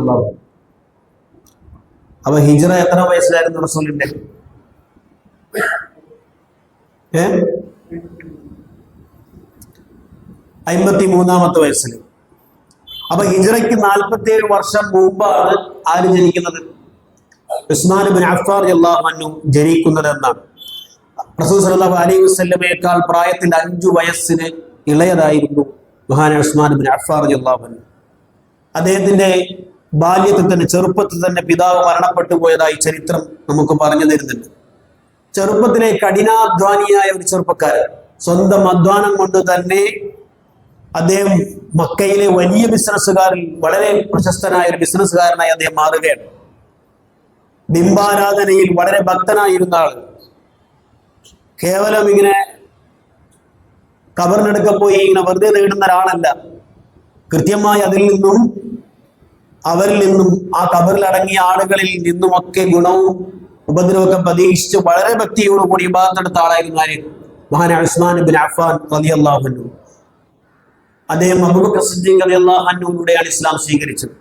റളിയല്ലാഹു. അപ്പൊ ഹിജ്റ എത്ര വയസ്സിലായിരുന്നു റസൂലിന്റെ? 53-ാമത്തെ വയസ്സിൽ. അപ്പൊ ഹിജ്റയ്ക്ക് 47 വർഷം മുമ്പാണ് ആര് ജനിക്കുന്നത്? ഉസ്മാൻ ഇബ്നു അഫ്ഫാൻ റളിയല്ലാഹു അൻഹു ജനിക്കുന്നത് എന്നാണ്. റസൂൽ സല്ലല്ലാഹു അലൈഹി വസല്ലമയേക്കാൾ പ്രായത്തിൽ 5 വയസ്സിന് ഇളയതായിരുന്നു മഹാനായ ഉസ്മാൻ ഇബ്നു അഫ്ഫാൻ റളിയല്ലാഹു അൻഹു. അദ്ദേഹത്തിന്റെ ബാല്യത്തിൽ തന്നെ, ചെറുപ്പത്തിൽ തന്നെ പിതാവ് മരണപ്പെട്ടു പോയതായി ചരിത്രം നമുക്ക് പറഞ്ഞു തരുന്നുണ്ട്. ചെറുപ്പത്തിലെ കഠിനാധ്വാനിയായ ഒരു ചെറുപ്പക്കാരൻ, സ്വന്തം അധ്വാനം കൊണ്ട് തന്നെ അദ്ദേഹം മക്കയിലെ വലിയ ബിസിനസ്സുകാരിൽ വളരെ പ്രശസ്തനായ ഒരു ബിസിനസ്സുകാരനായി അദ്ദേഹം മാറുകയാണ്. ബിംബാരാധനയിൽ വളരെ ഭക്തനായിരുന്ന ആൾ, കേവലം ഇങ്ങനെ കബറിനെടുക്ക പോയി ഇങ്ങനെ വെറുതെ നേടുന്ന ഒരാളല്ല. കൃത്യമായി അവരിൽ നിന്നും ആ കബറിൽ അടങ്ങിയ ആളുകളിൽ നിന്നുമൊക്കെ ഗുണവും ഉപദ്രവമൊക്കെ പ്രതീക്ഷിച്ച് വളരെ ഭക്തിയോടുകൂടി ഇബാദത്തെടുത്ത ആളായിരുന്നു ആര്? മഹാനായ ഉസ്മാൻ ഇബ്നു അഫ്ഫാൻ റളിയല്ലാഹു അൻഹു. അദ്ദേഹം അബൂബക്കർ സിദ്ദീഖ് റളിയല്ലാഹു അൻഹുവിലൂടെയാണ് ഇസ്ലാം സ്വീകരിച്ചത്.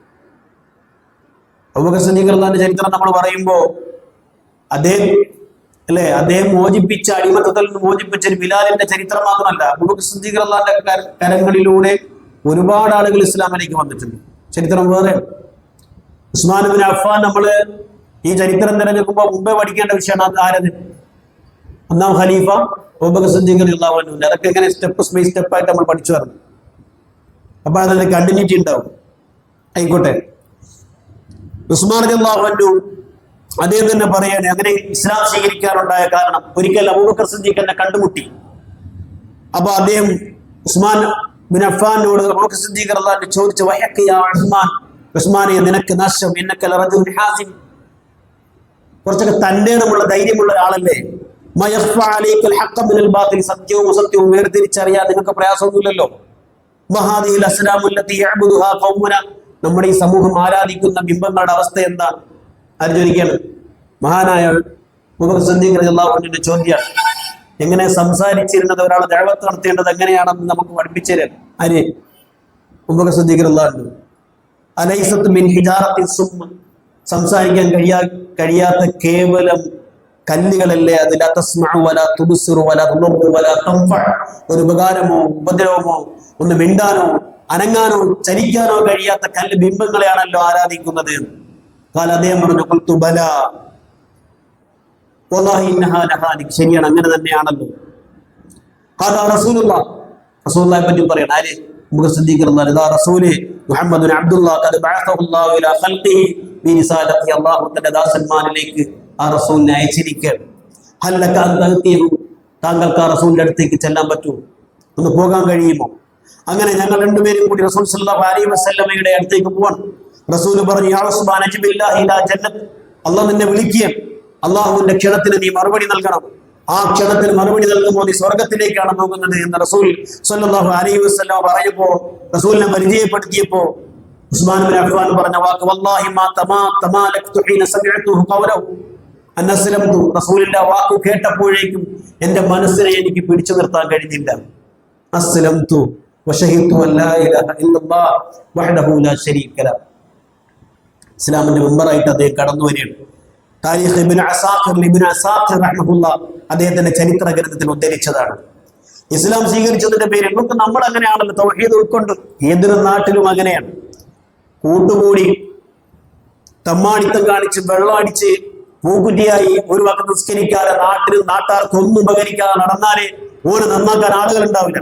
അബൂബക്കർ സിദ്ദീഖ് റളിയല്ലാഹുവിന്റെ ചരിത്രം നമ്മൾ പറയുമ്പോൾ അദ്ദേഹം മോചിപ്പിച്ച, അടിമത്തത്തിൽ നിന്ന് മോചിപ്പിച്ച ബിലാലിന്റെ ചരിത്രം മാത്രമല്ല, അബൂബക്കർ സിദ്ദീഖ് റളിയല്ലാഹുവിന്റെ കരങ്ങളിലൂടെ ഒരുപാട് ആളുകൾ ഇസ്ലാമിലേക്ക് വന്നിട്ടുണ്ട്. ചരിത്രം വേറെ. ഉസ്മാൻ ഇബ്നു അഫ്ഫാൻ നമ്മള് ഈ ചരിത്രം തിരഞ്ഞെടുക്കുമ്പോൾ മുമ്പേ പഠിക്കേണ്ട വിഷയമാണ്. ആരത്? ഒന്നാം ഖലീഫ അബൂബക്കർ സിദ്ദീഖ് റളിയല്ലാഹു അൻഹു. അതൊക്കെ ഇങ്ങനെ സ്റ്റെപ്പ് ബൈ സ്റ്റെപ്പായിട്ട് നമ്മൾ പഠിച്ചു വരണം. അപ്പൊ അതിന്റെ കണ്ടിന്യൂറ്റി ഉണ്ടാവും. ആയിക്കോട്ടെ. ഉസ്മാൻ റളിയല്ലാഹു അൻഹു അദ്ദേഹം തന്നെ പറയാണ്, അങ്ങനെ ഇസ്ലാം സ്വീകരിക്കാനുണ്ടായ കാരണം, ഒരിക്കൽ അബൂബക്കർ സിദ്ദീഖ് എന്നെ കണ്ടുമുട്ടി. അപ്പൊ അദ്ദേഹം ഉസ്മാൻ ബിൻ അഫ്ഫാനോട് അബൂബക്കർ സിദ്ദീഖ് റളിയല്ലാഹു അൻഹു ചോദിച്ചു, വഹക യാ ഉസ്മാൻ, ഉസ്മാനെ നിനക്ക് നാശം, ഇന്നക ലറജുൽ ഹാസിം, കുറച്ചൊക്കെ തന്റേടമുള്ള ധൈര്യമുള്ള ഒരാളല്ലേ. മയഫ്ഫ അലൈക്കൽ ഹഖ്ഖ മിനൽ ബാത്തിൽ, സത്യവും അസത്യവും വേർതിരിച്ചറിയാൻ നിങ്ങൾക്ക് പ്രയാസമൊന്നുമില്ലല്ലോ. വഹാദിഹിൽ അസ്നാമു അല്ലതി യഅബുദുഹാ ഖൗമുന, നമ്മുടെ ഈ സമൂഹം ആരാധിക്കുന്ന ബിംബങ്ങളുടെ അവസ്ഥ എന്താണ്? ആര് ചോദിക്കാണ്? മഹാനായ അബൂബക്കർ സിദ്ദീഖ് റളിയല്ലാഹു അൻഹുവിന്റെ ചോദ്യമാണ്. എങ്ങനെ സംസാരിച്ചിരുന്നത്, ഒരാൾ ദഅവത്ത് നടത്തേണ്ടത് എങ്ങനെയാണെന്ന് നമുക്ക് പഠിപ്പിച്ചു തരാൻ ആര്? അബൂബക്കർ സിദ്ദീഖ് റളിയല്ലാഹു അൻഹു. അലൈസത്ത് മിൻ ഹിജാറത്തി സുമ്മ, സംസാരിക്കാൻ കഴിയാത്ത കേവലം കല്ലുകളല്ലേ അത്? ലാ തസ്മഉ വലാ തുബ്സിറു വലാ തുളറു വലാ തൻഫഉ, ഒരു ഉപകാരമോ ഉപദ്രവമോ, ഒന്ന് മിണ്ടാനോ അനങ്ങാനോ ചലിക്കാനോ കഴിയാത്ത കല്ല് ബിംബങ്ങളെയാണല്ലോ ആരാധിക്കുന്നത്. അദ്ദേഹം പറഞ്ഞു, ഖുൽതു ബലാ വല്ലാഹി ഇന്നഹാ ലഹാലിക്, ശരിയാണ്, അങ്ങനെ തന്നെയാണല്ലോ. റസൂലുള്ളാഹിയെ പറ്റി പറയണം. ആര്? അബൂബക്കർ സിദ്ദീഖ് റളിയല്ലാഹു അൻഹു. റസൂലേ മുഹമ്മദുൻ അബ്ദുല്ലാഹ് ഖദ് ബഅസഹു അല്ലാഹു ഇലാ ഖൽഖിഹി ബിരിസാലത്തി, അല്ലാഹു തന്റെ ദാസന്മാരിലേക്ക് ആ റസൂലിനെ അയച്ചിരിക്കുകയാണ്. ഹൽ ലക അൻ തഅതിഹു, താങ്കൾക്ക് ആ റസൂലിന്റെ അടുത്തേക്ക് ചെല്ലാൻ പറ്റുമോ? ഒന്ന് പോകാൻ കഴിയുമോ? അങ്ങനെ ഞങ്ങൾ രണ്ടുപേരും കൂടി റസൂൽ സല്ലല്ലാഹു അലൈഹി വസല്ലമയുടെ അടുത്തേക്ക് പോവാണ്. റസൂൽ പറഞ്ഞു, യാ ഉസ്മാൻ അജ്ബില്ലാഹി ഇലാ ജന്നത്ത്, അല്ലാഹു നിന്നെ വിളിക്കുകയാണ്, അല്ലാഹുവിന്റെ ക്ഷണത്തിന് നീ മറുപടി നൽകണം. ആ ക്ഷണത്തിന് മറുപടി നൽകുമ്പോൾ നീ സ്വർഗത്തിലേക്കാണ് പോകുന്നത് എന്ന് റസൂൽ സല്ലല്ലാഹു അലൈഹി വസല്ലം പറഞ്ഞപ്പോ, റസൂലിനെ പരിചയപ്പെടുത്തിയപ്പോ ഉസ്മാൻ ഇബ്നു അഫ്ഫാൻ പറഞ്ഞ വാക്ക്, വല്ലാഹി മാ തമാലക്തു ഹീന സമിഅതുഹു ഖൗലഹു അൻ അസ്ലംതു, റസൂലിന്റെ വാക്ക് കേട്ടപ്പോഴേക്കും എന്റെ മനസ്സിനെ എനിക്ക് പിടിച്ചു നിർത്താൻ കഴിഞ്ഞില്ല. അസ്ലംതു വശഹിദു അല്ലാ ഇലാഹ ഇല്ലല്ലാഹ് വഹ്ദഹു ലാ ശരീക ലഹു. ഇസ്ലാമിന്റെ മെമ്പറായിട്ട് അദ്ദേഹം കടന്നു വരികയാണ്. താരിഖ് ഇബ്നു അസാഖിർ റഹ്മഹുല്ലാഹ് അദ്ദേഹത്തിന്റെ ചരിത്ര ഗ്രന്ഥത്തിൽ ഉദ്ധരിച്ചതാണ്. ഇസ്ലാം സ്വീകരിച്ചതിന്റെ പേരിൽ നമ്മൾ അങ്ങനെയാണല്ലോ, തൗഹീദ് ഉൾക്കൊണ്ട് ഏതൊരു നാട്ടിലും അങ്ങനെയാണ്. കൂട്ടുകൂടി തമ്മാടിത്തം കാണിച്ച് വെള്ളം അടിച്ച് പൂക്കുറ്റിയായി ഒരു വക്ത് നിസ്കരിക്കാതെ നാട്ടാർക്ക് ഒന്നും ഉപകരിക്കാതെ നടന്നാലേ ഓര് നന്നാക്കാൻ ആളുകൾ ഉണ്ടാവില്ല.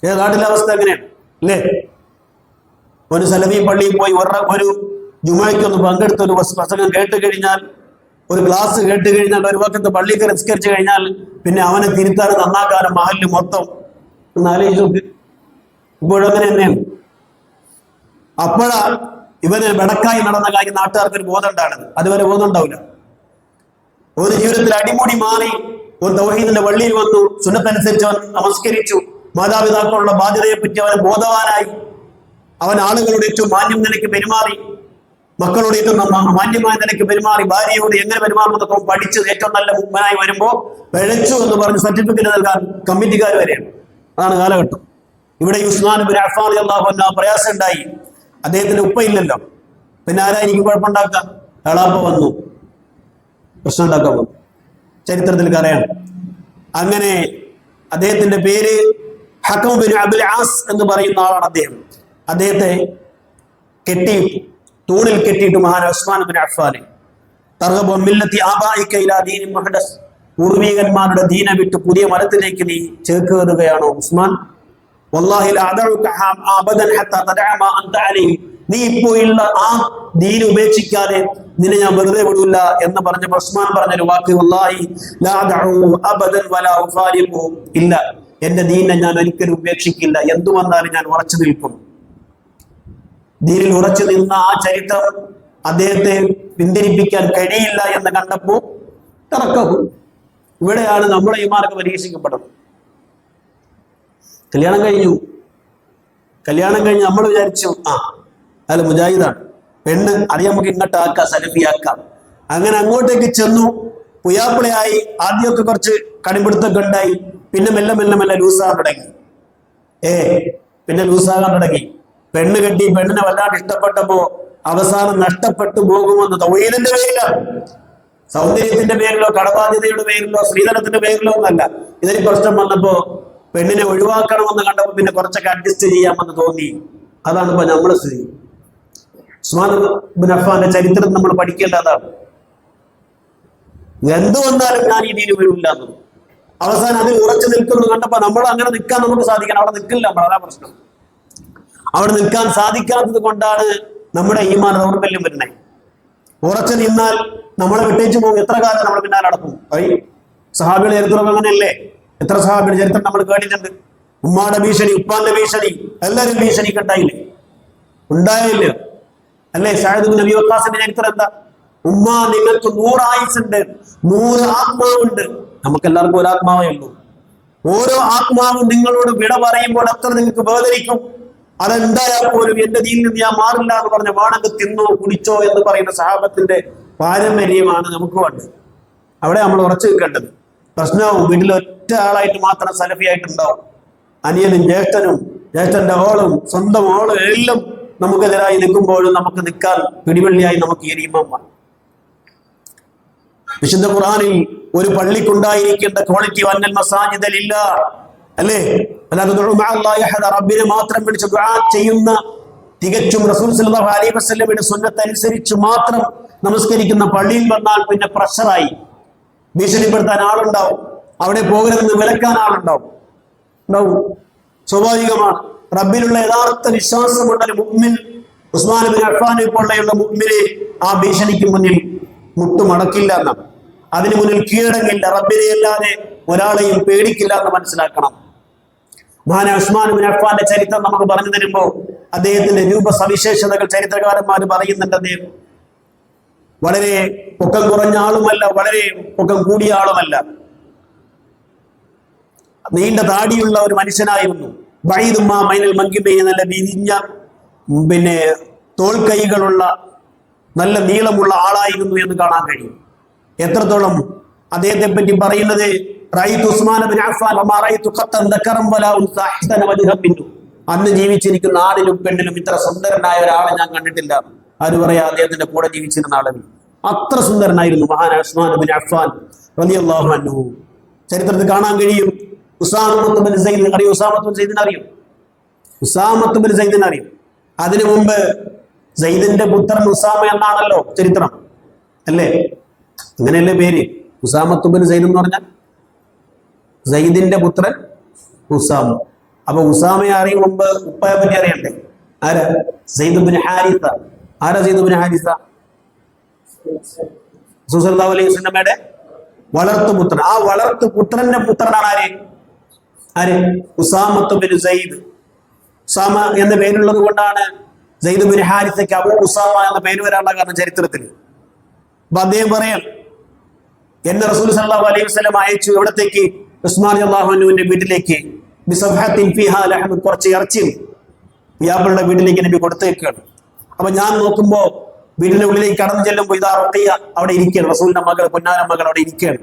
ഏത് നാട്ടിലെ അവസ്ഥ അങ്ങനെയാണ് അല്ലേ? ഒരു സലഫി പള്ളിയിൽ പോയി ഒരു ജുമുഅയ്ക്കൊന്ന് പങ്കെടുത്ത ഒരു പ്രസംഗം കേട്ട് കഴിഞ്ഞാൽ, ഒരു ക്ലാസ് കേട്ട് കഴിഞ്ഞാൽ, ഒരു വക്കത്ത് പള്ളിക്ക് നിസ്കരിച്ചു കഴിഞ്ഞാൽ പിന്നെ അവനെ തിരുത്താനും നന്നാക്കാനും മഹല്ല് മൊത്തം ഒന്ന് ആലോചിച്ച് നോക്ക്. ഇപ്പോഴങ്ങനെ തന്നെയാണ്. അപ്പോഴാ ഇവന് വെടക്കായി നടന്ന കാര്യം നാട്ടുകാർക്ക് ഒരു ബോധം ഉണ്ടാകുന്നത്. അതുവരെ ബോധം ഉണ്ടാവില്ല. ഒരു ജീവിതത്തിൽ അടിമുടി മാറി ഒരു തൗഹീദിന്റെ പള്ളിയിൽ വന്നു, സുന്നത്തനുസരിച്ച് അവൻ നമസ്കരിച്ചു, മാതാപിതാക്കളുടെ ബാധ്യതയെ പറ്റി അവൻ ബോധവാനായി, അവൻ ആളുകളോട് ഏറ്റവും മാന്യം നിലയ്ക്ക് പെരുമാറി, മക്കളോട് ഏറ്റവും മാന്യമായ നിലയ്ക്ക് പെരുമാറി, ഭാര്യയോട് എങ്ങനെ പെരുമാറുന്നതൊക്കെ പഠിച്ച് ഏറ്റവും നല്ല മുമ്പനായി വരുമ്പോൾ പിഴച്ചു എന്ന് പറഞ്ഞ് സർട്ടിഫിക്കറ്റ് നൽകാൻ കമ്മിറ്റിക്കാർ വരെയാണ്. അതാണ് കാലഘട്ടം. ഇവിടെ ഉസ്മാൻ ഇബ്നു അഫ്ഫാൻ റളിയല്ലാഹു അൻഹു പ്രയാസം ഉണ്ടായി. അദ്ദേഹത്തിന് ഉപ്പയില്ലല്ലോ, പിന്നെ ആരായിരിക്കും കുഴപ്പമുണ്ടാക്കുക? എളാപ്പ വന്നു പ്രശ്നം ഉണ്ടാക്കാൻ വന്നു. ചരിത്രത്തിൽ അറിയാം. അങ്ങനെ അദ്ദേഹത്തിന്റെ പേര് ഹക്കം ബിൻ അബ്ദുൽ ആസ് എന്ന് പറയുന്ന ആളാണ് അദ്ദേഹം. അദ്ദേഹത്തെ കെട്ടിയിട്ടു, തൂണിൽ കെട്ടിയിട്ട് മഹാനായ ഉസ്മാൻ ബിൻ അഫ്ഫാൻ തർഗബു മില്ലത്തി ആബായിക ഇലാ ദീനിൻ മുഹദസ്, പൂർവീകന്മാരുടെ ദീന വിട്ട് പുതിയ മതത്തിലേക്ക് നീ ചേക്കേറുകയാണോ ഉസ്മാൻ? വല്ലാഹി ലാ അദഉക അബദൻ ഹത്താ തദഅ മാ അൻത അലൈഹി, നീ ഇപ്പോഴുള്ള ആ ദീൻ ഉപേക്ഷിക്കാതെ നിന്നെ ഞാൻ വെറുതെ വിടൂല എന്ന് പറഞ്ഞപ്പോൾ ഉസ്മാൻ പറഞ്ഞൊരു വാക്ക്, വല്ലാഹി ലാ അദഉ അബദൻ വലാ ഉഫാരിഖു, ഇല്ല, എന്റെ ദീനെ ഞാൻ ഒരിക്കലും ഉപേക്ഷിക്കില്ല, എന്തു വന്നാലും ഞാൻ ഉറച്ചു നിൽക്കും. ദീനിൽ ഉറച്ചു നിന്ന ആ ചരിത്രം അദ്ദേഹത്തെ പിന്തിരിപ്പിക്കാൻ കഴിയില്ല എന്ന് കണ്ടപ്പോൾ തറക്കവും. ഇവിടെയാണ് നമ്മുടെ ഈ മാർഗം പരീക്ഷിക്കപ്പെടുന്നത്. കല്യാണം കഴിഞ്ഞു നമ്മൾ വിചാരിച്ചു അയാൾ മുജാഹിദാണ്, പെണ്ണ് അത് നമുക്ക് ഇങ്ങോട്ടാക്കാം, സലഫിയാക്കാം. അങ്ങനെ അങ്ങോട്ടേക്ക് ചെന്നു, പുയാപ്പിളയായി. ആദ്യമൊക്കെ കുറച്ച് കടിപിടുത്തൊക്കെ ഉണ്ടായി, പിന്നെ മെല്ലെ മെല്ലെ മെല്ലെ ലൂസാകാൻ തുടങ്ങി. പിന്നെ ലൂസാകാൻ തുടങ്ങി. പെണ്ണ് കെട്ടി, പെണ്ണിനെ വല്ലാണ്ട് ഇഷ്ടപ്പെട്ടപ്പോ അവസാനം നഷ്ടപ്പെട്ടു പോകുമെന്ന് തൗഹീദിന്റെ പേരിലാണ്, സൗന്ദര്യത്തിന്റെ പേരിലോ കടബാധ്യതയുടെ പേരിലോ സ്ത്രീധനത്തിന്റെ പേരിലോ ഒന്നല്ല. ഇതിന് പ്രശ്നം വന്നപ്പോ പെണ്ണിനെ ഒഴിവാക്കണമെന്ന് കണ്ടപ്പോ പിന്നെ കുറച്ചൊക്കെ അഡ്ജസ്റ്റ് ചെയ്യാമെന്ന് തോന്നി. അതാണ് ഇപ്പൊ നമ്മളെ സ്ഥിതി. ഉസ്മാൻ ബിൻ അഫ്ഫാന്റെ ചരിത്രം നമ്മൾ പഠിക്കേണ്ടതാണ്. എന്തു വന്നാലും ഞാൻ ഈ ദീനിൽ വീഴില്ല എന്നത്. അവസാനം അതിൽ ഉറച്ചു നിൽക്കുന്നു കണ്ടപ്പോ നമ്മൾ അങ്ങനെ നിൽക്കാൻ നമുക്ക് സാധിക്കണം. അവിടെ നിൽക്കില്ല നമ്മൾ, അതാ പ്രശ്നം. അവിടെ നിൽക്കാൻ സാധിക്കാത്തത് കൊണ്ടാണ് നമ്മുടെ ഈമാൻ ദൗർബല്യം വരുന്നത്. ഉറച്ചു നിന്നാൽ നമ്മളെ വിട്ടേച്ചു പോകും. എത്ര കാലം നമ്മൾ പിന്നാലെ നടക്കും? സഹാബികളെ ചരിത്രം അങ്ങനെയല്ലേ? എത്ര സഹാബിയുടെ ചരിത്രം നമ്മൾ കേട്ടിട്ടുണ്ട്. ഉമ്മാടെ ഭീഷണി, ഉപ്പാന്റെ ഭീഷണി, എല്ലാവരും ഭീഷണിക്ക് ഉണ്ടായില്ലേ? ഉണ്ടായില്ല അല്ലേ? സഅദ് ബിൻ അബീ വഖാസിന്റെ ചരിത്രം എന്താ? ഉമ്മ, നിങ്ങൾക്ക് 100 ആയുസ്സുണ്ട്, 100 ആത്മാവുണ്ട്. നമുക്കെല്ലാവർക്കും ഒരു ആത്മാവേ ഉള്ളൂ. ഓരോ ആത്മാവും നിങ്ങളോട് വിട പറയുമ്പോൾ എത്ര നിങ്ങൾക്ക് വേദനിക്കും. അതെന്തായാൽ പോലും എന്റെ ദീനിൽ നിന്ന് ഞാൻ മാറില്ല എന്ന് പറഞ്ഞ വാണക്ക് തിന്നോ കുടിച്ചോ എന്ന് പറയുന്ന സഹാബത്തിന്റെ പാരമ്പര്യമാണ് നമുക്ക് വേണ്ടത്. അവിടെ നമ്മൾ ഉറച്ചു നിൽക്കേണ്ടത്. പ്രശ്നവും വീട്ടിൽ ഒറ്റ ആളായിട്ട് മാത്രം സലഫിയായിട്ടുണ്ടാവും. അനിയനും ജ്യേഷ്ഠനും ജ്യേഷ്ഠന്റെ ഓളും സ്വന്തം ഓളും എല്ലാം നമുക്കെതിരായി നിൽക്കുമ്പോഴും നമുക്ക് നിൽക്കാൻ പിടിവള്ളിയായി നമുക്ക് ഈ ഇമാം. വിശുദ്ധ ഖുർആനിൽ ഒരു പള്ളിക്കുണ്ടായിരിക്കേണ്ട ക്വാളിറ്റി വന്നൽ മസാജിദ് ലില്ലാഹ് അല്ലേ? റബ്ബിനെ മാത്രം വിളിച്ച് ദുആ ചെയ്യുന്ന, തികച്ചും റസൂൽ സല്ലല്ലാഹു അലൈഹി വസല്ലമയുടെ സുന്നത്ത് അനുസരിച്ച് മാത്രം നമസ്കരിക്കുന്ന പള്ളിയിൽ വന്നാൽ പിന്നെ പ്രഷറായി. ഭീഷണിപ്പെടുത്താൻ ആളുണ്ടാവും, അവിടെ പോകരുതെന്ന് വിലക്കാൻ ആളുണ്ടാവും. സ്വാഭാവികമാണ്. റബ്ബിലുള്ള യഥാർത്ഥ വിശ്വാസമുള്ള ഒരു മുഅ്മിൻ, ഉസ്മാൻ ബിൻ അഫ്ഫാനെ പോലെയുള്ള മുഅ്മിനെ ആ ഭീഷണിക്ക് മുന്നിൽ മുട്ടുമടക്കില്ല എന്നാണ്. അതിന് മുന്നിൽ കീഴടങ്ങില്ല. റബ്ബിനെ അല്ലാതെ ഒരാളെയും പേടിക്കില്ല എന്ന് മനസ്സിലാക്കണം. മഹാനായ ഉസ്മാൻ ബിൻ അഫ്ഫാന്റെ ചരിത്രം നമുക്ക് പറഞ്ഞു തരുമ്പോൾ അദ്ദേഹത്തിന്റെ രൂപസവിശേഷതകൾ ചരിത്രകാരന്മാർ പറയുന്നുണ്ട്. അദ്ദേഹം വളരെ പൊക്കം കുറഞ്ഞ ആളുമല്ല, വളരെ പൊക്കം കൂടിയ ആളുമല്ല. നീണ്ട താടിയുള്ള ഒരു മനുഷ്യനായിരുന്നു. ബഈദുമ്മാ മൈനൽ മൻകിബൈ നല്ല വിരിഞ്ഞ പിന്നെ തോൾക്കൈകളുള്ള നല്ല നീളമുള്ള ആളായിരുന്നു എന്ന് കാണാൻ കഴിയും. എത്രത്തോളം അദ്ദേഹത്തെ പറ്റി പറയുന്നത്, ഉസ്മാൻ ബിൻ അഫ്ഫാൻ അന്ന് ജീവിച്ചിരിക്കുന്ന ആണിലും പെണ്ണിലും ഇത്ര സുന്ദരനായ ഒരാളെ ഞാൻ കണ്ടിട്ടില്ല. ആര് പറയാ? അദ്ദേഹത്തിന്റെ കൂടെ ജീവിച്ചിരുന്ന ആളുകൾ അത്ര സുന്ദരനായിരുന്നു മഹാനായ ഉസ്മാൻ ബിൻ അഫ്ഫാൻ റളിയല്ലാഹു അൻഹു. ചരിത്രത്തിൽ കാണാൻ കഴിയും. ഉസാമത്ത് ബിൻ സൈദ് അറിയും? ഉസാമത്ത് ബിൻ സൈദിനെ അറിയും? ഉസാമത്ത് ബിൻ സൈദിനെ അറിയും? അതിനു മുമ്പ് സൈദിന്റെ പുത്രൻ ഉസാമ എന്നാണല്ലോ ചരിത്രം അല്ലേ? അങ്ങനെയല്ലേ പേര്? ഉസാമത്ത് ബിൻ സൈദ് എന്ന് പറഞ്ഞാൽ സൈദിന്റെ പുത്രൻ ഉസാമ. അപ്പൊ ഉസാമയെ അറിയും മുമ്പ് ഉപ്പയെ പറ്റി അറിയണ്ടേ? ആരാ? സയ്യിദ് ബിൻ ഹാരിസ. ആരാ സയ്യിദ് ബിൻ ഹാരിസ? റസൂൽ സല്ലല്ലാഹു അലൈഹി വസല്ലമയുടെ വളർത്തുപുത്രൻ. ആ വളർത്തുപുത്രന്റെ പുത്രനാണ് ആര്? ഉസാമത്ത് ബിൻ സയ്യിദ്. ഉസാമ എന്ന പേരുള്ളത് കൊണ്ടാണ് സയ്യിദ് ബിൻ ഹാരിസയ്ക്ക് അബൂ ഉസാമ എന്ന പേര് വരാനുള്ള കാരണം ചരിത്രത്തിൽ. അപ്പൊ അദ്ദേഹം പറയാം, എന്നെ റസൂൽ സല്ലല്ലാഹു അലൈഹി വസല്ലം അയച്ചു എവിടത്തേക്ക്? ഉസ്മാൻ റളിയല്ലാഹു അൻഹുവിന്റെ വീട്ടിലേക്ക്. ബിസഫഹത്തിൻ ഫീഹാ ലഹ്മ, കുറച്ച് ഇറച്ചി പിയാപ്പിളുടെ വീട്ടിലേക്ക് നബി കൊടുത്തേക്കാണ്. അപ്പൊ ഞാൻ നോക്കുമ്പോ വീടിന്റെ ഉള്ളിലേക്ക് കടന്നു ചെല്ലുമ്പോൾ ഇതാ റുഖിയ അവിടെ ഇരിക്കുകയാണ്. റസൂലിന്റെ മകൾ, പൊന്നാര മകൾ അവിടെ ഇരിക്കുകയാണ്.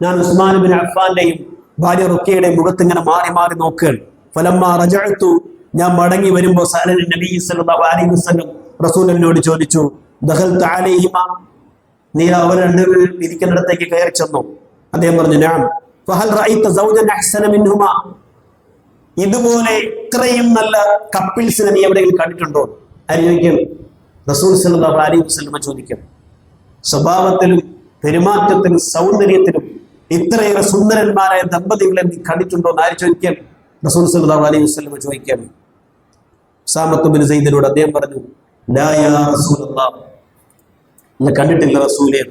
ഞാൻ ഉസ്മാൻ ബിൻ അഫ്ഫാന്റെയും ഭാര്യ റുഖിയയുടെയും മുഖത്ത് ഇങ്ങനെ മാറി മാറി നോക്കുകയാണ്. ഫലമ്മാ റജഅതു ഞാൻ മടങ്ങി വരുമ്പോൾ സഅലൻ നബി സല്ലല്ലാഹു അലൈഹി വസല്ലം റസൂലിനോട് ചോദിച്ചു ദഖൽത അലൈഹിമ നീ അവർ രണ്ടുപേരും ഇരിക്കുന്നിടത്തേക്ക് കയറി ചെന്നു? അദ്ദേഹം പറഞ്ഞു നഅം. ഫഹൽ റഅയ്ത സൗജൻ അഹ്സന മിൻഹുമാ ഇതുപോലെ ഇത്രയും നല്ല കപ്പിൾസിനെ നീ എവിടെയെങ്കിലും കണ്ടിട്ടുണ്ടോ? ആര് ചോദിക്കും? റസൂൽ സല്ലല്ലാഹു അലൈഹി വസല്ലം ചോദിക്കും. സ്വഭാവത്തിലും പെരുമാറ്റത്തിലും സൗന്ദര്യത്തിലും ഇത്രയേറെ സുന്ദരന്മാരായ ദമ്പതികളെ നീ കണ്ടിട്ടുണ്ടോ എന്ന് ആര് ചോദിക്കാൻ? റസൂൽ സല്ലല്ലാഹു അലൈഹി വസല്ലം ചോദിക്കാൻ. ഉസാമത്ത് ബിൻ സൈദിനോട് അദ്ദേഹം പറഞ്ഞു ലാ യാ റസൂലല്ലാഹ് ഞാൻ കണ്ടിട്ടില്ല റസൂലേ.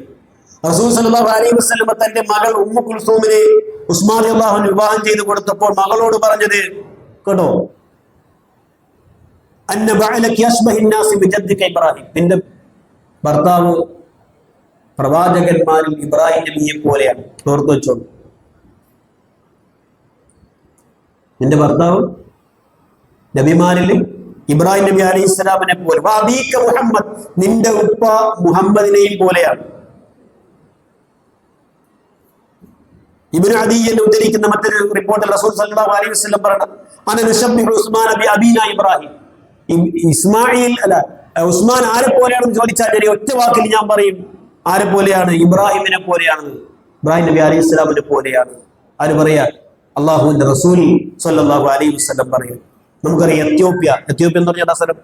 റസൂൽ സല്ലല്ലാഹു അലൈഹി വസല്ലം തന്റെ മകൾ ഉമ്മു കുൽസൂമിനെ ഉസ്മാൻ റളിയല്ലാഹു അൻഹു വിവാഹം ചെയ്തു കൊടുത്തപ്പോൾ മകളോട് പറഞ്ഞത് കേട്ടോ, അന്ന ബഅലക യശ്ബഹു الناس ബിജദ്ദിക ഇബ്രാഹിം, നിന്റെ ഭർത്താവ് പ്രവാചകന്മാരിൽ ഇബ്രാഹിം നബിയെ പോലെയാണ്. ഓർത്തു വെച്ചോ, നിന്റെ ഭർത്താവ് നബിമാരിൽ ഇബ്രാഹിം നബി അലൈഹി സ്വലാമിനെ പോലെ. വഅബീക മുഹമ്മദ്, നിന്റെ ഉപ്പ മുഹമ്മദിനെയും പോലെയാണ്. ഇബ്നു അദിയ്യൻ ഉദ്ധരിക്കുന്ന മറ്റൊരു റിപ്പോർട്ടിൽ റസൂൽ സല്ലല്ലാഹു അലൈഹി വസല്ലം പറഞ്ഞു അന നശബ്ബിഹു ഉസ്മാൻ ബി അബീന ഇബ്രാഹിം. ഇസ്മായിൽ അല്ല ഉസ്മാൻ ആരെ പോലെയാണെന്ന് ചോദിച്ചാൽ ഞാൻ ഒറ്റ വാക്കിൽ ഞാൻ പറയും ആരെ പോലെയാണ്? ഇബ്രാഹിമിനെ പോലെയാണ്, ഇബ്രാഹിം നബി അലൈഹി സ്വലാമിനെ പോലെയാണ്. ആര് പറയാ? അള്ളാഹുവിന്റെ റസൂൽ സല്ലല്ലാഹു അലൈഹി വസല്ലം പറയും. നമുക്കറിയാം എത്യോപ്യ എന്ന് പറഞ്ഞ സ്ഥലം,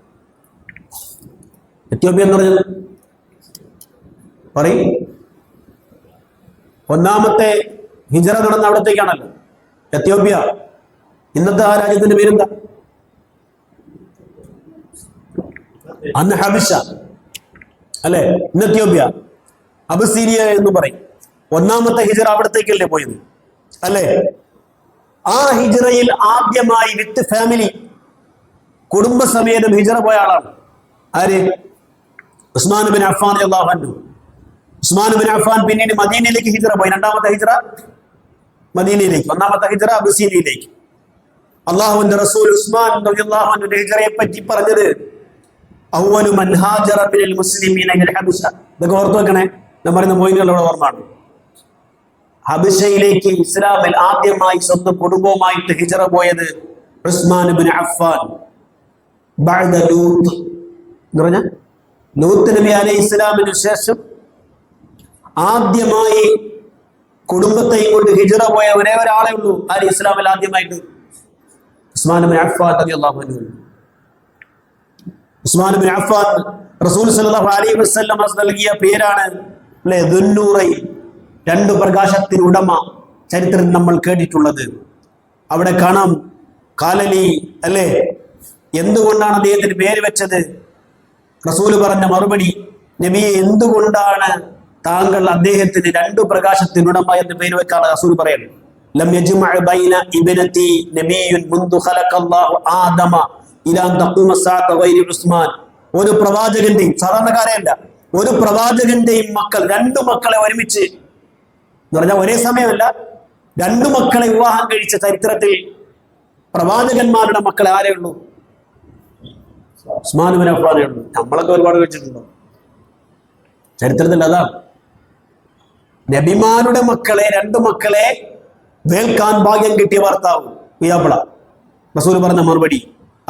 എത്യോപ്യ എന്ന് പറഞ്ഞത് പറയും ഒന്നാമത്തെ ഹിജറ നടന്ന അവിടത്തേക്കാണല്ലോ എത്യോപ്യ. ഇന്നത്തെ ആ രാജ്യത്തിന്റെ പേരെന്താ? അന്ന് ഹബിഷ അല്ലെ, ഇന്ന് എത്യോപ്യ, അബസീനിയ എന്ന് പറയും. ഒന്നാമത്തെ ഹിജറ അവിടത്തേക്കല്ലേ പോയത് അല്ലേ? ആ ഹിജറയിൽ ആദ്യമായി വിത്ത് ഫാമിലി കുടുംബസമേതം ഹിജറ പോയ ആളാണ് ആര്? ഉസ്മാൻ ബിൻ അഫ്ഫാൻ റളിയല്ലാഹു അൻഹു. ഉസ്മാൻ ബിൻ അഫ്ഫാൻ പിന്നീട് മദീനയിലേക്ക് ഹിജറ പോയി. രണ്ടാമത്തെ ഹിജറ മദീനയിലേക്ക്, ഒന്നാമത്തെ ഹിജറ അബസീനിയയിലേക്ക്. അള്ളാഹുവിന്റെ റസൂൽ ഉസ്മാൻ റളിയല്ലാഹു അൻഹുവിന്റെ ഹിജറയെ പറ്റി പറഞ്ഞത് അവ്വലു മൻ ഹാജറ മിനൽ മുസ്ലിമീന ഇലൽ ഹബശ. ഇതൊക്കെ ഓർത്തു വെക്കണേ, ഞാൻ പറയുന്ന മോയിനുകളുടെ ഓർമ്മയാണ്. ഹബശയിലേക്ക് ഇസ്ലാമിൽ ആദ്യമായി സ്വന്തം കുടുംബവുമായിട്ട് ഹിജറ പോയത് ഉസ്മാൻ ബിൻ അഫ്ഫാൻ. ബഅദ ലൂത്ത് എന്ന് പറഞ്ഞ ലൂത്ത് നബി അലൈഹി ഇസ്ലാമിന് ശേഷം ആദ്യമായി കുടുംബത്തെയും കൊണ്ട് ഹിജറ പോയ ഒരേ ഒരാളെ ഉള്ളൂ ആര് ഇസ്ലാമിൽ ആദ്യമായിട്ട്? ഉസ്മാൻ ബിൻ അഫ്ഫാൻ റളിയല്ലാഹു അൻഹു. ഉസ്മാൻ ബിൻ അഫ്ഫാൻ റസൂൽ സല്ലല്ലാഹു അലൈഹി വസല്ലം നൽകിയ പേരാണ് അല്ലേ ദുന്നൂറൈൻ, രണ്ടു പ്രകാശത്തിനുടമ. ചരിത്രത്തിൽ നമ്മൾ കേട്ടിട്ടുള്ളത്. അവിടെ കാണാം കാലലി അല്ലേ. എന്തുകൊണ്ടാണ് അദ്ദേഹത്തിന് പേര് വെച്ചത്? റസൂല് പറഞ്ഞ മറുപടി, നബിയെ എന്തുകൊണ്ടാണ് താങ്കൾ അദ്ദേഹത്തിന് രണ്ടു പ്രകാശത്തിനുടമ എന്ന് പേര് വെക്കാണ് റസൂൽ പറയുന്നത്? ലം യജ്മഅ ബൈന ഇബ്നതി നബിയ്യുൻ മുൻദു ഖലഖല്ലാഹു ആദമ ഇലാ തഖൂമ സഅത ഗൈരി ഉസ്മാൻ. ഒരു പ്രവാചകന്റെയും, സാധാരണക്കാരെയല്ല, ഒരു പ്രവാചകന്റെയും മക്കൾ, രണ്ടു മക്കളെ ഒരുമിച്ച് എന്ന് പറഞ്ഞാൽ ഒരേ സമയമല്ല, രണ്ടു മക്കളെ വിവാഹം കഴിച്ച ചരിത്രത്തിൽ പ്രവാചകന്മാരുടെ മക്കളെ ആരേ ഉള്ളൂ? ഉസ്മാൻ ബിൻ അഫ്ഫാനേ ഉള്ളൂ. നമ്മളൊക്കെ ഒരുപാട് കഴിച്ചിട്ടുണ്ടോ ചരിത്രത്തിൽ? അതാണ് നബിമാരുടെ മക്കളെ, രണ്ടു മക്കളെ വേൽക്കാൻ ഭാഗ്യം കിട്ടിയ ഭർത്താവ് പിയാപ്പിള. റസൂൽ പറഞ്ഞ മറുപടി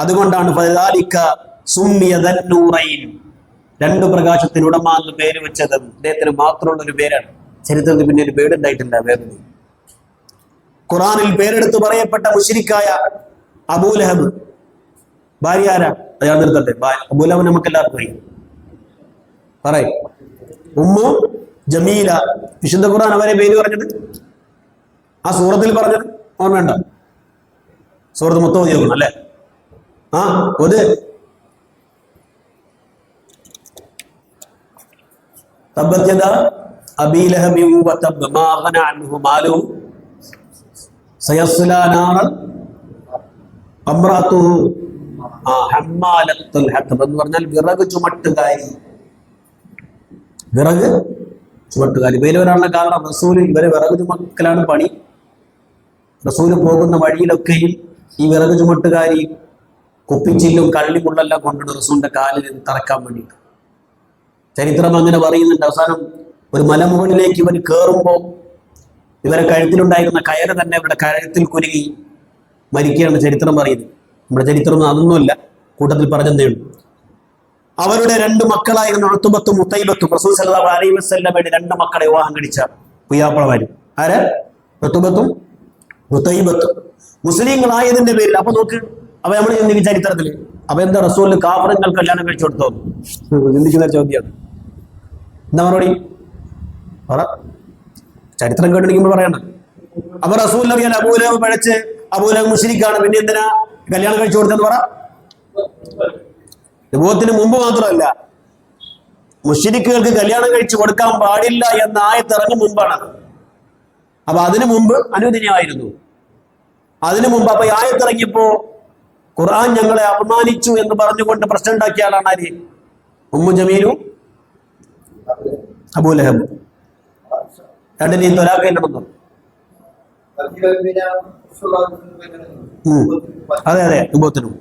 അതുകൊണ്ടാണ് ഫദാലിക സുമ്മിയ ദന്നൂറൈൻ, രണ്ടു പ്രകാശത്തിനുടമ എന്ന് പേര് വെച്ചത്. അദ്ദേഹത്തിന് മാത്രമുള്ള ഒരു പേരാണ്. ചരിത്രത്തിൽ പിന്നെ ഒരു പേരുണ്ടായിട്ടില്ല വേറെ. ഖുറാനിൽ പേരെടുത്ത് പറയപ്പെട്ട മുശ്രിക്കായ അബൂലഹബ് ഭാര്യ ആരാ? അയാൾ നിർത്തട്ടെ. അബൂലഹബ് നമുക്ക് എല്ലാവർക്കും അറിയാം. പറയും ഉമ്മു ജമീല. വിശുദ്ധ ഖുർആൻ അവരെ പേര് പറഞ്ഞത് ആ സൂറത്തിൽ പറഞ്ഞത് ഓർമ്മയുണ്ട? സൂറത്ത് മൊത്തം ഓതി അല്ലേ? ആ ഒരു തബ്ബത് യദാ അബീ ലഹബിൻ വതബ്ബ മാ ഗന അൻഹു മാലുഹു സയസ്ലാ നാറൻ അംറഅതുഹു ഹമ്മാലത്തുൽ ഹതബ് എന്ന് പറഞ്ഞാൽ വിറക് ചുമട്ടുകാരി. വിറക് ചുമട്ടുകാരി പേര് വരാനുള്ള കാരണം റസൂൽ ഇവരെ വിറക് ചുമക്കലാണ് പണി. റസൂല് പോകുന്ന വഴിയിലൊക്കെയും ഈ വിറക് ചുമട്ടുകാരി കുപ്പിച്ചില്ലും കള്ളിമുള്ളെല്ലാം കൊണ്ടിട്ട് റസൂലിന്റെ കാലിൽ തറക്കാൻ വേണ്ടിയിട്ട്. ചരിത്രം അങ്ങനെ പറയുന്നുണ്ട്. അവസാനം ഒരു മലമുകളിലേക്ക് ഇവർ കയറുമ്പോൾ ഇവരെ കഴുത്തിലുണ്ടായിരുന്ന കയറ് തന്നെ ഇവരുടെ കഴുത്തിൽ കുരുങ്ങി മരിക്കുകയാണ് ചരിത്രം പറയുന്നത്. നമ്മുടെ ചരിത്രം അതൊന്നുമല്ല, കൂട്ടത്തിൽ പറഞ്ഞതേ ഉള്ളൂ. അവരുടെ 2 മക്കളായിരുന്നു ഉത്ബത്തും ഉത്തൈബത്തും. റസൂൽ സല്ലല്ലാഹു അലൈഹി വസല്ലമയുടെ 2 മക്കളെ വിവാഹം കഴിച്ച പുയ്യാപ്പളമാരും. ആര്? ഉത്ബത്തും ഉത്തൈബത്തും. മുസ്ലിങ്ങളായതിന്റെ പേരിൽ. അപ്പൊ നോക്ക്, അപ്പൊ നമ്മൾ ചിന്തിക്കും ചരിത്രത്തില്, അപ്പൊ എന്താ റസൂലിന് കാഫിറുകൾ കല്യാണം കഴിച്ചു കൊടുത്തോ? ചിന്തിക്കുന്ന ചോദ്യമാണ്. എന്താ മറുപടി? ചരിത്രം കേട്ടിരിക്കുമ്പോൾ പറയണം. അപ്പൊ റസൂൽ അറിയാൻ അബൂലഹബ് പഴച്ച് അബൂലഹബ് മുശ്രിക്കാണ്, പിന്നെ എന്തിനാ കല്യാണം കഴിച്ചു കൊടുത്തെന്ന് പറ. വിഭവത്തിന് മുമ്പ് മാത്രമല്ല, മുശ്രിക്കുകൾക്ക് കല്യാണം കഴിച്ചു കൊടുക്കാൻ പാടില്ല എന്ന ആയത്തിറങ്ങും മുമ്പാണ്. അപ്പൊ അതിനു മുമ്പ് അനുവദനീയമായിരുന്നു. അതിനു മുമ്പ് അപ്പൊ ആയത്തിറങ്ങിയപ്പോ ഖുർആൻ ഞങ്ങളെ അപമാനിച്ചു എന്ന് പറഞ്ഞുകൊണ്ട് പ്രശ്നം ഉണ്ടാക്കിയ ആളാണ് ആര്? ഉമ്മു ജമീലും അബൂലഹബ്. രണ്ടിനെയും തൊലാഖ് നടന്നു. അതെ വിഭവത്തിനും.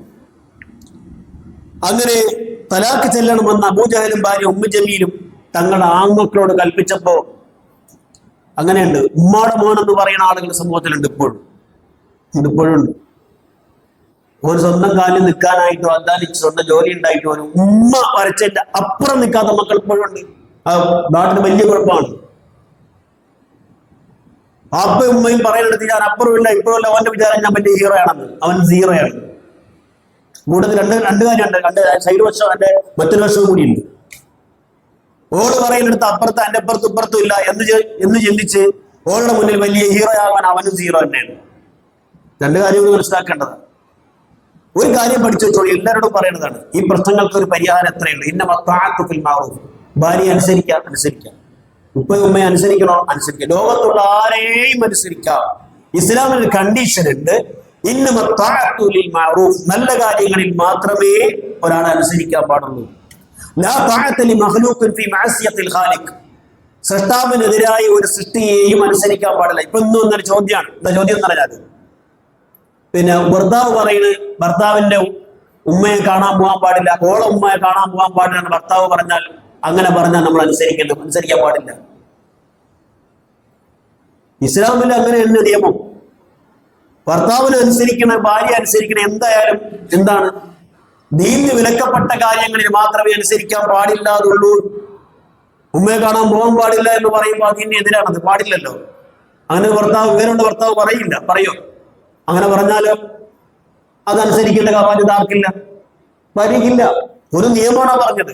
അങ്ങനെ തലാഖ് ചെല്ലണമെന്ന് അബൂജഹലും ഭാര്യ ഉമ്മു ജമീലും തങ്ങളുടെ ആൺമക്കളോട് കൽപ്പിച്ചപ്പോ, അങ്ങനെയുണ്ട്, ഉമ്മാടെ മോനെന്ന് പറയുന്ന ആളുകൾ സമൂഹത്തിലുണ്ട് ഇപ്പോഴും ഉണ്ട്. ഒരു സ്വന്തം കാലിൽ നിൽക്കാനായിട്ടോ അധ്വാനിച്ച് സ്വന്തം ജോലി ഉണ്ടായിട്ടോ ഒരു ഉമ്മ വരച്ചതിന്റെ അപ്പുറം നിൽക്കാത്ത മക്കൾ ഇപ്പോഴും ഉണ്ട്. ആ നാട്ടിന് വലിയ കുഴപ്പമാണ്. അപ്പയും ഉമ്മയും പറയുന്നത് ഞാൻ അപ്പുറമില്ല ഇപ്പോഴല്ല, അവന്റെ വിചാരം ഞാൻ വലിയ ഹീറോ ആണെന്ന്. അവൻ സീറോയാണ്. കൂടുതൽ രണ്ട് കാര്യമുണ്ട്. 2 സൈഡ് വശം, എന്റെ മറ്റൊരു വശവും കൂടിയുണ്ട്. ഓള് പറയുന്നിടത്ത് അപ്പുറത്ത് എന്റെ അപ്പുറത്തും ഇപ്പുറത്തും ഇല്ല എന്ന് ചിന്തിച്ച് ഓളുടെ മുന്നിൽ വലിയ ഹീറോ ആവാൻ അവനും സീറോ തന്നെയാണ്. 2 കാര്യങ്ങൾ മനസ്സിലാക്കേണ്ടതാണ്. ഒരു കാര്യം പഠിച്ചു വെച്ചോളൂ, എല്ലാവരോടും പറയുന്നതാണ്. ഈ പ്രശ്നങ്ങൾക്ക് ഒരു പരിഹാരം എത്രയുണ്ട്. ഫിൽ മഅറൂഫ്. ഭാര്യയെ അനുസരിക്കാം. ഉപ്പയും ഉമ്മയെ അനുസരിക്കണോ? അനുസരിക്കാം. ലോകത്തുള്ള ആരെയും അനുസരിക്കാം. ഇസ്ലാമിന് കണ്ടീഷൻ ഉണ്ട്. ലിൽ മഅറൂഫ്. നല്ല കാര്യങ്ങളിൽ മാത്രമേ ഒരാളെ അനുസരിക്കാൻ പാടുള്ളൂ. ലാ തഅത ലി മഖ്ലൂഖിൻ ഫീ മഅസിയത്തിൽ ഖാലിഖ്. സൃഷ്ടാവിനെതിരായി ഒരു സൃഷ്ടിയെയും അനുസരിക്കാൻ പാടില്ല. ഇപ്പൊ ഇന്നൊരു ചോദ്യമാണ്. എന്താ ചോദ്യം എന്ന് പറഞ്ഞാൽ, പിന്നെ ഭർത്താവ് പറയുന്നത് ഭർത്താവിന്റെ ഉമ്മയെ കാണാൻ പോകാൻ പാടില്ല, ഓളെ ഉമ്മയെ കാണാൻ പോകാൻ പാടില്ല എന്ന് ഭർത്താവ് പറഞ്ഞാൽ, അങ്ങനെ പറഞ്ഞാൽ നമ്മൾ അനുസരിക്കാൻ പാടില്ല. ഇസ്ലാമിൽ അങ്ങനെയാണ് നിയമം. ഭർത്താവിനെ അനുസരിക്കണ, ഭാര്യ അനുസരിക്കണ, എന്തായാലും എന്താണ് ദീനിന് വിലക്കപ്പെട്ട കാര്യങ്ങളിൽ മാത്രമേ അനുസരിക്കാൻ പാടില്ലാതുള്ളൂ. ഉമ്മയെ കാണാൻ പോകാൻ പാടില്ല എന്ന് പറയുമ്പോൾ അതിന് എതിരാണത്. പാടില്ലല്ലോ. അങ്ങനെ വേറെ ഭർത്താവ് പറയോ? അങ്ങനെ പറഞ്ഞാലോ അതനുസരിക്കേണ്ട ബാധ്യത ആർക്കില്ല? ഭാര്യയ്ക്കില്ല. ഒരു നിയമമാണ് പറഞ്ഞത്.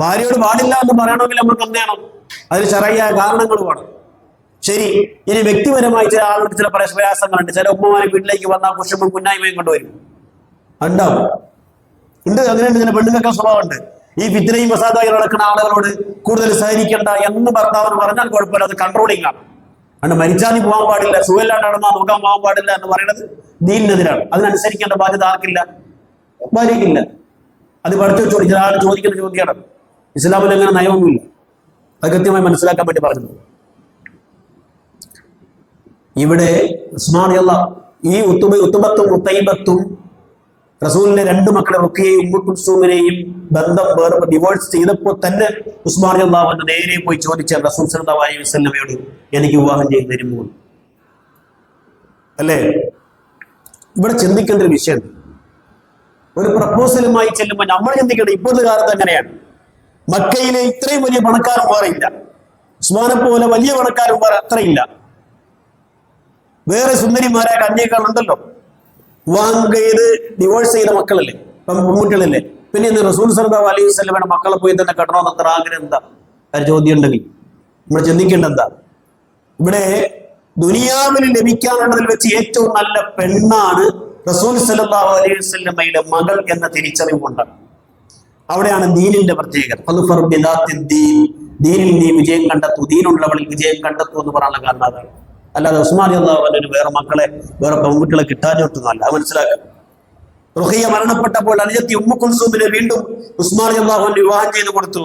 ഭാര്യയോട് പാടില്ല എന്ന് പറയണമെങ്കിൽ നമുക്ക് എന്ത് ചെയ്യണം? അതിന് ശരയ്യായ കാരണങ്ങൾ വേണം. ശരി, ഇനി വ്യക്തിപരമായി ചില ആളുകൾക്ക് ചില പ്രയാസങ്ങളുണ്ട്. ചില ഉമ്മമാരെ വീട്ടിലേക്ക് വന്നാൽ കുശുമ്പും കുന്നായ്മയും കൊണ്ടുവരും. ഉണ്ടാവും, ഉണ്ട്. അങ്ങനെയുണ്ട്. ചില പെണ്ണുങ്ങൾക്ക് സ്വഭാവമുണ്ട്. ഈ ഫിത്നയും ഫസാദായി നടക്കുന്ന ആളുകളോട് കൂടുതൽ സഹകരിക്കേണ്ട എന്ന് ഭർത്താവിന് പറഞ്ഞാൽ കുഴപ്പമില്ല, അത് കൺട്രോളിംഗ് ആണ്. അതുകൊണ്ട് മരിച്ചാൽ പോകാൻ പാടില്ല, സുഖമില്ലാണ്ട് നടന്നാൽ നോക്കാൻ പോകാൻ പാടില്ല എന്ന് പറയുന്നത് ദീനിനെതിരാണ്. അതിനനുസരിക്കേണ്ട ബാധ്യത ആർക്കില്ല? ഭാര്യയ്ക്കില്ല. അത് പഠിച്ചു വെച്ചോളി. ചില ആൾ ചോദിക്കുന്ന ചോദ്യമാണ്. ഇസ്ലാമിൽ അങ്ങനെ നയമൊന്നുമില്ല. അത് കൃത്യമായി മനസ്സിലാക്കാൻ വേണ്ടി പറഞ്ഞത്. ഇവിടെ ഉസ്മാൻ റളിയല്ലാഹു ഈ ഉത്തുബത്തും ഉത്തൈബത്തും റസൂലിന്റെ 2 മക്കളെ റുഖിയയും ഉമ്മു കുൽസൂമിനെയും ബന്ധം ഡിവോഴ്സ് ചെയ്തപ്പോൾ തന്നെ ഉസ്മാൻ റളിയല്ലാഹു അൻഹു നേരെ പോയി ചോദിച്ച റസൂൽ സല്ലല്ലാഹു അലൈഹി വസല്ലമയോട്, എനിക്ക് വിവാഹം ചെയ്തു തരുമോ? അല്ലേ? ഇവിടെ ചിന്തിക്കേണ്ട ഒരു വിഷയം, ഒരു പ്രപ്പോസലുമായി ചെല്ലുമ്പോൾ നമ്മൾ ചിന്തിക്കേണ്ടത് ഇപ്പോഴത്തെ കാലത്ത് അങ്ങനെയാണ്. മക്കയിലെ ഇത്രയും വലിയ പണക്കാരും വേറെയില്ല. ഉസ്മാനെ പോലെ വലിയ പണക്കാരും വേറെ അത്രയില്ല. വേറെ സുന്ദരിമാരായ കന്യകളുണ്ടല്ലോ. വിവാഹം ചെയ്ത് ഡിവോഴ്സ് ചെയ്ത മക്കളല്ലേ, പെൺകുട്ടികളല്ലേ. പിന്നെ ഇന്ന് റസൂൽ സല്ലല്ലാഹു അലൈഹി വസല്ലമയുടെ മക്കളെ പോയി തന്നെ കെട്ടണമെന്ന് അത്ര ആഗ്രഹം എന്താ? ഒരു ചോദ്യം ഉണ്ടെങ്കിൽ നമ്മൾ ചിന്തിക്കേണ്ട എന്താ? ഇവിടെ ദുനിയാവിൽ ലഭിക്കാനുള്ളതിൽ വെച്ച് ഏറ്റവും നല്ല പെണ്ണാണ് റസൂൽ സല്ലല്ലാഹു അലൈഹി വസല്ലമയുടെ മകൾ എന്ന തിരിച്ചറിവ് കൊണ്ടാണ്. അവിടെയാണ് ദീനിന്റെ പ്രത്യേകത. ദീനിൽ നീ വിജയം കണ്ടെത്തൂ, ദീനുള്ളവളിൽ വിജയം കണ്ടെത്തൂ എന്ന് പറയാനുള്ള കാരണം അതാണ്. അല്ലാതെ ഉസ്മാൻ റളിയല്ലാഹു അൻഹു വേറെ മക്കളെ, വേറെ പെൺകുട്ടികളെ കിട്ടാനൊട്ടുന്നല്ല. അത് മനസ്സിലാക്കുക. റുഖിയ മരണപ്പെട്ടപ്പോൾ അനുജത്തി ഉമ്മു കുൽസൂമിനെ വീണ്ടും ഉസ്മാൻ റളിയല്ലാഹു അൻഹു വിവാഹം ചെയ്തു കൊടുത്തു.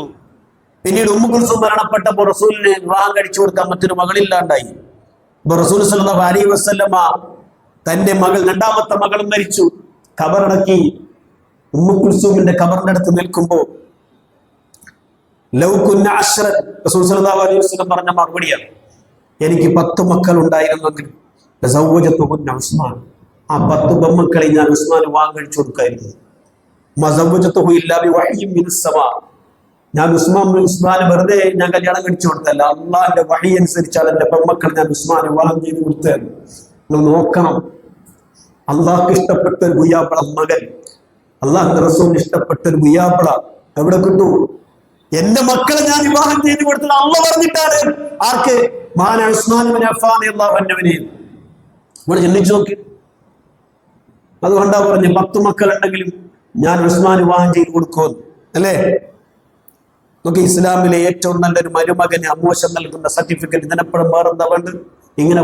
പിന്നീട് ഉമ്മു കുൽസൂം മരണപ്പെട്ടപ്പോൾ റസൂലിനെ വിവാഹം കഴിച്ചു കൊടുക്കാൻ മറ്റൊരു മകളില്ലാണ്ടായി. അപ്പൊ റസൂൽ സല്ലല്ലാഹു അലൈഹി വസല്ലമ തന്റെ മകൾ, 2ാമത്തെ മകളും മരിച്ചു, ഖബറടക്കി. ഉമ്മു കുൽസൂമിന്റെ ഖബറിന്റെ അടുത്ത് നിൽക്കുമ്പോൾ ലൗ കുന്ന അശ്റൻ, റസൂൽ സല്ലല്ലാഹു അലൈഹി വസല്ലം പറഞ്ഞ മറുപടിയാണ്, എനിക്ക് 10 മക്കൾ ഉണ്ടായിരുന്നെങ്കിൽ ഉസ്മാൻ, ആ 10 പെൺമക്കളെ ഞാൻ ഉസ്മാൻ വിവാഹം കഴിച്ചു കൊടുക്കായിരുന്നു. ഞാൻ ഉസ്മാൻ വെറുതെ ഞാൻ കല്യാണം കഴിച്ചു കൊടുത്തല്ല, അള്ളാഹിന്റെ വഹി അനുസരിച്ചാണ് എന്റെ പെൺമക്കൾ ഞാൻ ഉസ്മാൻ വിവാഹം ചെയ്ത് കൊടുത്തത്. നിങ്ങൾ നോക്കണം, അള്ളാഹ്ക്ക് ഇഷ്ടപ്പെട്ട ഒരു ഗുയാപ്പള മകൻ, അള്ളാഹിന്റെ റസൂലിന് ഇഷ്ടപ്പെട്ട ഒരു ഗുയാപ്പള എവിടെ കിട്ടൂ? എന്റെ മക്കളെ ഞാൻ വിവാഹം ചെയ്ത് കൊടുത്തത് അള്ളാഹ് പറഞ്ഞിട്ടാണ്. ആർക്ക്? മഹാനായ ഉസ്മാൻ ഇബ്നു അഫ്ഫാൻ റളിയല്ലാഹു അൻഹുവിനെ. ഇവിടെ ചിന്തിച്ചു നോക്കി. അതുകൊണ്ടാ പറഞ്ഞു 10 മക്കൾ ഉണ്ടെങ്കിലും ഞാൻ ഉസ്മാൻ വിവാഹം ചെയ്ത് കൊടുക്കും, അല്ലേ? നോക്കി, ഇസ്ലാമിലെ ഏറ്റവും നല്ലൊരു മരുമകന് അമോശം നൽകുന്ന സർട്ടിഫിക്കറ്റ് ഇതിനെപ്പോഴും വേറെന്താ വേണ്ട? ഇങ്ങനെ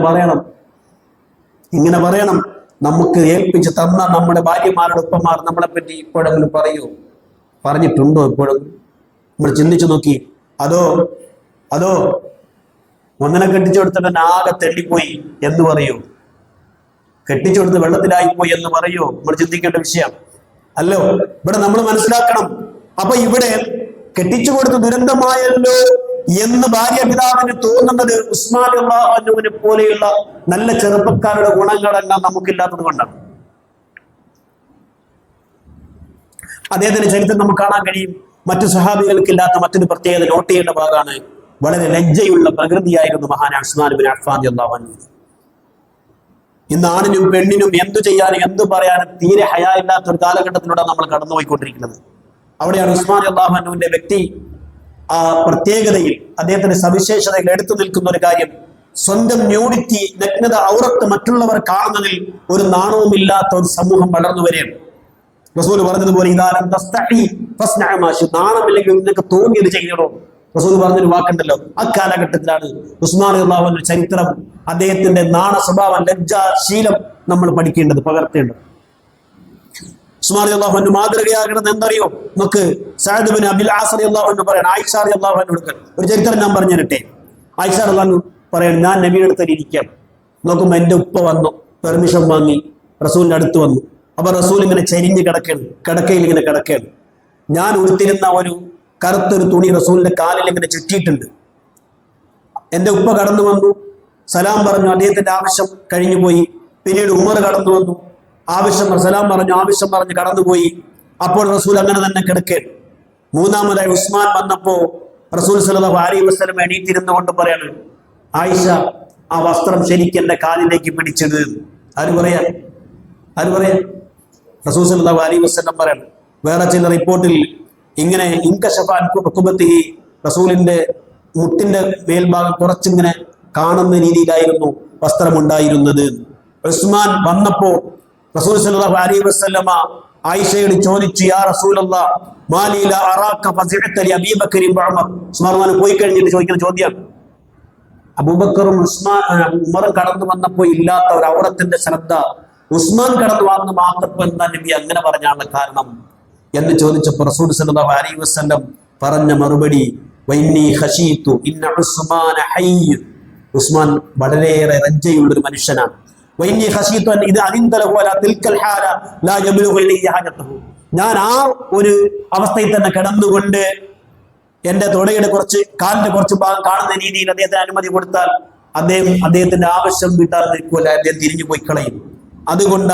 പറയണം. നമുക്ക് ഏൽപ്പിച്ച് തന്ന നമ്മുടെ ഭാര്യമാരുടെ ഉപ്പമാർ നമ്മളെ പറ്റി ഇപ്പോഴെങ്കിലും പറഞ്ഞിട്ടുണ്ടോ? ഇപ്പോഴും നമ്മൾ ചിന്തിച്ചു നോക്കി. അതോ ഒന്നിനെ കെട്ടിച്ചു കൊടുത്തിട്ട് ആകെ തെള്ളിപ്പോയി എന്ന് പറയൂ? കെട്ടിച്ചു കൊടുത്ത് വെള്ളത്തിലായിപ്പോയി എന്ന് പറയൂ? നമ്മൾ ചിന്തിക്കേണ്ട വിഷയം അല്ലോ. ഇവിടെ നമ്മൾ മനസ്സിലാക്കണം. അപ്പൊ ഇവിടെ കെട്ടിച്ചു കൊടുത്ത് ദുരന്തമായല്ലോ എന്ന് ഭാര്യ പിതാവിന് തോന്നുന്നത് ഉസ്മാൻ റളിയല്ലാഹു അൻഹുവിനെ പോലെയുള്ള നല്ല ചെറുപ്പക്കാരുടെ ഗുണങ്ങളെല്ലാം നമുക്കില്ലാത്തത് കൊണ്ടാണ്. അദ്ദേഹത്തിന്റെ ചരിത്രം നമുക്ക് കാണാൻ കഴിയും. മറ്റു സഹാബികൾക്കില്ലാത്ത മറ്റൊരു പ്രത്യേകത നോട്ട് ചെയ്യേണ്ട ഭാഗമാണ്. വളരെ ലജ്ജയുള്ള പ്രകൃതിയായിരുന്നു മഹാനായ ഉസ്മാൻ ഇബ്നു അഫ്ഫാൻ റളിയല്ലാഹു അൻഹു. ഇന്ന് ആണിനും പെണ്ണിനും എന്തു ചെയ്യാനും എന്തു പറയാനും തീരെ ഹയാ ഇല്ലാത്ത ഒരു കാലഘട്ടത്തിലൂടെ നമ്മൾ കടന്നുപോയിക്കൊണ്ടിരിക്കുന്നത്. അവിടെയാണ് ഉസ്മാൻ റളിയല്ലാഹു അൻഹുവിന്റെ വ്യക്തി ആ പ്രത്യേകതയിൽ, അദ്ദേഹത്തിന്റെ സവിശേഷതയിൽ എടുത്തു നിൽക്കുന്ന ഒരു കാര്യം, സ്വന്തം ന്യൂഡിറ്റി, നഗ്നത, ഔറത്ത് മറ്റുള്ളവർ കാണുന്നതിൽ ഒരു നാണവും ഇല്ലാത്ത ഒരു സമൂഹം വളർന്നു വരികയാണ്. റസൂൽ പറഞ്ഞതുപോലെ നാണമില്ലെങ്കിൽ നിനക്ക് തോന്നിയത് ചെയ്യണോ? റസൂൽ പറഞ്ഞൊരു വാക്കുണ്ടല്ലോ. അക്കാലഘട്ടത്തിലാണ് ഉസ്മാൻ റളിയല്ലാഹു അൻഹു ചരിത്രം, അദ്ദേഹത്തിന്റെ നാണ സ്വഭാവം, ലജ്ജാശീലം നമ്മൾ പഠിക്കേണ്ടത്, പകർത്തേണ്ടത്. ഉസ്മാൻ റളിയല്ലാഹു അൻഹു മാതൃകയാകണമെന്ന് എന്തറിയോ? നമുക്ക് സഅദ് ഇബ്നു അബിൽ ആസ് റളിയല്ലാഹു അൻഹു പറയണം, ആയിഷ റളിയല്ലാഹു അൻഹു ഒരു ചരിത്രം ഞാൻ പറഞ്ഞു തരട്ടെ. ആയിഷ റളിയല്ലാഹു അൻഹു പറയണം, ഞാൻ നബിയുടെ അടുത്ത് ഇരിക്കാം. നോക്കുമ്പോൾ എൻ്റെ ഉപ്പ വന്നു, പെർമിഷൻ വാങ്ങി റസൂലിന്റെ അടുത്ത് വന്നു. അപ്പൊ റസൂൽ ഇങ്ങനെ ചരിഞ്ഞ് കിടക്കയിൽ ഇങ്ങനെ കിടക്കുകയാണ്. ഞാൻ ഉടുത്തിരുന്ന ഒരു കറുത്തൊരു തുണി റസൂലിന്റെ കാലിൽ ഇങ്ങനെ ചുറ്റിയിട്ടുണ്ട്. എൻ്റെ ഉപ്പ കടന്നു വന്നു, സലാം പറഞ്ഞു, അദ്ദേഹത്തിന്റെ ആവശ്യം കഴിഞ്ഞു പോയി. പിന്നീട് ഉമർ കടന്നു വന്നു, സലാം പറഞ്ഞു, ആവശ്യം പറഞ്ഞ് കടന്നുപോയി. അപ്പോൾ റസൂൽ അങ്ങനെ തന്നെ കിടക്കുകയാണ്. മൂന്നാമതായി ഉസ്മാൻ വന്നപ്പോ റസൂൽ സല്ലല്ലാഹു അലൈഹി വസല്ലം എണീറ്റിരുന്നു കൊണ്ട് പറയാണ്, ആയിഷ, ആ വസ്ത്രം ശരിക്കും എന്റെ കാലിലേക്ക് പിടിച്ചത്. ആര് പറയാ? റസൂൽ സല്ലല്ലാഹു അലൈഹി വസല്ലം പറയാണ്. വേറെ ചില റിപ്പോർട്ടിൽ ഇങ്ങനെ റസൂലിന്റെ മുട്ടിന്റെ മേൽഭാഗം കുറച്ചിങ്ങനെ കാണുന്ന രീതിയിലായിരുന്നു വസ്ത്രമുണ്ടായിരുന്നത്. ഉസ്മാൻ വന്നപ്പോ റസൂൽ സല്ലല്ലാഹു അലൈഹി വസല്ലമ ആയിഷയോട് ചോദിച്ചു, യാ റസൂലല്ലാഹ് മാലി ലാ അറാക ഫസിഅത ലി അബീ ബക്കർ വ ഉമർ. ഉസ്മാൻ പോയി കഴിഞ്ഞിട്ട് ചോദിക്കുന്ന ചോദ്യം, അബൂബക്കറും ഉമറും കടന്നു വന്നപ്പോ ഇല്ലാത്ത ഒരു ഔറത്തിന്റെ ശ്രദ്ധ ഉസ്മാൻ കടന്നു വന്ന് മാത്രം എന്താ നബി അങ്ങനെ പറഞ്ഞാണ് കാരണം എന്ന് ചോദിച്ചപ്പോൾ റസൂൽ സല്ലല്ലാഹു അലൈഹി വസല്ലം പറഞ്ഞ മറുപടി, വഇന്നി ഖശീതു ഇന്ന ഉസ്മാന ഹയ്യ്. ഉസ്മാൻ വളരെയേറെ ലജ്ജയുള്ള ഒരു മനുഷ്യനാണ്. വഇന്നി ഖശീതു അൻ ഇദാ അദിൻതലഹു അലാ തിൽക്കൽ ഹാല ലാ യബ്ലുഗു ഇലൈഹി ഹാജതുഹു. ഞാൻ ആ ഒരു അവസ്ഥയിൽ തന്നെ കിടന്നുകൊണ്ട് എന്റെ തുടയുടെ കാലിന്റെ കുറച്ച് ഭാഗം കാണുന്ന രീതിയിൽ അദ്ദേഹത്തിന് അനുമതി കൊടുത്താൽ അദ്ദേഹത്തിന്റെ ആവശ്യം വീട്ടാൻ നിൽക്കൂല, അദ്ദേഹം തിരിഞ്ഞു പോയി കളയും. അതുകൊണ്ട്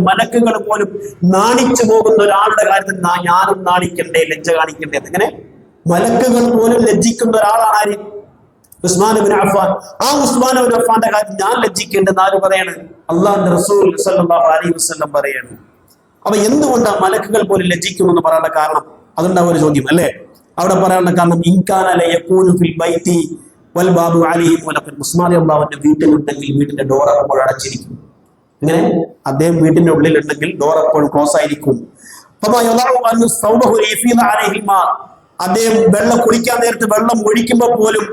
മലക്കുകൾ പോലും നാണിച്ചു പോകുന്ന ഒരാളുടെ കാര്യത്തിൽ ഞാനും നാണിക്കണ്ടേ, ലജ്ജ കാണിക്കണ്ടേ? അങ്ങനെ മലക്കുകൾ പോലും ലജ്ജിക്കുന്ന ഒരാളാണ് ആര്? ഉസ്മാൻ ഇബ്നു അഫ്ഫാൻ. ആ ഉസ്മാൻ ഇബ്നു അഫ്ഫാന്റെ കാര്യം ഞാൻ ലജ്ജിക്കേണ്ടെന്ന് ആര് പറയാണ്? അള്ളാഹുവിന്റെ റസൂൽ സല്ലല്ലാഹു അലൈഹി വസല്ലം പറയാണ്. അപ്പൊ എന്തുകൊണ്ടാണ് മലക്കുകൾ പോലും ലജ്ജിക്കുന്നു എന്ന് പറയാനുള്ള കാരണം? അതുണ്ടാവും ഒരു ചോദ്യം അല്ലേ? അവിടെ പറയാനുള്ള കാരണം, ഉസ്മാൻ അള്ളാഹുവിന്റെ വീട്ടിലുണ്ടെങ്കിൽ വീട്ടിന്റെ ഡോർ എപ്പോഴും അടച്ചിരിക്കും. ഇങ്ങനെ അദ്ദേഹം വീട്ടിന്റെ ഉള്ളിലുണ്ടെങ്കിൽ ഡോർ എപ്പോഴും ക്ലോസ് ആയിരിക്കും. അദ്ദേഹം വെള്ളം കുളിക്കാൻ നേരത്ത് വെള്ളം ഒഴിക്കുമ്പോൾ പോലും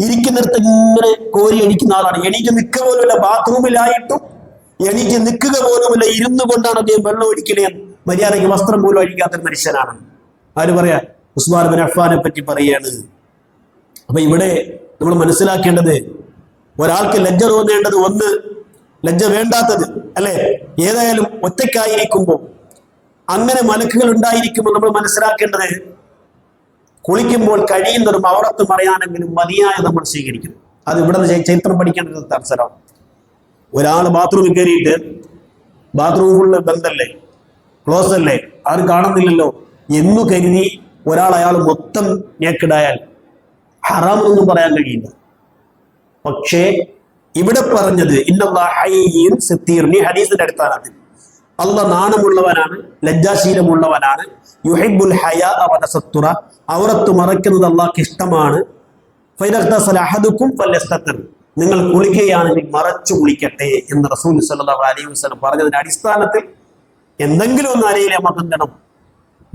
ഇരിക്കുന്നിടത്ത് ഇങ്ങനെ കോരി എണിക്കുന്ന ആളാണ്. എണീറ്റ് നിൽക്കുക പോലുമില്ല, ബാത്റൂമിലായിട്ടും എണീറ്റ് നിൽക്കുക പോലുമില്ല, ഇരുന്നു കൊണ്ടാണ് അദ്ദേഹം വെള്ളം ഒഴിക്കണേ. മര്യാദയ്ക്ക് വസ്ത്രം പോലും അഴിക്കാത്ത മനുഷ്യനാണ്. ആര് പറയാ? ഉസ്മാൻ ഇബ്നു അഫ്ഫാനെ പറ്റി പറയാണ്. അപ്പൊ ഇവിടെ നമ്മൾ മനസ്സിലാക്കേണ്ടത്, ഒരാൾക്ക് ലജ്ജ തോന്നേണ്ടത് ഒന്ന്, ലജ്ജ വേണ്ടാത്തത് അല്ലെ? ഏതായാലും ഒറ്റയ്ക്കായിരിക്കുമ്പോൾ, അങ്ങനെ മലക്കുകൾ ഉണ്ടായിരിക്കുമ്പോൾ നമ്മൾ മനസ്സിലാക്കേണ്ടത്, കുളിക്കുമ്പോൾ കഴിയുന്നതും ഔറത്ത് മറയാനെങ്കിലും മതിയായ നമ്മൾ സ്വീകരിക്കണം. അത് ഇവിടെ ചരിത്രം പഠിക്കേണ്ട അവസരമാണ്. ഒരാൾ ബാത്റൂമിൽ കയറിയിട്ട് ബാത്റൂം ഫുള്ള് ബന്ധല്ലേ, ക്ലോസ് അല്ലേ, ആരും കാണുന്നില്ലല്ലോ എന്നു കരുതി ഒരാൾ അയാൾ മൊത്തം നേക്കിടായാൽ ഹറാമെന്നൊന്നും പറയാൻ കഴിയില്ല. പക്ഷേ ഇവിടെ പറഞ്ഞത് ഈ ഹദീസിന്റെ അടിസ്ഥാനത്തിൽ അള്ളാഹ് നാണമുള്ളവനാണ്, ലജ്ജാശീലമുള്ളവനാണ്. യുഹിബ്ബുൽ ഹയാ വതസത്തുറ, ഔറത്ത് മറയ്ക്കുന്നത് അള്ളാഹ്ക്ക് ഇഷ്ടമാണ്. ഫൈദഖ്തസല അഹദുക്കും ഫല്യസ്തതിർ, നിങ്ങൾ കുളിക്കുകയാണെങ്കിൽ മറച്ചു കുളിക്കട്ടെ എന്ന് റസൂൽ സല്ലല്ലാഹു അലൈഹി വസല്ലം പറഞ്ഞതിന്റെ അടിസ്ഥാനത്തിൽ എന്തെങ്കിലും ഒന്ന് അരയിൽ നമുക്ക് എന്താണ്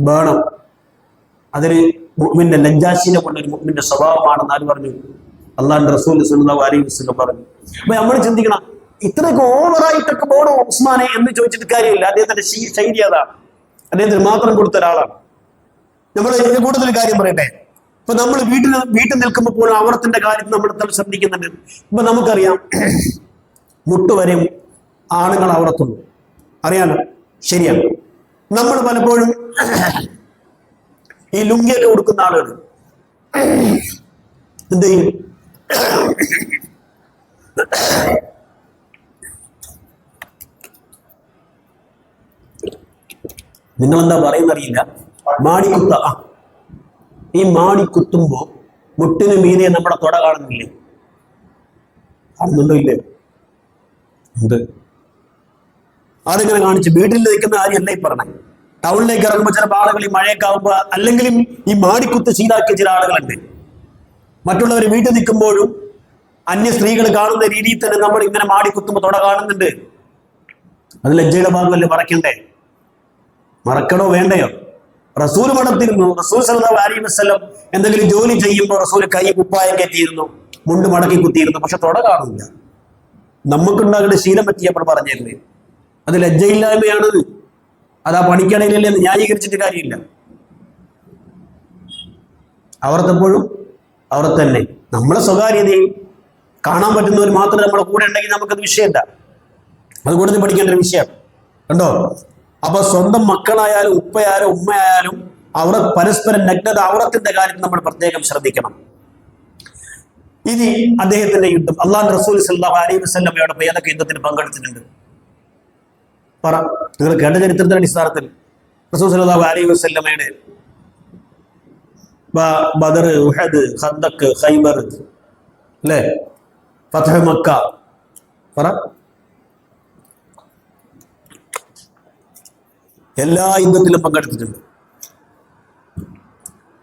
വേണം. അതൊരു മുഅ്മിന്റെ ലജ്ജാശീലമുള്ള ഒരു മുഅ്മിന്റെ സ്വഭാവമാണെന്ന് ആര് പറഞ്ഞു? അള്ളാഹുവിന്റെ റസൂൽ സല്ലല്ലാഹു അലൈഹി വസല്ലം പറഞ്ഞു. അപ്പൊ നമ്മൾ ചിന്തിക്കണം, ഇത്രയൊക്കെ ഓവറായിട്ടൊക്കെ പോണോ ഉസ്മാനെ എന്ന് ചോദിച്ചിട്ട് കാര്യമില്ല. അദ്ദേഹത്തിന്റെ ശൈലി അതാണ്, അദ്ദേഹത്തിന് മാത്രം കൊടുത്ത ഒരാളാണ്. നമ്മൾ ഇതിന് കൂടുതൽ കാര്യം പറയട്ടെ. ഇപ്പൊ നമ്മൾ വീട്ടിൽ നിൽക്കുമ്പോൾ പോലും ഔറത്തിന്റെ കാര്യത്തിൽ നമ്മൾ എത്ര ശ്രദ്ധിക്കുന്നുണ്ട്. ഇപ്പൊ നമുക്കറിയാം, മുട്ടുവരെയും ആണുങ്ങൾ ഔറത്തുള്ളൂ, അറിയാലോ, ശരിയാണ്. നമ്മൾ പലപ്പോഴും ഈ ലുങ്കിയൊക്കെ കൊടുക്കുന്ന ആളുകൾ എന്ത് ചെയ്യും? നിങ്ങളെന്താ പറയുന്നറിയില്ല, മാടിക്കുത്ത. ഈ മാടിക്കുത്തുമ്പോ മുട്ടിന് മീതെ നമ്മുടെ തൊട കാണുന്നില്ലേ? കാണുന്നുണ്ടോ? ഇല്ലേ? ഉണ്ട്. അതിങ്ങനെ കാണിച്ച് വീട്ടിൽ നിൽക്കുന്ന കാര്യമല്ല ഈ പറഞ്ഞേ. ടൗണിലേക്ക് ഇറങ്ങുമ്പോൾ ചില ആളുകൾ ഈ മഴയൊക്കെ ആകുമ്പോ അല്ലെങ്കിലും ഈ മാടിക്കുത്ത് ശീലാക്കിയ ചില ആളുകളുണ്ട്. മറ്റുള്ളവർ വീട്ടിൽ നിൽക്കുമ്പോഴും അന്യ സ്ത്രീകൾ കാണുന്ന രീതിയിൽ തന്നെ നമ്മൾ ഇങ്ങനെ മാടിക്കുത്തുമ്പോ തൊട കാണുന്നുണ്ട്. അത് ലജ്ജയുടെ ഭാഗമല്ലേ മറക്കണ്ടേ? മറക്കണോ വേണ്ടയോ? റസൂൽ മടത്തിരുന്നു. റസൂൽ സല്ലല്ലാഹു അലൈഹി വസല്ലം എന്തെങ്കിലും ജോലി ചെയ്യുമ്പോൾ റസൂൽ കൈ കുപ്പായം കയറ്റിയിരുന്നു, മുണ്ട് മടക്കി കുത്തിയിരുന്നു. പക്ഷെ തൊട കാണില്ല. നമുക്കുണ്ടാകേണ്ട ശീലം പറ്റിയപ്പോൾ പറഞ്ഞില്ലേ, അത് ലജ്ജയില്ലായ്മയാണത്. അത് ആ പണിക്കടയിലല്ലേ എന്ന് ന്യായീകരിച്ചിട്ട് കാര്യമില്ല. അവർക്കെപ്പോഴും അവർ തന്നെ നമ്മളെ സ്വകാര്യതയും കാണാൻ പറ്റുന്നവർ മാത്രമേ നമ്മളെ കൂടെ ഉണ്ടെങ്കിൽ നമുക്കത് വിഷയമല്ല. അത് കൂടുതൽ പഠിക്കേണ്ട ഒരു വിഷയം കണ്ടോ. അപ്പൊ സ്വന്തം മക്കളായാലും ഉപ്പയായാലും ഉമ്മയായാലും അവർ പരസ്പരം നഗ്നത ഔറത്തിന്റെ കാര്യത്തിൽ നമ്മൾ പ്രത്യേകം ശ്രദ്ധിക്കണം. ഇനി അദ്ദേഹത്തിന്റെ യുദ്ധം, അള്ളാഹു റസൂൽ സല്ലല്ലാഹു അലൈഹി വസല്ലമയോടൊപ്പം ഏതൊക്കെ യുദ്ധത്തിന് പങ്കെടുത്തിട്ടുണ്ട് പറ. നിങ്ങൾ കേട്ട ചരിത്രത്തിന്റെ അടിസ്ഥാനത്തിൽ റസൂൽ സല്ലല്ലാഹു അലൈഹി വസല്ലമയുടെ ബദർ, ഉഹദ്, ഖന്ദഖ്, ഖൈബർ, അല്ലേ, ഫത്ഹ് മക്ക, പറ, എല്ലാ യുദ്ധത്തിലും പങ്കെടുത്തിട്ടുണ്ട്.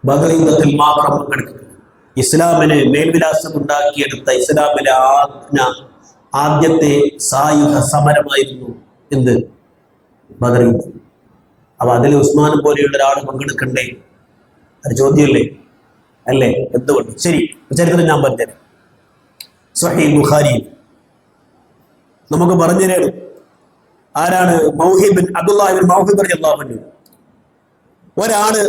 ബദർ യുദ്ധത്തിൽ മാത്രം പങ്കെടുത്തിട്ടുണ്ട്. ഇസ്ലാമിന് മേൽവിലാസം ഉണ്ടാക്കിയെടുത്ത ഇസ്ലാമിലെ ആദ്യത്തെ സായുധ സമരമായിരുന്നു എന്ത്? ബദർ യുദ്ധം. അപ്പൊ അതിൽ ഉസ്മാൻ പോലെയുള്ള ഒരാൾ പങ്കെടുക്കണ്ടേ? അത് ചോദ്യമല്ലേ? അല്ലേ? എന്തുകൊണ്ട്? ശരി, ചരിത്രം ഞാൻ പറഞ്ഞുതരാം. സ്വഹീഹ് ബുഖാരി നമുക്ക് പറഞ്ഞുതരാണ്. ആരാണ്? മൗഹിബ്, അബ്ദുല്ലാഹിബ്ൻ മൗഹിബ് റളിയല്ലാഹു അൻഹു. ഒരാള്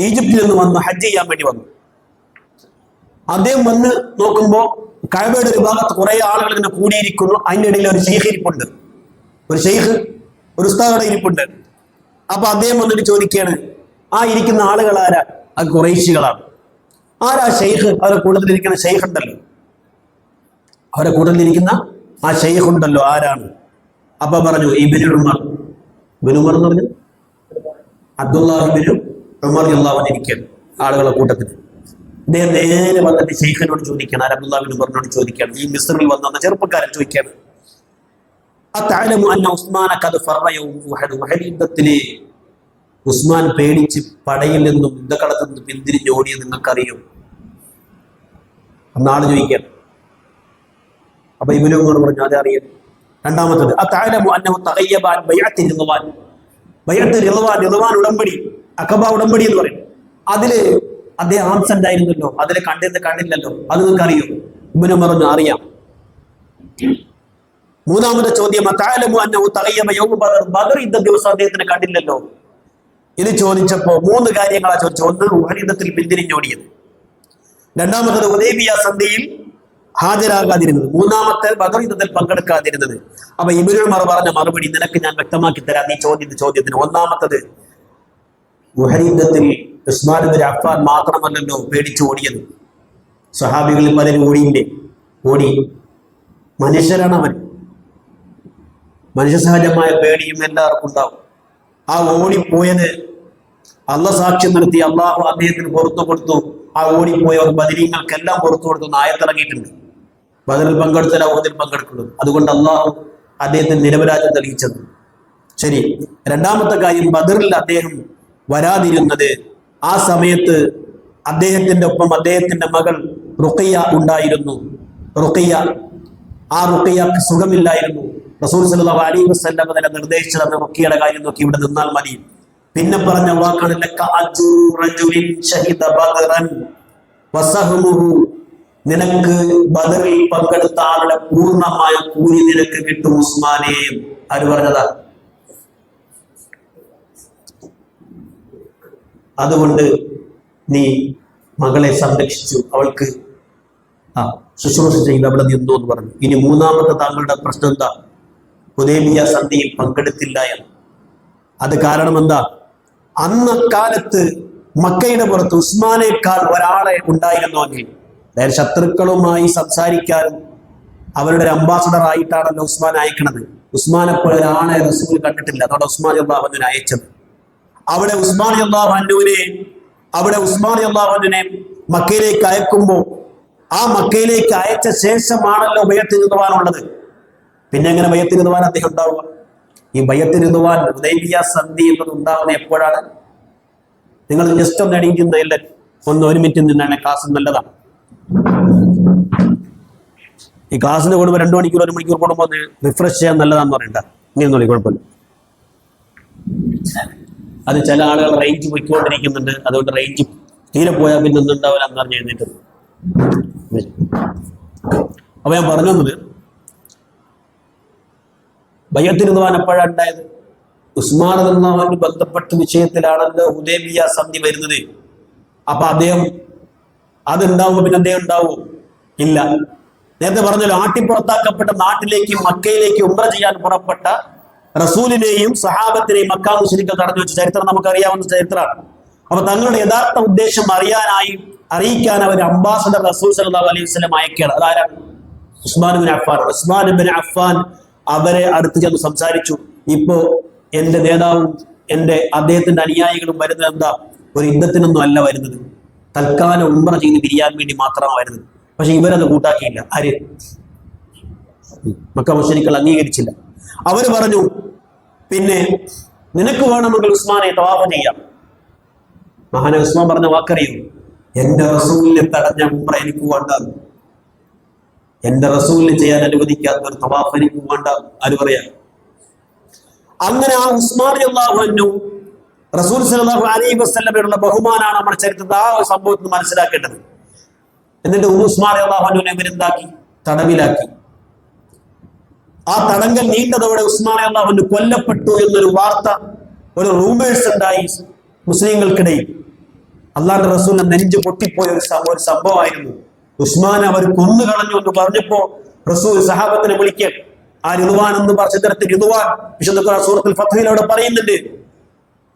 ഈജിപ്തിൽ നിന്ന് വന്ന് ഹജ്ജ് ചെയ്യാൻ വേണ്ടി വന്നു. അദ്ദേഹം വന്ന് നോക്കുമ്പോ കഅബയുടെ ഒരു ഭാഗത്ത് കുറെ ആളുകൾ ഇങ്ങനെ കൂടിയിരിക്കുന്നു. അതിൻ്റെ ഇടയിൽ ഒരു ഷെയ്ഖ് ഇരിപ്പുണ്ട്, ഒരു ഷെയ്ഖ്, ഒരു ഉസ്താദ് ഇരിപ്പുണ്ട്. അപ്പൊ അദ്ദേഹം വന്നിട്ട് ചോദിക്കുകയാണ്, ആ ഇരിക്കുന്ന ആളുകൾ ആരാ? അത് ഖുറൈശികളാണ്. ആരാ ഷെയ്ഖ്? അവരുടെ കൂട്ടത്തിലിരിക്കുന്ന ഷെയ്ഖ് ഉണ്ടല്ലോ, അവരുടെ കൂട്ടത്തിലിരിക്കുന്ന ആ ഷെയ്ഖ് ഉണ്ടല്ലോ, ആരാണ്? അപ്പൊ പറഞ്ഞു ഇബ്നു ഉമർ. ഇബ്നു ഉമർ എന്ന് പറഞ്ഞു അബ്ദുല്ലാഹിബ്നു ഉമർ റളിയല്ലാഹു അൻഹു ഇരിക്കുകയാണ് ആളുകളുടെ കൂട്ടത്തിൽ. അദ്ദേഹം നേരെ വന്നിട്ട് ഷെയ്ഖിനോട് ചോദിക്കുകയാണ്, അബ്ദുല്ലാഹിബ്നു ഉമറിനോട് ചോദിക്കുകയാണ്, ഈ മിസ്രിൽ വന്ന ചെറുപ്പക്കാരൻ ചോദിക്കുകയാണ്, യുദ്ധത്തില് ഉസ്മാൻ പേടിച്ച് പടയിൽ നിന്നും യുദ്ധക്കളത്തിൽ നിന്നും പിന്തിരിഞ്ഞോടിയത് നിങ്ങൾക്കറിയോ എന്നാണ് ചോദിക്കാൻ. അപ്പൊ ഇബ്നു ഉമർ പറഞ്ഞു, അതെ അറിയാം. രണ്ടാമത്തത് ഉടമ്പടി, അഖബ ഉടമ്പടി എന്ന് പറയും. അതില് അദ്ദേഹം ആബ്സെന്റ് ആയിരുന്നല്ലോ, അതിൽ കണ്ടില്ലല്ലോ, അത് നിങ്ങൾക്ക് അറിയോ? ഇബ്നു ഉമർ പറഞ്ഞു, അറിയാം. മൂന്നാമത്തെ ചോദ്യം, ബദർ യുദ്ധ ദിവസം അദ്ദേഹത്തിന് കണ്ടില്ലല്ലോ. ഇത് ചോദിച്ചപ്പോ മൂന്ന് കാര്യങ്ങളാ ചോദിച്ചത്. ഒന്ന്, ഉഹദ് യുദ്ധത്തിൽ പിന്തിരിഞ്ഞോടിയത്. രണ്ടാമത്തത് ഹുദൈബിയ സന്ധിയിൽ ഹാജരാകാതിരുന്നത്. മൂന്നാമത്തെ ബദർ യുദ്ധത്തിൽ പങ്കെടുക്കാതിരുന്നത്. അപ്പൊ ഇബ്നു ഉമർ പറഞ്ഞ മറുപടി നിനക്ക് ഞാൻ വ്യക്തമാക്കി തരാം, നീ ചോദ്യത്തിന്. ഒന്നാമത്തത്, ഉഹദ് യുദ്ധത്തിൽ ഉസ്മാൻ ഇബ്നു അഫ്ഫാൻ മാത്രമല്ലല്ലോ പേടിച്ചു ഓടിയത്. സ്വഹാബികളിൽ പലരും ഓടി. മനുഷ്യരാണ് അവൻ. മനുഷ്യ സഹജമായ പേടിയും എല്ലാവർക്കും ഉണ്ടാവും. ആ ഓടിപ്പോയത് അള്ളാഹ് സാക്ഷ്യം നിർത്തി, അള്ളാഹു അദ്ദേഹത്തിന് പുറത്തു കൊടുത്തു. ആ ഓടിപ്പോയവർ ബദരീങ്ങൾക്കെല്ലാം പുറത്തു കൊടുത്തു ആയത്തിറങ്ങിയിട്ടുണ്ട്. ബദറിൽ പങ്കെടുത്തല്ല ഓതിൽ പങ്കെടുക്കുന്നത്. അതുകൊണ്ട് അള്ളാഹു അദ്ദേഹത്തിന് നിരപരാധം തെളിയിച്ചത്. ശരി, രണ്ടാമത്തെ കാര്യം, ബദറിൽ അദ്ദേഹം വരാതിരുന്നത്, ആ സമയത്ത് അദ്ദേഹത്തിന്റെ ഒപ്പം അദ്ദേഹത്തിന്റെ മകൾ റുഖയ്യ ഉണ്ടായിരുന്നു. ആ റുഖയ്യക്ക് സുഖമില്ലായിരുന്നു. റസൂൽ സല്ലല്ലാഹു അലൈഹി വസല്ലം അതിനെ നിർദ്ദേശിച്ചത് റുഖയ്യയുടെ കാര്യം നോക്കി ഇവിടെ നിന്നാൽ മതി. പിന്നെ പറഞ്ഞ വാക്കാണ് നിനക്ക് ബദറിൽ പങ്കെടുത്ത ആളുടെ പൂർണ്ണമായ കൂലി നിനക്ക് കിട്ടും ഉസ്മാനെ. ആര് പറഞ്ഞതാ? അതുകൊണ്ട് നീ മകളെ സംരക്ഷിച്ചു, അവൾക്ക് ശുശ്രൂഷ ചെയ്ത് അവിടെ നിന്നു എന്ന് പറഞ്ഞു. ഇനി മൂന്നാമത്തെ താങ്കളുടെ പ്രശ്നം എന്താ? ഹുദൈബിയ സന്ധിയിൽ പങ്കെടുത്തില്ല എന്ന്. അത് കാരണം എന്താ? അന്ന കാലത്ത് മക്കയുടെ പുറത്ത് ഉസ്മാനേക്കാൾ ഒരാളെ ഉണ്ടായിരുന്നുവെങ്കിൽ, അതായത് ശത്രുക്കളുമായി സംസാരിക്കാനും അവരുടെ ഒരു അംബാസഡർ ആയിട്ടാണല്ലോ ഉസ്മാൻ അയക്കണത്. ഉസ്മാനെ പോലെ ഒരാളെ റസൂൽ കണ്ടിട്ടില്ല. അതോടെ ഉസ്മാൻ റളിയല്ലാഹു അൻഹുവിനെ അയച്ചത്. അവിടെ ഉസ്മാൻ റളിയല്ലാഹു അൻഹുവിനെ മക്കയിലേക്ക് അയക്കുമ്പോൾ ആ മക്കയിലേക്ക് അയച്ച ശേഷമാണല്ലോ ബൈഅത്ത് റിദ്വാനുള്ളത്. പിന്നെ എങ്ങനെ ബൈഅത്ത് റിദ്വാൻ അദ്ദേഹം ഉണ്ടാവുക? ഈ ബൈഅത്ത് റിദ്വാൻ ഹുദൈബിയ സന്ധി എന്നത് ഉണ്ടാവുന്നത് എപ്പോഴാണ്? നിങ്ങൾ ജസ്റ്റ് ഒന്ന് എണീക്കുന്നതല്ല, ഒരു മിനിറ്റ് നിന്നാണ് ക്ലാസ് നല്ലതാണ്. ഈ ക്ലാസ്സിന് കൂടുമ്പോൾ 2 മണിക്കൂർ 1 മണിക്കൂർ കൂടുമ്പോൾ റിഫ്രഷ് ചെയ്യാൻ നല്ലതാന്ന് പറയണ്ട. ഇങ്ങനെ കുഴപ്പമില്ല. അത് ചില ആളുകൾ റേഞ്ച് പോയിക്കൊണ്ടിരിക്കുന്നുണ്ട്. അതുകൊണ്ട് റേഞ്ച് തീരെ പോയാൽ പിന്നെ ഒന്നുണ്ടാവില്ല എന്ന് പറഞ്ഞ് എഴുന്നേറ്റ്. അപ്പൊ ഞാൻ പറഞ്ഞു തന്നത്, ബൈഅത്ത് റിദ്വാൻ എപ്പോഴാണ് ഉണ്ടായത്? ഉസ്മാൻ റളിയല്ലാഹു ബന്ധപ്പെട്ട വിഷയത്തിലാണല്ലോ ഹുദൈബിയ സന്ധി വരുന്നത്. അപ്പൊ അദ്ദേഹം അതുണ്ടാവുമോ? പിന്നെ അദ്ദേഹം ഉണ്ടാവുമോ? ഇല്ല. നേരത്തെ പറഞ്ഞല്ലോ, ആട്ടിപ്പുറത്താക്കപ്പെട്ട നാട്ടിലേക്ക് മക്കയിലേക്ക് ഉംറ ചെയ്യാൻ പുറപ്പെട്ട റസൂലിനെയും സഹാബത്തിനെയും മക്കാ മുശ്രിക്കുകൾ തടഞ്ഞു വെച്ച ചരിത്രം നമുക്കറിയാവുന്ന ചരിത്രമാണ്. അപ്പൊ തങ്ങളുടെ യഥാർത്ഥ ഉദ്ദേശം അറിയിക്കാൻ അവർ അംബാസഡർ റസൂൽ സല്ലല്ലാഹു അലൈഹി വസല്ലം അയക്കുകയാണ്. അതാരാണ്? ഉസ്മാൻ ഇബ്നു അഫ്ഫാൻ അവരെ അടുത്ത് ചെന്ന് സംസാരിച്ചു. ഇപ്പോ എന്റെ നേതാവും അദ്ദേഹത്തിന്റെ അനുയായികളും വരുന്നത് എന്താ? ഒരു യുദ്ധത്തിനൊന്നും അല്ല വരുന്നത്, തൽക്കാലം ഉംറ ചെയ്ത് പിരിയാൻ വേണ്ടി മാത്രമാണ് വരുന്നത്. പക്ഷെ ഇവരത് കൂട്ടാക്കിയില്ല. ആര്? മക്ക മുശ്രിക്കുകൾ അംഗീകരിച്ചില്ല. അവര് പറഞ്ഞു, പിന്നെ നിനക്ക് വേണമെങ്കിൽ ഉസ്മാനെ തവാഫ് ചെയ്യാം. മഹാനായ ഉസ്മാൻ പറഞ്ഞ വാക്കറിയും, എന്റെ റസൂലിനെ തടഞ്ഞ ഉംറ എനിക്ക് വേണ്ട, എന്റെ റസൂലിനെ ചെയ്യാൻ അനുവദിക്കാത്ത ഒരു തവാഫ് എനിക്ക് വേണ്ട. ആര് പറയാ? അങ്ങനെ ആ ഉസ്മാൻ റളിയല്ലാഹു അൻഹു റസൂൽ സല്ലല്ലാഹു അലൈഹി വസല്ലമയോടുള്ള ബഹുമാനാണ് നമ്മുടെ ചരിത്രത്തിൽ ആ സംഭവത്തിൽ മനസ്സിലാക്കേണ്ടത്. എന്നിട്ട് ഉസ്മാൻ റളിയല്ലാഹു അൻഹുവിനെ ഇവരെന്താക്കി? തടവിലാക്കി. ആ തടങ്കൽ നീണ്ടതോടെ ഉസ്മാൻ റളിയല്ലാഹു അൻഹു കൊല്ലപ്പെട്ടു എന്നൊരു വാർത്ത, ഒരു റൂമേഴ്സ് ഉണ്ടായി മുസ്ലിങ്ങൾക്കിടയിൽ. അള്ളാഹുവിന്റെ റസൂലിന്റെ നെഞ്ച് പൊട്ടിപ്പോയ ഒരു സംഭവമായിരുന്നു. ഉസ്മാൻ അവർ കൊന്നുകളഞ്ഞു എന്ന് പറഞ്ഞപ്പോ റസൂൽ സഹാബത്തിനെ വിളിക്കാൻ, ആ റിദ്വാൻ എന്ന് പറഞ്ഞ ചിത്രത്തിൽ റിദ്വാൻ വിശുദ്ധ സൂറത്തുൽ ഫത്ഹിൽ അവിടെ പറയുന്നുണ്ട്.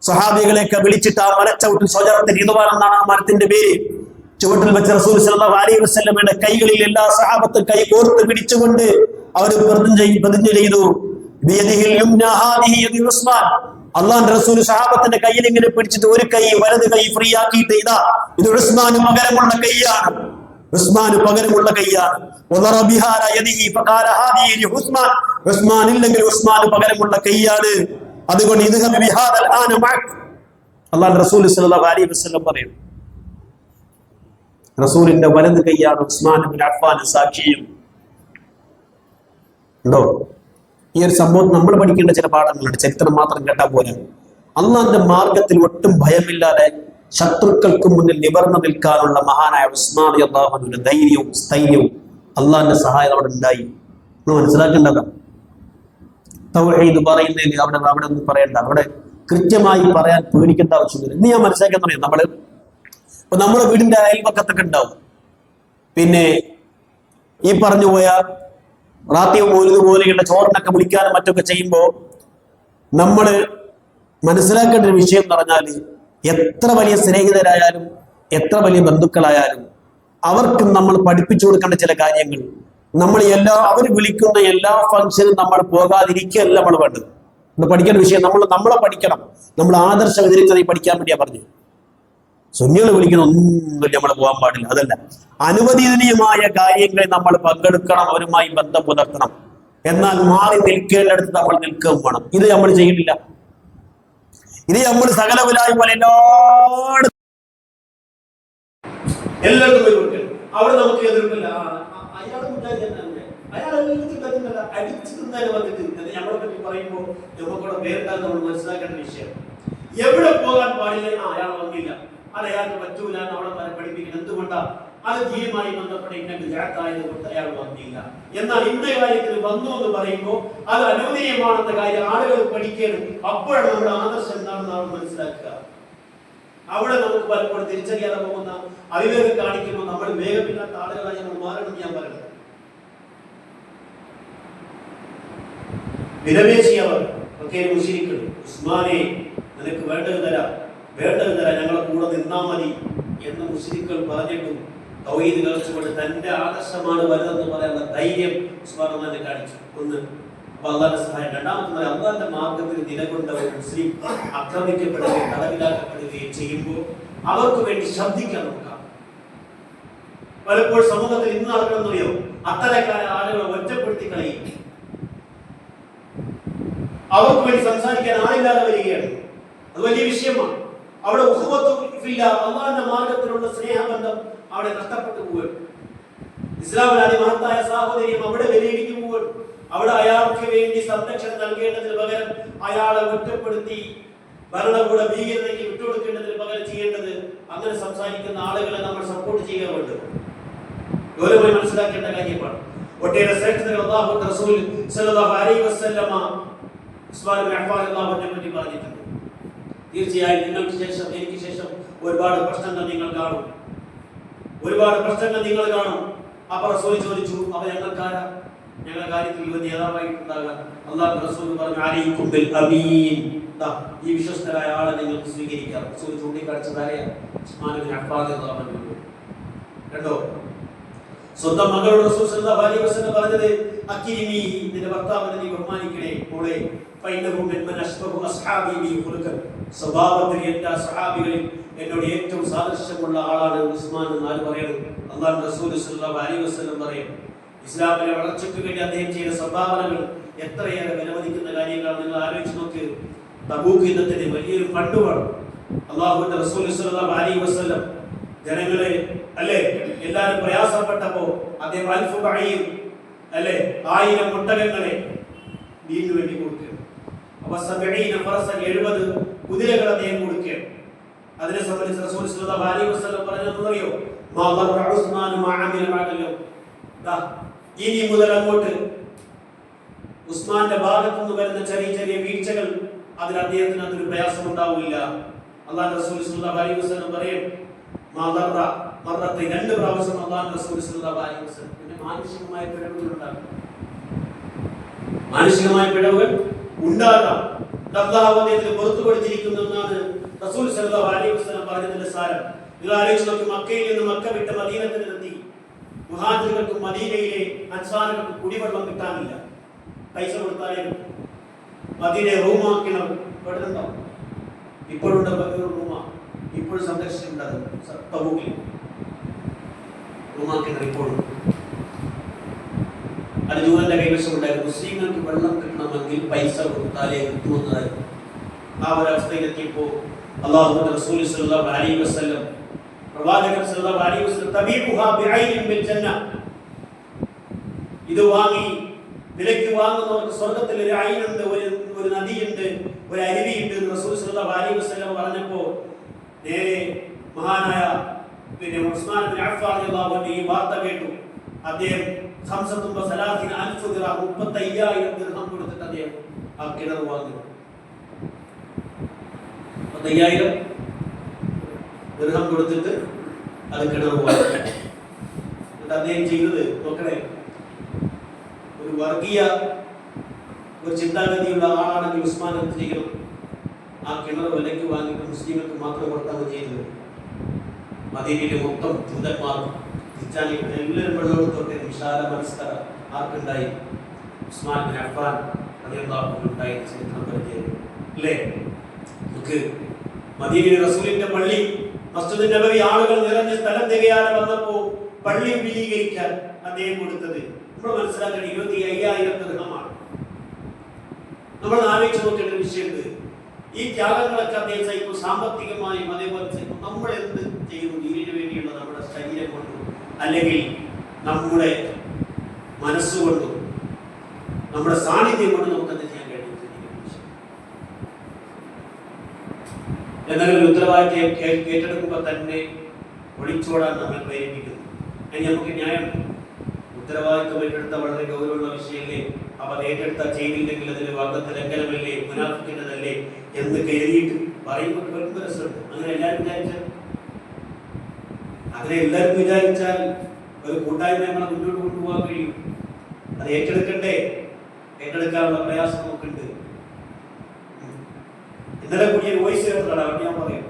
സഹാബികളെയൊക്കെ വിളിച്ചിട്ട് ആ മരച്ചവിട്ടിൽ ശജറത്തുൽ റിദ്വാൻ എന്നാണ് ആ മരത്തിന്റെ പേര്. ചുവട്ടിൽ വെച്ച റസൂൽ സല്ലല്ലാഹു അലൈഹി വസല്ലമയുടെ കൈകളിൽ എല്ലാ സഹാബത്തും കൈ കോർത്ത് പിടിച്ചുകൊണ്ട് അവർ പ്രതിജ്ഞ ചെയ്തു, ബിയദിഹിൽ യുംനാ ഹാദിഹി യദി ഉസ്മാൻ. അള്ളാഹുവിന്റെ റസൂൽ സഹാബത്തിന്റെ കയ്യിൽ ഇങ്ങനെ പിടിച്ചിട്ട് ഒരു കൈ വലത് കൈ ഫ്രീ ആക്കിയിട്ട്, ഇതാ ഇത് ഉസ്മാന് പകരമുള്ള കൈയാണ്, ഉസ്മാന് പകരമുള്ള കൈയാണ്. ഉസ്മാൻ ഇല്ലെങ്കിൽ ഉസ്മാന് പകരമുള്ള കൈയാണ്. അതുകൊണ്ട് ഇത് അള്ളാഹുവിന്റെ റസൂൽ സല്ലല്ലാഹു അലൈഹി വസല്ലം പറയും, റസൂലിന്റെ വലത് കൈയാണ് ഉസ്മാൻ ഇബ്നു അഫ്ഫാൻ സാക്ഷിയും. ഉണ്ടോ? ഈ ഒരു സംഭവം നമ്മൾ പഠിക്കേണ്ട ചില പാഠങ്ങളുണ്ട്. ചരിത്രം മാത്രം കേട്ടാൽ പോലെ. അള്ളാഹിന്റെ മാർഗത്തിൽ ഒട്ടും ഭയമില്ലാതെ ശത്രുക്കൾക്ക് മുന്നിൽ നിവർന്നു നിൽക്കാനുള്ള മഹാനായ ഉസ്മാൻ റളിയല്ലാഹു അൻഹുവിന്റെ ധൈര്യവും സ്ഥൈര്യവും അള്ളാഹിന്റെ സഹായം അവിടെ ഉണ്ടായി. നമ്മൾ മനസ്സിലാക്കേണ്ടതാണ്. തൗഹീദ് പറയുന്നതിൽ അവിടെ ഒന്നും പറയണ്ട, അവിടെ കൃത്യമായി പറയാൻ പേടിക്കേണ്ട ആവശ്യമില്ല. ഇന്ന് ഞാൻ മനസ്സിലാക്കാൻ തുടങ്ങി, ഇപ്പൊ നമ്മുടെ വീടിന്റെ അയൽപക്കത്തൊക്കെ ഉണ്ടാവും. പിന്നെ ഈ പറഞ്ഞു പോയ റാത്തിയും മൗലിദ് പോലെയുള്ള ചോറിനൊക്കെ വിളിക്കാനും മറ്റൊക്കെ ചെയ്യുമ്പോൾ നമ്മൾ മനസ്സിലാക്കേണ്ട ഒരു വിഷയം എന്ന് പറഞ്ഞാൽ, എത്ര വലിയ സ്നേഹിതരായാലും എത്ര വലിയ ബന്ധുക്കളായാലും അവർക്ക് നമ്മൾ പഠിപ്പിച്ചു കൊടുക്കേണ്ട ചില കാര്യങ്ങൾ, അവർ വിളിക്കുന്ന എല്ലാ ഫംഗ്ഷനും നമ്മൾ പോകാതിരിക്കുകയല്ല നമ്മൾ വേണ്ടത്. നമ്മൾ പഠിക്കേണ്ട വിഷയം നമ്മളെ പഠിക്കണം. നമ്മൾ ആദർശം എതിരിച്ചത് പഠിക്കാൻ വേണ്ടിയാ പറഞ്ഞു. സുന്നികൾ വിളിക്കണം ഒന്നും നമ്മൾ പോകാൻ പാടില്ല, അതല്ല. അനുവദനീയമായ കാര്യങ്ങളിൽ നമ്മൾ പങ്കെടുക്കണം, അവരുമായി ബന്ധം പുലർത്തണം. എന്നാൽ മാറി നിൽക്കേണ്ടടുത്ത് നമ്മൾ നിൽക്കുകയും വേണം. ഇത് നമ്മൾ ചെയ്യുന്നില്ല. ഇത് നമ്മൾ സകലവിലായി പോലെ എല്ലായിടത്തും പോയി കൊടുക്കണം. അവിടെ നമുക്ക് എതിർപ്പില്ല. അടിച്ചു തിന്നാൻ വന്നിട്ട് നമ്മളെ പറ്റി പറയുമ്പോൾ നമുക്കൂടെ പേരിട്ടാൽ നമ്മൾ മനസ്സിലാക്കേണ്ട വിഷയം. എവിടെ പോകാൻ പാടില്ല, അയാൾ വന്നില്ല, അത് അയാൾക്ക് പറ്റൂല എന്ന് അവിടെ പഠിപ്പിക്കണം. എന്തുകൊണ്ടാ? അത് ദീനുമായി ബന്ധപ്പെട്ട ഇന്ന വിജയത്തായത് കൊണ്ട് അയാൾ വന്നില്ല. എന്നാൽ ഇന്ന കാര്യത്തിൽ വന്നു എന്ന് പറയുമ്പോൾ അത് അനുവദനീയമാണെന്ന കാര്യം ആളുകൾ പഠിക്കണം. അപ്പോഴാണ് നമ്മുടെ ആദർശം എന്താണെന്ന് നമ്മൾ മനസ്സിലാക്കുക. അവിടെ നമുക്ക് പലപ്പോഴും തിരിച്ചറിയാതെ പോകുന്ന അവിവേകം കാണിക്കുമ്പോൾ നമ്മൾ വേഗമില്ലാത്ത ആളുകളായി നമ്മൾ മാറണം. ഞാൻ പറയുന്നത് വിലപേശിയവർ മുശ്രിക്കുകൾ, ഉസ്മാനെ നിനക്ക് വേണ്ടത് തരാം, ഞങ്ങളെ കൂടെ നിന്നാ മതി എന്ന് മുശ്രിക്കുകൾ പറഞ്ഞിട്ടും തൗഹീദ് കളിച്ചുകൊണ്ട് തന്റെ ആദർശമാണ് വലുതെന്ന് പറയാനുള്ള ധൈര്യം ഉസ്മാൻ തന്നെ കാണിച്ചു. ഒന്ന്, അപ്പൊ അള്ളാന്റെ സഹായം. രണ്ടാമത്തെ, അള്ളാന്റെ മാർഗത്തിൽ നിലകൊണ്ട ഒരു മുസ്ലിം ആക്രമിക്കപ്പെടുകയും തടവിലാക്കപ്പെടുകയും ചെയ്യുമ്പോൾ അവർക്ക് വേണ്ടി ശബ്ദിക്കാൻ നോക്കാം. പലപ്പോഴും സമൂഹത്തിൽ ഇന്ന് നടക്കണമെന്നറിയോ, അത്തരക്കാരെ ആളുകളെ ഒറ്റപ്പെടുത്തി കളയും. അവർക്ക് വേണ്ടി സംസാരിക്കാൻ ആളില്ലാതെ വരികയാണ്. അത് വലിയ വിഷയമാണ്. അവിടെ അള്ളാന്റെ മാർഗത്തിലുള്ള സ്നേഹബന്ധം അവിടെ നഷ്ടപ്പെട്ടു പോവുകയാണ്. ഇസ്ലാമിലെ മഹത്തായ സാഹോദര്യം അവിടെ വിലയിടിഞ്ഞു പോവുകയാണ്. അവിടെ അയാൾക്ക് വേണ്ടി സംരക്ഷణ നൽകേണ്ടതിന് പകരം അയാളെ ഒറ്റപ്പെടുത്തി ഭരണകൂട ഭീകരതയ്ക്ക് വിട്ടുകൊടുക്കേണ്ടതിന് പകരം ചെയ്യേണ്ടത് അങ്ങനെ സംസാരിക്കുന്ന ആളുകളെ നമ്മൾ സപ്പോർട്ട് ചെയ്യാൻ വേണ്ടത് ഗൗരവമായി മനസ്സിലാക്കേണ്ട കാര്യമാണ്. ഒട്ടേറെ ശ്രേഷ്ഠതകൾ അല്ലാഹുവിന്റെ റസൂൽ സല്ലല്ലാഹു അലൈഹി വസല്ലമ ഉസ്മാൻ ഇബ്നു അഫ്ഫാൻ റളിയല്ലാഹുവിനെ പറ്റി പറഞ്ഞിട്ടുണ്ട്. തീർച്ചയായും നിങ്ങൾക്ക് ശേഷം, എനിക്ക് ശേഷം ഒരുപാട് പ്രശ്നങ്ങൾ നിങ്ങൾ കാണും. അപ്പോൾ റസൂൽ ചോദിച്ചു, അവ ഞങ്ങൾക്കാരാ? ഞങ്ങളുടെ കാര്യത്തിൽ ഒരു നേതാവായിട്ടുണ്ടാകാൻ അല്ലാഹു റസൂൽ പറഞ്ഞു, അലൈക്കും ബിൽ അമീൻ, ഈ വിശ്വസ്തരായ ആളെ നിങ്ങൾക്ക് സ്വീകരിക്കാം. റസൂൽ ചൂണ്ടിക്കാണിച്ചതാരെയാ? ഉസ്മാൻ ഇബ്നു അഫ്ഫാൻ റളിയല്ലാഹു അൻഹു. കണ്ടോ, സ്വന്തം മകളോട് റസൂൽ സല്ലല്ലാഹു അലൈഹി വസല്ലം പറഞ്ഞത്, അക്കിരിമി, നിന്റെ ഭർത്താവിനെ നീ ബഹുമാനിക്കണേ മോളെ. സ്വഭാവത്തിൽ എന്റെ സഹാബികളിൽ എന്നോട് ഏറ്റവും സാദൃശ്യമുള്ള ആളാണ് ഉസ്മാൻ എന്നാണ് പറയുന്നത്. അല്ലാഹു റസൂൽ സല്ലല്ലാഹു അലൈഹി വസല്ലം പറയും, ഇസ്ലാമിലെ വളർച്ചയ്ക്ക് വേണ്ടി അദ്ദേഹം ചെയ്ത സംഭാവനകൾ എത്രയേറെ വിലമതിക്കുന്ന കാര്യങ്ങളാണ്. നിങ്ങൾ ആലോചിച്ച് നോക്ക്. തബൂക്ക് യുദ്ധത്തിന് വലിയൊരു ഫണ്ട് വേണം. അല്ലാഹുവിന്റെ റസൂൽ സല്ലല്ലാഹു അലൈഹി വസല്ലം ജനങ്ങളെ എല്ലാവരും പ്രയാസപ്പെട്ടപ്പോ അദ്ദേഹം 1000 ഒട്ടകങ്ങളെ ദീനിനു വേണ്ടി കൊടുക്കുക. അപ്പൊ 70 കുതിരകൾ അദ്ദേഹം കൊടുക്കുക. അതിനെ സംബന്ധിച്ച് റസൂൽ സല്ലല്ലാഹു അലൈഹി വസല്ലം പറഞ്ഞതെന്നറിയോ? ഇനി മുതൽ അങ്ങോട്ട് ഉസ്മാന്റെ ഭാഗത്തു നിന്ന് വരുന്ന ചെറിയ ചെറിയ വീഴ്ചകൾ അതിൽ അദ്ദേഹത്തിന് അതൊരു പ്രയാസം ഉണ്ടാവില്ല. അല്ലാഹു റസൂൽ സല്ലല്ലാഹു അലൈഹി വസല്ലം പറയും, 2 പ്രാവശ്യം അല്ലാഹു റസൂൽ സല്ലല്ലാഹു അലൈഹി വസല്ലം. പിന്നെ മാനുഷികമായ പിഴവുകൾ ഉണ്ടാകാം. അല്ലാഹു അദ്ദേഹത്തിന് പുറത്തു കൊടുത്തിരിക്കുന്നു എന്നാണ് റസൂൽ സല്ലല്ലാഹു അലൈഹി വസല്ലം പറഞ്ഞതിന്റെ സാരം. നിങ്ങൾ ആലോചിച്ച് നോക്കി, മക്കയിൽ നിന്ന് മക്ക വിട്ട് മദീനത്തിലെത്തി മുഹാജിറുകൾക്കും മദീനയിലെ അൻസാറുകൾക്കും കുടിവെള്ളം കിട്ടാനില്ല. പൈസ കൊടുത്താലും മദീനയെ റൂമാക്കണം. ഇപ്പോഴുണ്ട് റൂമ, ഇപ്പോഴും സംരക്ഷിച്ചിട്ടുണ്ട്. തബൂക്കിൽ റൂമാക്കുന്നത് ഇപ്പോഴും അത് ജൂതന്റെ കൈവശമുണ്ടായിരുന്നു. മുസ്ലിങ്ങൾക്ക് വെള്ളം കിട്ടണമെങ്കിൽ പൈസ കൊടുത്താലേ കിട്ടുമെന്നതായിരുന്നു. ആ ഒരവസ്ഥയിലെത്തിയപ്പോൾ അല്ലാഹുവിന്റെ റസൂൽ സല്ലല്ലാഹു അലൈഹി വസല്ലം, പ്രവാചകൻ സല്ലല്ലാഹു അലൈഹി വസല്ലം, തബീഉഹാ ബിഐനിൻ ബിൽ ജന്ന, ഇത് വാങ്ങി വിലയ്ക്ക് വാങ്ങുന്നവർക്ക് സ്വർഗ്ഗത്തിൽ ഒരു ഐനുണ്ട്, ഒരു നദിയുണ്ട്, ഒരു അരുവിയുണ്ട് എന്ന് റസൂൽ സല്ലല്ലാഹു അലൈഹി വസല്ലം പറഞ്ഞപ്പോൾ നേരെ മഹാനായ ഉസ്മാൻ ഇബ്നു അഫ്ഫാൻ റളിയല്ലാഹു അൻഹു ഈ വാർത്ത കേട്ടു. അദ്ദേഹം 35,000 ദിർഹം കൊടുത്തിട്ട് അദ്ദേഹം ആ കിണർ വാങ്ങി. 35,000 ദിർഹം കൊടുത്തിട്ട് അത് കിണർ വാങ്ങി. എന്നിട്ട് അദ്ദേഹം ചെയ്തത് നോക്കണേ, ഒരു വർഗീയ ചിന്താഗതിയുള്ള ആളാണെങ്കിൽ ഉസ്മാൻ എന്ത് ചെയ്യണം? ആ കിണർ വിലയ്ക്ക് വാങ്ങിയിട്ട് മുസ്ലിങ്ങൾക്ക് മാത്രം കൊടുത്താണ് ചെയ്യുന്നത്. മദീനയിലെ മൊത്തം ജൂതന്മാർക്കും ക്രിസ്ത്യാനികൾക്കും എല്ലാവരും വെള്ളമെടുത്തൊക്കെ വിശാല മനസ്കര ആർക്കുണ്ടായി? ഉസ്മാൻ ബിൻ അഫ്ഫാൻ റളിയല്ലാഹു അൻഹു ഉണ്ടായ ചരിത്രം പരിചയം അല്ലേ? നമുക്ക് മദീനയിലെ റസൂലിന്റെ പള്ളി മസ്ജിദ് നബവി ആളുകൾ നിറഞ്ഞ സ്ഥലം തികയാതെ വന്നപ്പോൾ പള്ളി വിപുലീകരിക്കാൻ അദ്ദേഹം കൊടുത്തത് നമ്മൾ മനസ്സിലാക്കേണ്ട 25,000 ദിർഹമാണ്. നമ്മൾ ആലോചിച്ച് നോക്കേണ്ട വിഷയമുണ്ട്. ഈ ത്യാഗങ്ങളൊക്കെ അദ്ദേഹം സഹിക്കും, സാമ്പത്തികമായും അതേപോലെ സഹിക്കും. നമ്മൾ എന്ത് ചെയ്യുന്നു ദീനിനു വേണ്ടിയുള്ള നമ്മുടെ ശരീരം കൊണ്ടും അല്ലെങ്കിൽ നമ്മുടെ മനസ്സുകൊണ്ടും നമ്മുടെ സാന്നിധ്യം കൊണ്ട് നമുക്ക് എന്ത് ചെയ്യാൻ കഴിയും? എന്നാൽ ഉത്തരവാദിത്വം ഏറ്റെടുക്കുമ്പോൾ തന്നെ ഒളിച്ചോടാൻ നമ്മൾ പ്രേരിപ്പിക്കുന്നു. അതിന് നമുക്ക് ന്യായം. ഉത്തരവാദിത്വം ഏറ്റെടുത്ത വളരെ ഗൗരവമുള്ള വിഷയമല്ലേ? അപ്പൊ അത് ഏറ്റെടുത്താൽ ചെയ്തില്ലെങ്കിൽ അതിന് വാഗ്ദത്ത ലംഘനമല്ലേ, മുനാഫിക്കുന്നതല്ലേ എന്ന് കരുതിയിട്ട് പറയുമ്പോൾ കേൾക്കുന്ന രസമുണ്ട്. അങ്ങനെ എല്ലാവരും വിചാരിച്ചാൽ ഒരു കൂട്ടായ്മ നമ്മളെ മുന്നോട്ട് കൊണ്ടുപോകാൻ കഴിയും. അത് ഏറ്റെടുക്കണ്ടേ? ഏറ്റെടുക്കാനുള്ള പ്രയാസം നോക്കുന്നുണ്ട്. ഇന്നലെ കൂടിയ വോയിസ് കേട്ടതാണ്. അവിടെ ഞാൻ പറയാം,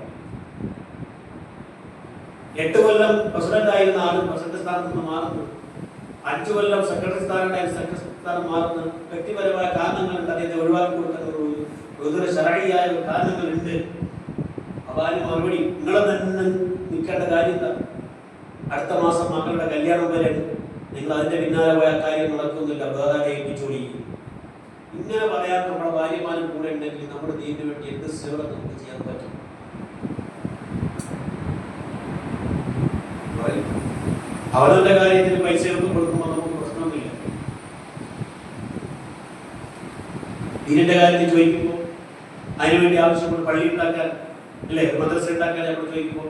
8 കൊല്ലം പ്രസിഡന്റ് ആയിരുന്ന ആളും പ്രസിഡന്റ് സ്ഥാനത്ത് നിന്ന് മാറുന്നു, 5 കൊല്ലം സെക്രട്ടറി സ്ഥാനത്തായിരുന്നു സെക്രട്ടറി സ്ഥാനം മാറുന്നു. വ്യക്തിപരമായ കാരണങ്ങളുണ്ട്, അദ്ദേഹത്തെ ഒഴിവാക്കി കൊടുക്കുന്ന ശരണിയായ കാരണങ്ങളുണ്ട്. അപ്പൊ അതിന് മറുപടി നിങ്ങളെ തന്നെ നിൽക്കേണ്ട കാര്യം എന്താ? അടുത്ത മാസം മക്കളുടെ കല്യാണം വരെ നിങ്ങൾ അതിന്റെ പിന്നാലെ പോയ കാര്യം നടക്കുന്നില്ല, വേറെ ഏൽപ്പിച്ചോടിക്കും. ഇങ്ങനെ പറയാൻ നമ്മുടെ ഭാര്യമാരും കൂടെ ഉണ്ടെങ്കിൽ നമ്മുടെ ദീനിന് വേണ്ടി എന്ത് സേവനം നമുക്ക് ചെയ്യാൻ പറ്റും? അവരുടെ കാര്യത്തിന് പൈസ എടുത്ത് കൊടുക്കുമ്പോൾ നമുക്ക് പ്രശ്നമൊന്നുമില്ല. ദീനിന്റെ കാര്യത്തിൽ ചോദിക്കുമ്പോൾ അതിനുവേണ്ടി ആവശ്യമുള്ള പള്ളി ഉണ്ടാക്കാൻ അല്ലെ മദ്രസ ഉണ്ടാക്കാൻ നമ്മൾ ചോദിക്കുമ്പോൾ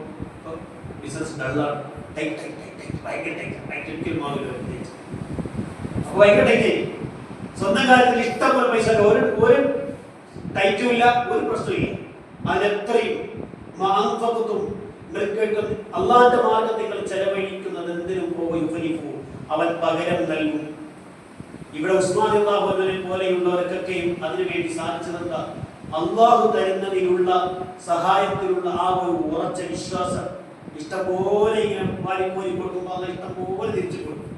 ബിസിനസ് ഡള്ളാണ്. സ്വന്തം കാര്യത്തിൽ ഇഷ്ടംപോലെ പൈസ, ഒരു ടൈറ്റും ഇല്ല, ഒരു പ്രശ്നമില്ല. അതിനെത്രയും അള്ളാന്റെ മാർഗം നിങ്ങൾ ചെലവഴിക്കുന്നത് എന്തിനും അവൻ പകരം നൽകും. ഇവിടെ ഉസ്മാൻ റളിയല്ലാഹു അൻഹുവിനെ പോലെയുള്ളവർക്കൊക്കെയും അതിനുവേണ്ടി സാധിച്ചതെന്താ? അള്ളാഹു തരുന്നതിലുള്ള സഹായത്തിലുള്ള ആ ഒരു ഉറച്ച വിശ്വാസം. ഇഷ്ടംപോലെ ഇങ്ങനെ വാരിക്കോരി കൊടുക്കുമ്പോൾ അത് ഇഷ്ടംപോലെ തിരിച്ചു കൊടുക്കും.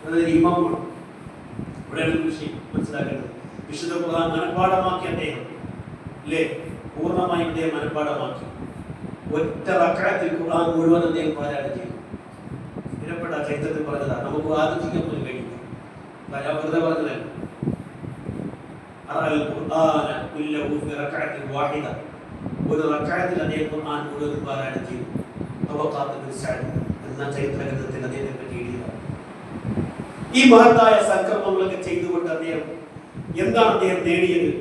അതൊരു ഇമാമാണ്. ഇവിടെയാണ് വിഷയം മനസ്സിലാക്കേണ്ടത്. വിശുദ്ധ ഖുർആൻ മനഃപ്പാഠമാക്കി അദ്ദേഹം അല്ലേ, പൂർണ്ണമായും അദ്ദേഹം മനഃപ്പാഠമാക്കി. ഒറ്റ റക്അത്തിൽ ഖുർആൻ മുഴുവൻ അദ്ദേഹം പാരായണം ചെയ്തു. സ്ഥിരപ്പെട്ട ചരിത്രത്തിൽ പറഞ്ഞതാണ്, നമുക്ക് ആലോചിക്കാൻ പോലും കഴിയില്ല. ഞാൻ വെറുതെ പറഞ്ഞതല്ല. ഒരു റക്അത്തിൽ അദ്ദേഹം ഖുർആൻ മുഴുവൻ പാരായണം ചെയ്തു. എന്ന ചരിത്ര ഗ്രന്ഥത്തിൽ അദ്ദേഹത്തെ പറ്റി എഴുതിയതാണ്. ഈ മഹത്തായ സംക്രമങ്ങളൊക്കെ ചെയ്തുകൊണ്ട് അദ്ദേഹം എന്താണ് അദ്ദേഹം നേടിയത്?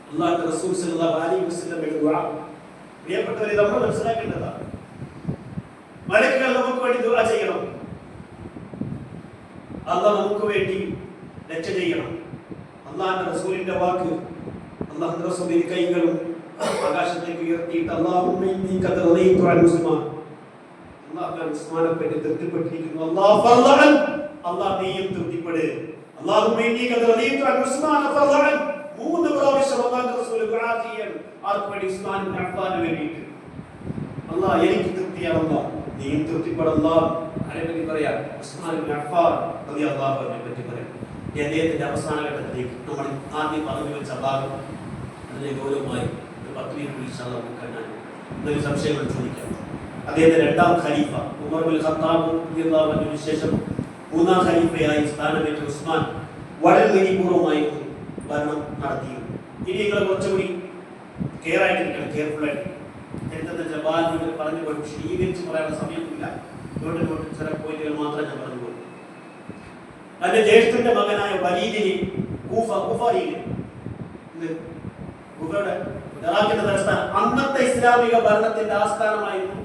അല്ലാഹുവിന്റെ റസൂൽ സല്ലല്ലാഹു അലൈഹി വസല്ലമയുടെ ദുആ. പ്രിയപ്പെട്ടവരെ, നമ്മൾ മനസ്സിലാക്കേണ്ടതാണ്, മലക്കുകൾ നമുക്ക് വേണ്ടി ദുആ ചെയ്യണം, അല്ലാഹു നമുക്ക് വേണ്ടി രക്ഷ ചെയ്യണം. അല്ലാഹുവിന്റെ റസൂലിന്റെ വാക്ക്, അല്ലാഹുവിന്റെ റസൂലിന്റെ കൈകളും ആകാശത്തേക്ക് ഉയർത്തിയിട്ട് അല്ലാഹുമ്മ ഇന്നി ഖദ് റളീതു അൻ ഉസ്മാൻ, അല്ലാഹു ഉസ്മാനെ പറ്റി തൃപ്തിപ്പെട്ടിരിക്കുന്നു. അല്ലാഹു ഫർളഅൻ, അല്ലാഹു നീയും തൃപ്തിപ്പെട്. അല്ലാഹുമ്മ ഇന്നി ഖദ് റളീതു അൻ ഉസ്മാൻ ഫർളഅൻ. 3 പ്രാവശ്യം അല്ലാഹുവിന്റെ റസൂൽ ദുആ ചെയ്യണം ആർക്ക് വേണ്ടി? ഉസ്മാൻ ഇബ്നു അഫ്ഫാന് വേണ്ടിയിട്ട്. അല്ലാഹ് എനിക്ക് തൃപ്തിയാണ്, അല്ലാഹ് നീയും തൃപ്തിപ്പെട്. അല്ലാഹ് ആരെപ്പറ്റി പറയാ? ഉസ്മാൻ ഇബ്നു അഫ്ഫാൻ റളിയല്ലാഹു അൻഹുവിനെ പറ്റി പറയാം. അദ്ദേഹത്തിന്റെ അവസാന ഘട്ടത്തിലേക്ക് നമ്മൾ ആദ്യം പറഞ്ഞു വെച്ച ഭാഗം അതിനെ ഗൗരവമായി 10 മിനിറ്റ് ഇൻഷാഅല്ലാഹ് നമുക്ക് കാണാൻ ഒരു സംശയങ്ങൾ ചോദിക്കാം. അദ്ദേഹത്തിന്റെ 2ാം ഖലീഫ ഉമർ ബിൻ ഖത്താബ് റളിയല്ലാഹു അൻഹുവിന് ശേഷം 3ാം ഖലീഫയായി സ്ഥാനമേറ്റ ഉസ്മാൻ വളരെ നീതിപൂർവമായി ഭരണം നടത്തിയിരുന്നു. ഇനി നിങ്ങൾ കുറച്ചുകൂടി കെയർ ആയിട്ടിരിക്കണം, കെയർഫുൾ ആയിട്ട്. ചരിത്രത്തിന്റെ ചില ഭാഗങ്ങൾ പറഞ്ഞു പോയി വിശദീകരിച്ച് പറയാനുള്ള സമയമൊന്നുമില്ല. ഇങ്ങോട്ട് ചില പോയിന്റുകൾ മാത്രം ഞാൻ പറഞ്ഞു പോകും. തന്റെ ജ്യേഷ്ഠന്റെ മകനായ വലീദിനെ കൂഫയുടെ ഇറാഖിന്റെ തലസ്ഥാനം, അന്നത്തെ ഇസ്ലാമിക ഭരണത്തിന്റെ ആസ്ഥാനമായിരുന്നു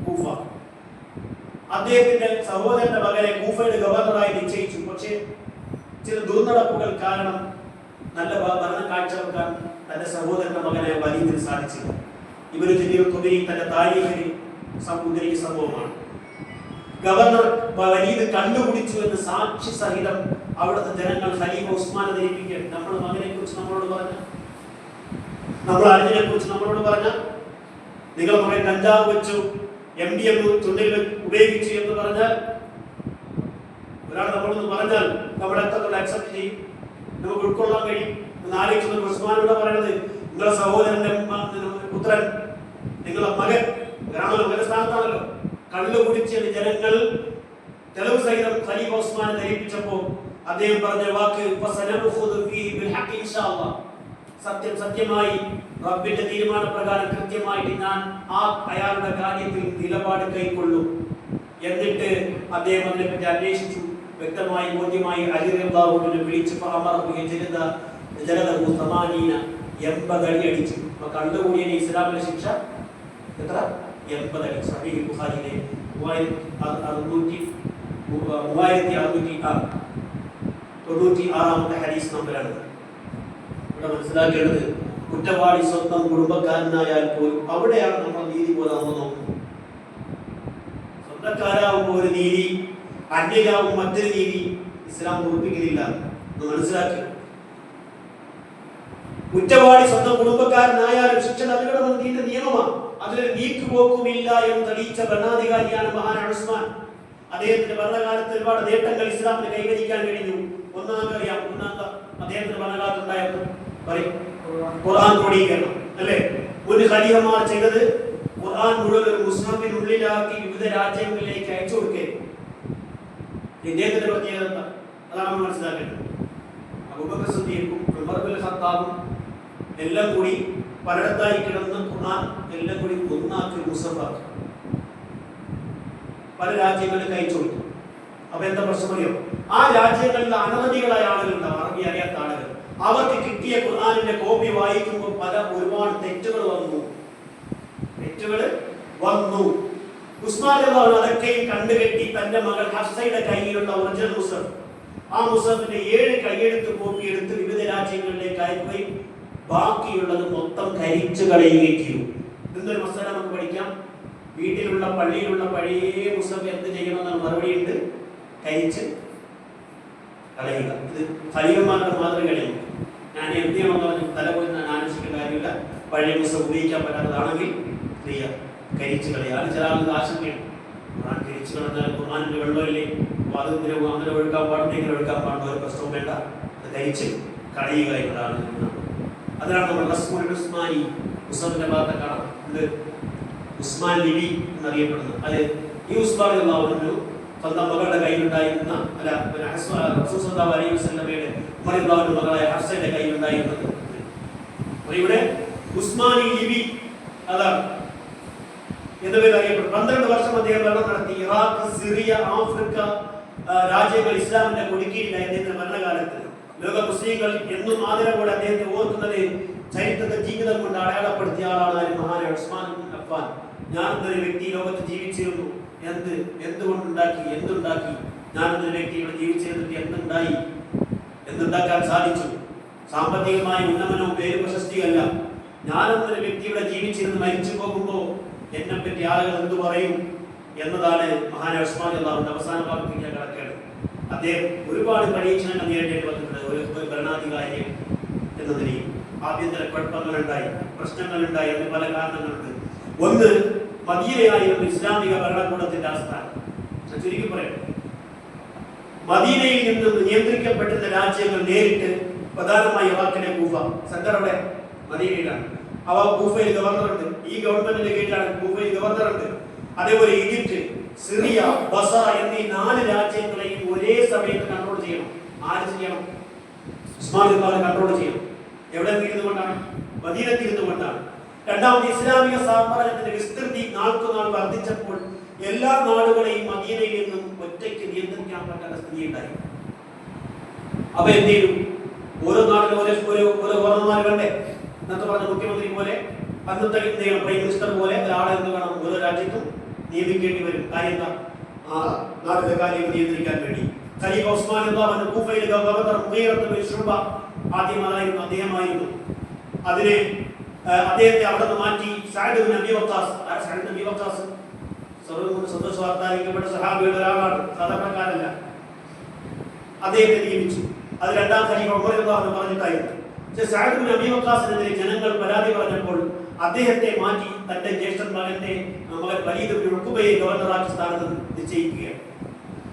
കൂഫ. അദ്ദേഹത്തിന്റെ സഹോദരന്റെ മകനെ കൂഫയുടെ ഗവർണറായി നിശ്ചയിച്ചു. പക്ഷേ ചില ദുർനടപ്പുകൾ കാരണം നല്ല ഭരണം കാഴ്ചവെക്കാൻ തന്റെ സഹോദരന്റെ മകനായ വലീദിന് സാധിച്ചില്ല. ഇവര് തന്റെ താരീഖിൽ ഉദ്ധരിക്കുന്ന സംഭവമാണ്. ഗവർണർ വലീദ് കണ്ടുപിടിച്ചു എന്ന് സാക്ഷി സഹിതം അവിടുത്തെ ജനങ്ങൾ ഖലീഫ ഉസ്മാനെ ധരിപ്പിക്കുകയാണ്. നമ്മുടെ മകനെ കുറിച്ച് നമ്മളോട് പറഞ്ഞ നമ്മൾ അറിഞ്ഞതിനെ കുറിച്ച് നമ്മളോട് പറഞ്ഞ നിങ്ങൾ കുറെ കഞ്ചാവ് വെച്ചു, MDM ചുണ്ടിൽ ഉപയോഗിച്ചു എന്ന് പറഞ്ഞാൽ, ഒരാൾ നമ്മളൊന്ന് പറഞ്ഞാൽ നമ്മുടെ എത്രത്തോളം അക്സെപ്റ്റ് ചെയ്യും, നമുക്ക് ഉൾക്കൊള്ളാൻ കഴിയും എന്ന് ആലോചിക്കുന്നത്. ഉസ്മാനോട് പറയുന്നത് നിങ്ങളുടെ സഹോദരന്റെ പുത്രൻ, നിങ്ങളുടെ മകൻ, മകന്റെ സ്ഥാനത്താണല്ലോ, കള്ളു കുടിച്ച് ജനങ്ങൾ തെളിവ് സഹിതം ഖലീഫ ഉസ്മാനെ ധരിപ്പിച്ചപ്പോൾ അദ്ദേഹം പറഞ്ഞ വാക്ക് സത്യം സത്യമായി റബ്ബിന്റെ തീരുമാനപ്രകാരം കൃത്യമായിട്ട് ഞാൻ അയാളുടെ കാര്യത്തിൽ നിലപാട് കൈക്കൊള്ളും. എന്നിട്ട് അദ്ദേഹം അതിനെപ്പറ്റി അന്വേഷിച്ചു, വ്യക്തമായി ബോധ്യമായി അലി റളിയല്ലാഹുവിനെ വിളിച്ച് ജനത 80 അടി അടിച്ചു. അപ്പൊ കണ്ടുകൂടിയ ഇസ്ലാമിലെ ശിക്ഷ എത്ര? 80 അടി. സഹീഹ് ബുഖാരിയിലെ 3696 ഹദീസ് നമ്പറാണ്. ഇവിടെ മനസ്സിലാക്കേണ്ടത്, കുറ്റവാളി സ്വന്തം കുടുംബക്കാരനായാൽ പോലും അവിടെയാണ് നമ്മൾ നീതി പോലെ നമ്മൾ നോക്കുന്നത്. സ്വന്തക്കാരാവുമ്പോൾ ഒരു നീതി, അന്യരാവും മറ്റൊരു നീതി ഇസ്ലാം ഉറപ്പിക്കുന്നില്ല എന്ന് മനസ്സിലാക്കി. കുറ്റവാളി സ്വന്തം കുടുംബക്കാരനായാലും ശിക്ഷ നൽകണമെന്ന് ഇതിന്റെ നിയമമാണ്. അതിലൊരു നീക്കുപോക്കുമില്ല എന്ന് തെളിയിച്ച ഭരണാധികാരിയാണ് മഹാനായ ഉസ്മാൻ. അദ്ദേഹത്തിന്റെ ഭരണകാലത്ത് ഒരുപാട് നേട്ടങ്ങൾ ഇസ്ലാമിന് കൈവരിക്കാൻ കഴിഞ്ഞു. ഒന്നാമതറിയാം, അദ്ദേഹത്തിന്റെ ഭരണകാലത്തുണ്ടായിരുന്നു ഖുർആൻ ക്രോഡീകരണം അല്ലേ? മുൻ ഖലീഫമാർ ചെയ്തത് ഖുർആൻ മുഴുവൻ ഒരു മുസ്ഹഫിനുള്ളിലാക്കി വിവിധ രാജ്യങ്ങളിലേക്ക് അയച്ചു കൊടുക്കുക. ഇദ്ദേഹത്തിന്റെ പ്രത്യേകത അതാണ് നമ്മൾ മനസ്സിലാക്കേണ്ടത്. അബൂബക്കർ സിദ്ദീഖും ഉമർ ഇബ്നുൽ ഖത്താബും എല്ലാം കൂടി പലയിടത്തായി കിടന്ന ഖുർആൻ എല്ലാം കൂടി ഒന്നാക്കി മുസ്ഹഫാക്കി പല രാജ്യങ്ങളിൽ അയച്ചു കൊടുത്തു. അപ്പൊ എന്താ പ്രശ്നം അറിയോ? ആ രാജ്യങ്ങളിൽ അനവധികളായ ആളുകളുണ്ടാവും, അറബി അറിയാത്ത ആളുകൾ. അവർക്ക് കിട്ടിയ ഖുർആനിന്റെ കോപ്പി വായിക്കുമ്പോൾ ഒരുപാട് തെറ്റുകൾ വന്നു. ഉസ്മാൻ അതൊക്കെയും കണ്ടുകെട്ടി തന്റെ മകൾ ഹഫ്സയുടെ കയ്യിലുള്ള ഒറിജിനൽ മുസഫ്, ആ മുസഫിന്റെ 7 കൈയെഴുത്ത് കോപ്പി എടുത്ത് വിവിധ രാജ്യങ്ങളിലേക്ക് അയക്കുകയും ബാക്കിയുള്ളത് മൊത്തം കരിച്ചു കളയുകയും ചെയ്തു. ഇതൊരു മസാല നമുക്ക് പഠിക്കാം. വീട്ടിലുള്ള പള്ളിയിലുള്ള പഴയ മുസഫ് എന്ത് ചെയ്യണമെന്ന മറുപടി ഉണ്ട്, കരിച്ച് കളയുക. ഇത് ഖലീഫമാരുടെ മാതൃകയാണ്. ഞാൻ എന്ത് ചെയ്യണമെന്ന് പറഞ്ഞ് തല പോയി ആലോചിക്കേണ്ട കാര്യമില്ല. പഴയ മുസഫ് ഉപയോഗിക്കാൻ പറ്റാത്തതാണെങ്കിൽ കരിച്ചു കളയുക. അത് ചില ആളുകൾ ആശങ്കയാണ്, ഖുർആൻ കരിച്ചു കളഞ്ഞാൽ ഖുർആനിന്റെ വെള്ളമില്ലേ, അപ്പോൾ അത് അങ്ങനെ ഒഴുക്കാൻ പാടുണ്ട്, ഇങ്ങനെ ഒഴുക്കാൻ പാടുന്ന ഒരു പ്രശ്നവും വേണ്ട, അത് കരിച്ച് കളയുക എന്നതാണ്. അതാണ് നമ്മൾ റസ്മുൽ ഉസ്മാനി മുസഫിന്റെ ഭാഗത്തെ കാണാം. ഇത് ഉസ്മാൻ ലിബി എന്നറിയപ്പെടുന്നത്. അത് ഈ ഉസ്മാൻ റളിയല്ലാഹു സ്വന്തം മകളുടെ കയ്യിലുണ്ടായിരുന്ന റസൂൽ സല്ലല്ലാഹു അലൈഹി വസല്ലമയുടെ ഉമർ റളിയല്ലാഹു മകളായ ഹഫ്സയുടെ കയ്യിലുണ്ടായിരുന്നത്. ഇവിടെ ഉസ്മാനി ലിബി അതാണ് എന്ന് പേര് അറിയപ്പെടും. 12 വർഷം അദ്ദേഹം ഭരണം നടത്തി. ഇറാഖ്, സിറിയ, ആഫ്രിക്ക രാജ്യങ്ങൾ ഇസ്ലാമിന്റെ കൊടുക്കിയിലായി അദ്ദേഹത്തിന്റെ ഭരണകാലത്ത്. ലോക മുസ്ലിങ്ങൾ എന്നും ആദരവോടെ അദ്ദേഹത്തെ ഓർക്കുന്നത് ചരിത്രത്തെ ജീവിതം കൊണ്ട് അടയാളപ്പെടുത്തിയ ആളാണ് മഹാനായ ഉസ്മാൻ ഇബ്നു അഫ്ഫാൻ. ഞാൻ എന്നൊരു വ്യക്തി ലോകത്ത് ജീവിച്ചിരുന്നു, എന്തുണ്ടാക്കി ഞാൻ എന്നൊരു വ്യക്തി ഇവിടെ ജീവിച്ചിരുന്നിട്ട് എന്തുണ്ടാക്കാൻ സാധിച്ചു? സാമ്പത്തികമായ ഉന്നമനവും പേര് പ്രശസ്തിയല്ല. ഞാൻ എന്നൊരു വ്യക്തി ഇവിടെ ജീവിച്ചിരുന്ന് മരിച്ചു പോകുമ്പോൾ എന്നെ പറ്റി ആളുകൾ എന്ത് പറയും എന്നതാണ് മഹാനായ ഉസ്മാൻ റളിയല്ലാഹുവിന്റെ അവസാന ഭാഗത്തേക്ക് ഞാൻ കടക്കുകയാണ്. അദ്ദേഹം ഒരുപാട് പരീക്ഷണങ്ങൾ നേരിടേണ്ടി വന്നിട്ടുണ്ട്. ഒരു ഭരണാധികാരി എന്ന നിലയിൽ ആഭ്യന്തര കുഴപ്പങ്ങളുണ്ടായി, പ്രശ്നങ്ങളുണ്ടായി. അതിന് പല കാരണങ്ങളുണ്ട്. ഒന്ന്, മദീനയായിരുന്നു ഇസ്ലാമിക ഭരണകൂടത്തിന്റെ ആസ്ഥാനം. ചുരുക്കി പറയാം, മദീനയിൽ നിന്ന് നിയന്ത്രിക്കപ്പെട്ടുന്ന രാജ്യങ്ങൾ നേരിട്ട് പ്രധാനമായി ഇറാഖിലെ കൂഫ, സെന്ററുടെ മദീനയിലാണ്. അവ കൂഫയിൽ ഗവർണറുണ്ട്. ഈ ഗവൺമെന്റിന്റെ കീഴിലാണ് കൂഫയിൽ ഗവർണറുണ്ട്. അതേപോലെ ഈജിപ്റ്റ്, സിറിയ, ബസറ എന്നീ 4 രാജ്യങ്ങളെയും ഒരേ സമയത്ത് കൺട്രോൾ ചെയ്യണം. ആര് ചെയ്യണം? ഉസ്മാൻ റളിയല്ലാഹു കൺട്രോൾ ചെയ്യണം. എവിടെ ഇരുന്നുകൊണ്ടാണ്? മദീനത്തിൽ ഇരുന്നുകൊണ്ടാണ്. രണ്ടാമത്, ഇസ്ലാമിക സാമ്രാജ്യത്തിന്റെ വിസ്തൃതി നാൾക്കുനാൾ വർദ്ധിച്ചപ്പോൾ എല്ലാ നാടുകളെയും മദീനയിൽ നിന്നും ഒറ്റയ്ക്ക് നിയന്ത്രിക്കാൻ പറ്റാത്ത സ്ഥിതി ഉണ്ടായി. അപ്പൊ എന്ത് ചെയ്തു? ഓരോ നാട്ടിലും ഓരോ ഗവർണർമാർ വേണ്ടേ? എന്നൊക്കെ പറഞ്ഞ മുഖ്യമന്ത്രി പോലെ, അന്നത്തെ പ്രൈം മിനിസ്റ്റർ പോലെ ഒരാളെ എന്ത് വേണം? ഓരോ രാജ്യത്തും നിയമിക്കേണ്ടി വരും. കാര്യം എന്താ? നാട്ടിലെ കാര്യങ്ങൾ നിയന്ത്രിക്കാൻ വേണ്ടി. ഖലീഫ ഉസ്മാൻ റളിയല്ലാഹു കൂഫയിലെ ഗവർണർ മുഗീറത്ത് ബിൻ ശുഅബ ആദ്യമായിരുന്നു അദ്ദേഹമായിരുന്നു. അദ്ദേഹത്തെ അവിടെ നിന്ന് മാറ്റി Saad bin Abi Waqqas. Saad bin Abi Waqqas സന്തോഷവാർത്താരിക്കപ്പെട്ട സഹാബിയുടെ ഒരാളാണ്, സാധാരണക്കാരല്ല. അദ്ദേഹത്തെ നിയമിച്ചു. അത് രണ്ടാം ഖലീഫ ഉമർ റളിയല്ലാഹു പറഞ്ഞിട്ടായിരുന്നു. സഅദ് ബിൻ അബീ വഖാസിനെതിരെ ജനങ്ങൾ പരാതി പറഞ്ഞപ്പോൾ അദ്ദേഹത്തെ മാറ്റി തന്റെ ജ്യേഷ്ഠൻ മകൻ വലീദ് ബിൻ ഉഖബയെ ഗവർണറാക്കി സ്ഥാനത്ത് നിശ്ചയിക്കുകയാണ്.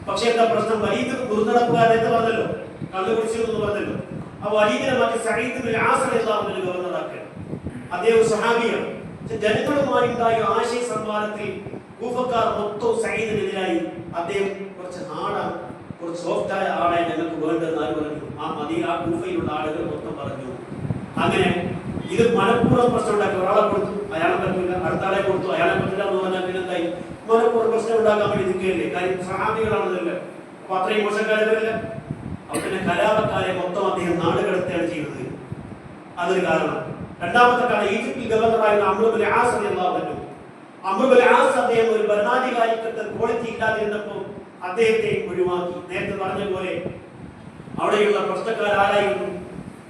പക്ഷേ എന്താ പ്രശ്നം? വലീദ് ദുർനടപ്പുകാരെന്ന് പറഞ്ഞല്ലോ, കള്ളുകുടിച്ചിരുന്നു പറഞ്ഞല്ലോ. ആ വലീദിനെ മാറ്റി സഈദ് ബിൻ ആസ് റളിയല്ലാഹു അൻഹു ഗവർണറാക്കുകയാണ്. അദ്ദേഹം സ്വഹാബിയാണ്. ജനങ്ങളുമായി ഉണ്ടായ ആശയ സംവാദത്തിൽ കൂഫക്കാർ മൊത്തം സഈദിനെതിരായി അദ്ദേഹം കുറച്ച് ഹാർഡാണ്, കുറച്ച് സോഫ്റ്റായ ആളെ ഞങ്ങൾക്ക് വേണ്ടതെന്ന് ആര് പറഞ്ഞു? ആ കൂഫയിലുള്ള ആളുകൾ മൊത്തം പറഞ്ഞു. അങ്ങനെ ഇത് മനഃപൂർവ്വം പ്രശ്നം ഉണ്ടാക്കി. ഒരാളെ കൊടുത്തു, അയാളെ പറ്റില്ല, അടുത്ത ആളെ കൊടുത്തു, അയാളെ പറ്റില്ല എന്ന് പറഞ്ഞാൽ പിന്നെ എന്തായി? മനഃപൂർവ്വം പ്രശ്നം ഉണ്ടാക്കാൻ വേണ്ടി നിൽക്കുകയല്ലേ. കാര്യം സഹാബികളാണെന്നല്ല, അപ്പൊ അത്രയും മോശക്കാരെ വരില്ല. അപ്പൊ പിന്നെ കലാപക്കാരെ മൊത്തം അദ്ദേഹം നാട് കടത്തുകയാണ് ചെയ്യുന്നത്. അതൊരു കാരണം. രണ്ടാമത്തെ കാലം ഈജിപ്തിൽ ഗവർണറായിരുന്ന അംർ ബിൻ ആസ് റളിയല്ലാഹു അൻഹു. അംർ ബിൻ ആസ് അദ്ദേഹം ഒരു ഭരണാധികാരിക്കത്തെ ക്വാളിറ്റി ഇല്ലാതിരുന്നപ്പോൾ അദ്ദേഹത്തെ ഒഴിവാക്കി. നേരത്തെ പറഞ്ഞ പോലെ അവിടെയുള്ള പ്രശ്നക്കാരാരായിരുന്നു?